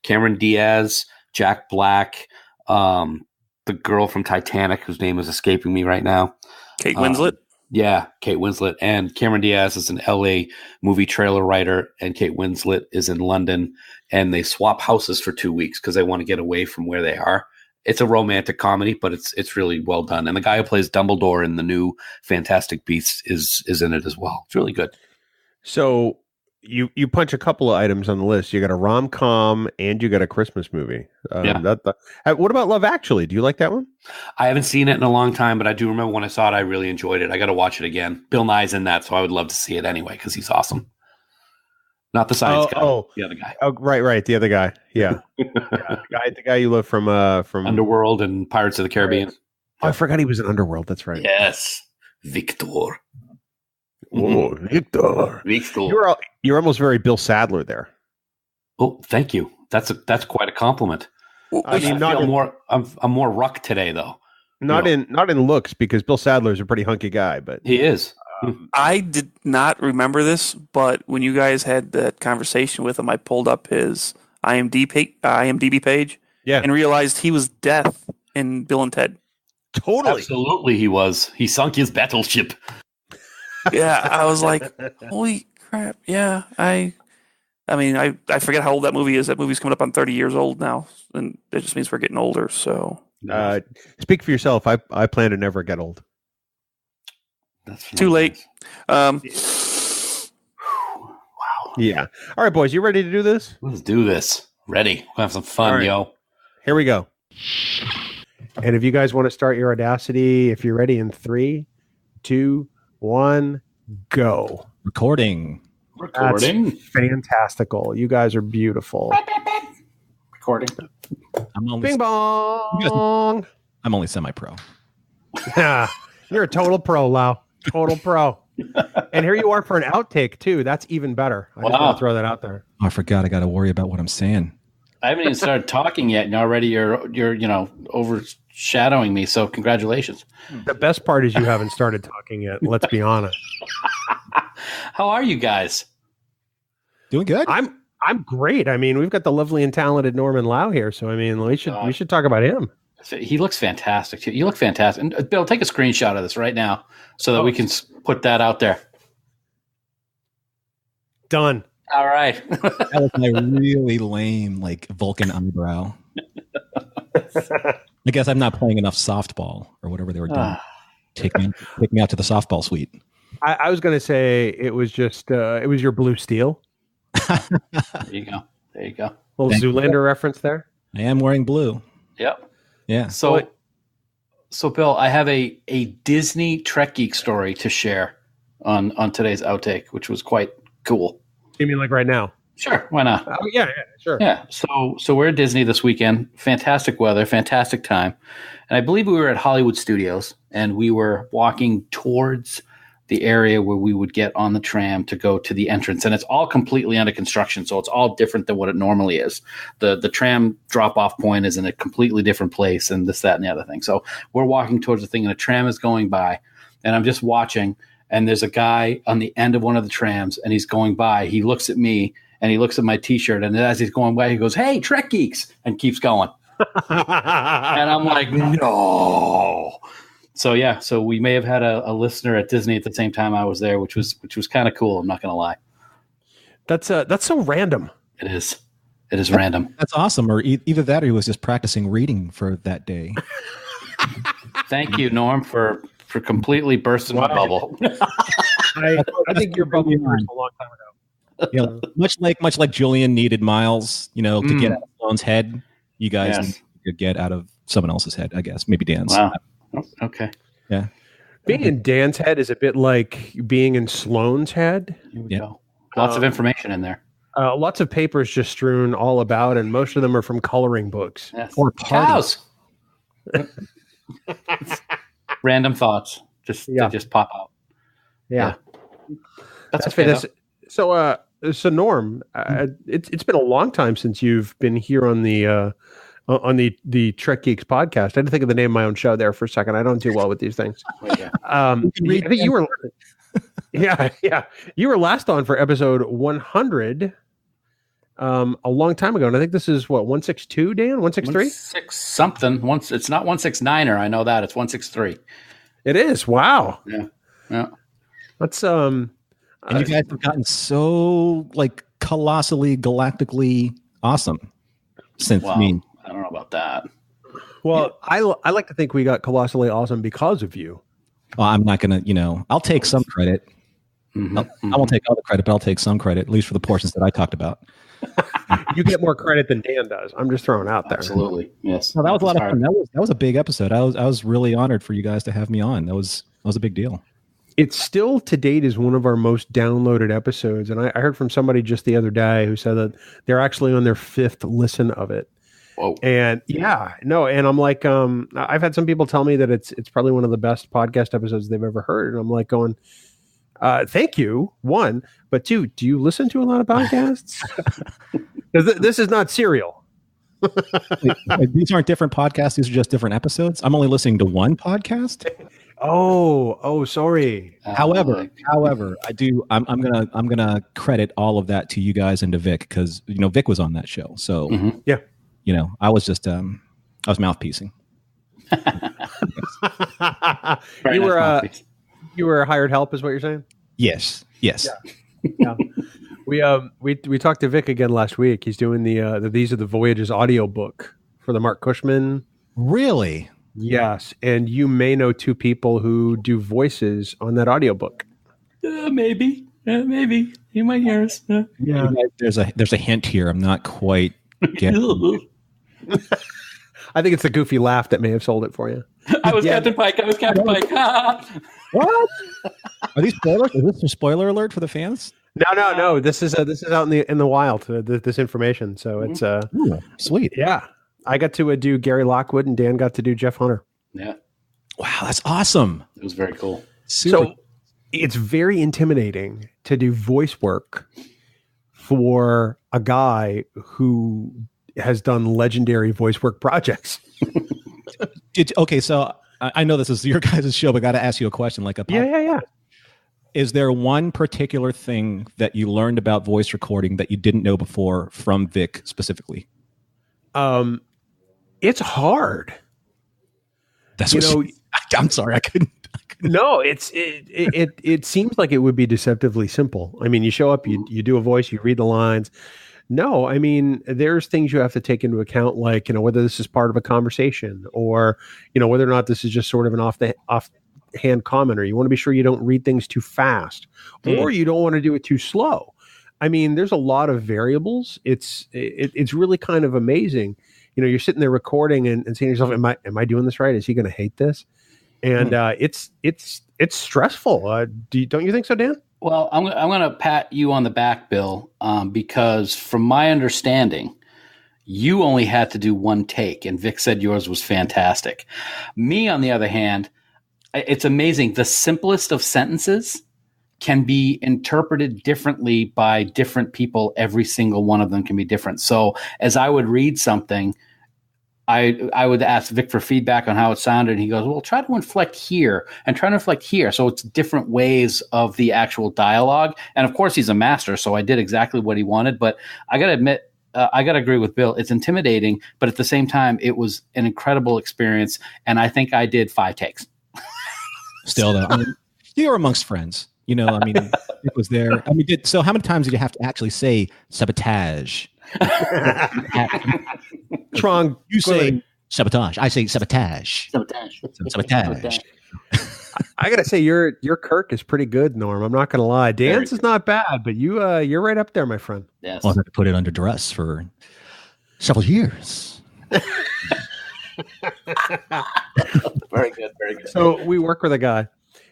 Cameron Diaz, Jack Black, the girl from Titanic, whose name is escaping me right now. Kate Winslet? Yeah, Kate Winslet. And Cameron Diaz is an LA movie trailer writer, and Kate Winslet is in London. And they swap houses for 2 weeks because they want to get away from where they are. It's a romantic comedy, but it's really well done. And the guy who plays Dumbledore in the new Fantastic Beasts is in it as well. It's really good. So you punch a couple of items on the list. You got a rom-com and you got a Christmas movie. What about Love Actually? Do you like that one? I haven't seen it in a long time, but I do remember when I saw it, I really enjoyed it. I got to watch it again. Bill Nye's in that, so I would love to see it anyway because he's awesome. Not the science guy. The other guy. Oh, right. The other guy. Yeah. The guy you love from Underworld and Pirates of the Caribbean. Oh, I forgot he was in Underworld. That's right. Yes. Victor. Oh, Victor. You're almost very Bill Sadler there. Oh, thank you. That's quite a compliment. I'm more Ruck today though. Not in looks, because Bill Sadler is a pretty hunky guy, but he is. I did not remember this, but when you guys had that conversation with him, I pulled up his IMDb page, and realized he was Death in Bill and Ted. Totally, absolutely, he was. He sunk his battleship. Yeah, I was like, holy crap! Yeah, I forget how old that movie is. That movie's coming up on 30 years old now, and that just means we're getting older. So, speak for yourself. I plan to never get old. That's too late. Wow. Yeah. All right, boys, you ready to do this? Let's do this. Ready. We'll have some fun, right. Yo. Here we go. And if you guys want to start your Audacity, if you're ready in 3, 2, 1, go. Recording. That's fantastical. You guys are beautiful. Recording. Bing bong. I'm only semi-pro. Yeah. You're a total pro, Lau. Total pro. And here you are for an outtake, too. That's even better. I just want to throw that out there. Oh, I forgot. I got to worry about what I'm saying. I haven't even started talking yet, and already you're overshadowing me. So congratulations. The best part is you haven't started talking yet. Let's be honest. How are you guys? Doing good. I'm great. I mean, we've got the lovely and talented Norman Lau here, so I mean, we should talk about him. He looks fantastic. You look fantastic. And Bill, take a screenshot of this right now so that we can put that out there. Done. All right. That was my really lame, Vulcan eyebrow. I guess I'm not playing enough softball or whatever they were doing. Take me out to the softball suite. I was going to say it was just it was your blue steel. There you go. Little Zoolander reference there. I am wearing blue. Yep. Yeah. So Bill, I have a Disney Trek Geek story to share on today's outtake, which was quite cool. You mean like right now? Sure. Why not? Oh, yeah, sure. Yeah. So we're at Disney this weekend. Fantastic weather, fantastic time. And I believe we were at Hollywood Studios, and we were walking towards the area where we would get on the tram to go to the entrance, and it's all completely under construction, so it's all different than what it normally is. The tram drop-off point is in a completely different place, and this, that, and the other thing. So we're walking towards the thing, and a tram is going by, and I'm just watching, and there's a guy on the end of one of the trams, and he's going by. He looks at me, and he looks at my T-shirt, and as he's going by, he goes, "Hey, Trek Geeks," and keeps going. And I'm like, no. So yeah, so we may have had a listener at Disney at the same time I was there, which was kind of cool. I'm not going to lie. That's so random. It is random. That's awesome. Or either that, or he was just practicing reading for that day. Thank you, Norm, for completely bursting my bubble. I think your bubble burst a long time ago. Yeah, much like Julian needed Miles, to get out of Sloan's head. You guys could get out of someone else's head, I guess. Maybe Dan's. Wow. Okay. Yeah. Being in Dan's head is a bit like being in Sloan's head. Here we go. Lots of information in there. Lots of papers just strewn all about, and most of them are from coloring books. Yes. Or cows. Random thoughts they just pop out. Yeah. That's okay. So Norm, it's been a long time since you've been here on the Trek Geeks podcast. I had to think of the name of my own show there for a second. I don't do well with these things. I think you were, you were last on for episode 100 a long time ago, and I think this is what 162, Dan, 163, 16 something. Once it's not 169er. I know that it's 163. It is. Wow. Yeah. That's And you guys have gotten so colossally, galactically awesome since I don't know about that. Well, I like to think we got colossally awesome because of you. Well, I'm not going to, I'll take some credit. I won't take all the credit, but I'll take some credit, at least for the portions that I talked about. You get more credit than Dan does. I'm just throwing out there. Absolutely. Yes. No, that was a lot of fun. That was a big episode. I was really honored for you guys to have me on. That was a big deal. It still to date is one of our most downloaded episodes. And I heard from somebody just the other day who said that they're actually on their 5th listen of it. Whoa. And and I'm like, I've had some people tell me that it's probably one of the best podcast episodes they've ever heard. And I'm like going, thank you, one, but two, do you listen to a lot of podcasts? Because this is not Serial. These aren't different podcasts. These are just different episodes. I'm only listening to one podcast. Oh, sorry. However, I do. I'm gonna credit all of that to you guys and to Vic because Vic was on that show. So yeah, I was just I was mouthpiecing. You were hired help, is what you're saying? Yes. Yeah. We talked to Vic again last week. He's doing the These Are the Voyages audiobook for the Mark Cushman. Really? Yes, and you may know 2 people who do voices on that audiobook. Maybe you might hear us. Yeah, there's a hint here. I'm not quite getting. I think it's the goofy laugh that may have sold it for you. I was Captain Pike. What? Are these spoilers? Is this a spoiler alert for the fans? No. This is out in the wild. This information, so it's sweet. Yeah. I got to do Gary Lockwood, and Dan got to do Jeff Hunter. Yeah. Wow, that's awesome. It was very cool. So it's very intimidating to do voice work for a guy who has done legendary voice work projects. Okay, so I know this is your guys' show, but I got to ask you a question. Yeah. Is there one particular thing that you learned about voice recording that you didn't know before from Vic specifically? It's hard. That's I'm sorry, I couldn't. No, it seems like it would be deceptively simple. I mean, you show up, you do a voice, you read the lines. No, I mean, there's things you have to take into account, like, whether this is part of a conversation or, whether or not this is just sort of an offhand comment, or you want to be sure you don't read things too fast or you don't want to do it too slow. I mean, there's a lot of variables. It's really kind of amazing. You're sitting there recording and saying to yourself, am I doing this right? Is he going to hate this? And it's stressful. Don't you think so, Dan? Well, I'm going to pat you on the back, Bill, because from my understanding, you only had to do one take, and Vic said yours was fantastic. Me, on the other hand, it's amazing. The simplest of sentences can be interpreted differently by different people. Every single one of them can be different. So as I would read something, I would ask Vic for feedback on how it sounded. And he goes, well, try to inflect here and try to inflect here. So it's different ways of the actual dialogue. And of course, he's a master. So I did exactly what he wanted. But I got to admit, I got to agree with Bill. It's intimidating. But at the same time, it was an incredible experience. And I think I did 5 takes. Still, though, I mean, you're amongst friends. You know, I mean, it was there. I mean, so how many times did you have to actually say sabotage? Trong, you say sabotage. I say sabotage. Sabotage. I gotta say, your Kirk is pretty good, Norm. I'm not gonna lie. Dan's is not bad, but you're right up there, my friend. Yes. Well, I've had to put it under duress for several years. Very good. Very good. So we work with a guy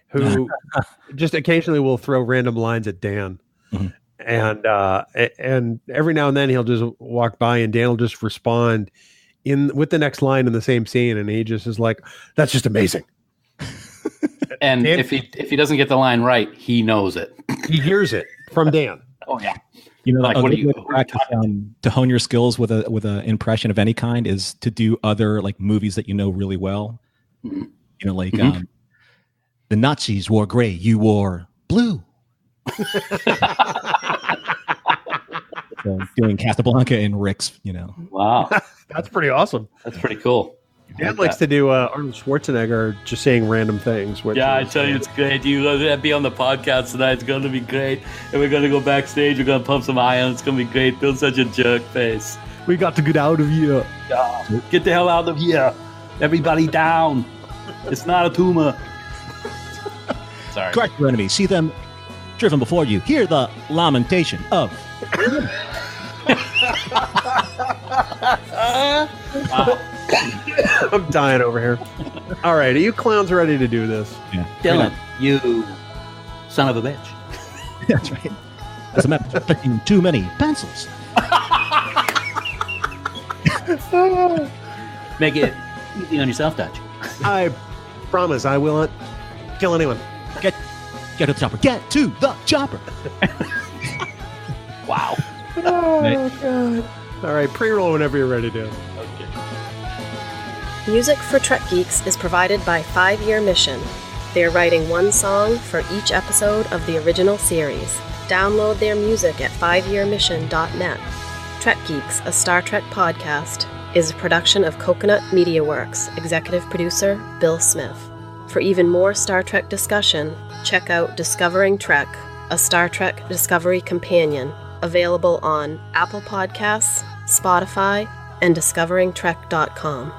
who just occasionally will throw random lines at Dan. Mm-hmm. And every now and then he'll just walk by and Dan will just respond with the next line in the same scene, and he just is like, "That's just amazing." And Dan, if he doesn't get the line right, he knows it. He hears it from Dan. Oh yeah. You know, like, what do you practice to hone your skills with a impression of any kind is to do other like movies that you know really well. Mm-hmm. You know, like the Nazis wore gray, you wore blue. So doing Casablanca and Rick's, you know. Wow. That's pretty awesome. That's pretty cool. Dan likes to do Arnold Schwarzenegger just saying random things. Yeah, I tell you, it's great. You're going to be on the podcast tonight. It's going to be great. And we're going to go backstage. We're going to pump some iron. It's going to be great. Bill's such a jerk face. We got to get out of here. Yeah. Get the hell out of here. Everybody down. It's not a tumor. Sorry. Correct your enemy. See them driven before you. Hear the lamentation of... Wow. I'm dying over here. All right, are you clowns ready to do this? Yeah. Dylan, you son of a bitch. That's right. As a matter of picking too many pencils. Make it easy on yourself, Dutch. I promise I will not kill anyone. Get to the chopper. Get to the chopper. Wow. Oh, God. All right, pre-roll whenever you're ready, Dan. Okay. Music for Trek Geeks is provided by 5 Year Mission. They are writing one song for each episode of the original series. Download their music at 5yearmission.net. Trek Geeks, a Star Trek podcast, is a production of Coconut Media Works, executive producer Bill Smith. For even more Star Trek discussion, check out Discovering Trek, a Star Trek Discovery companion, available on Apple Podcasts, Spotify, and discoveringtrek.com.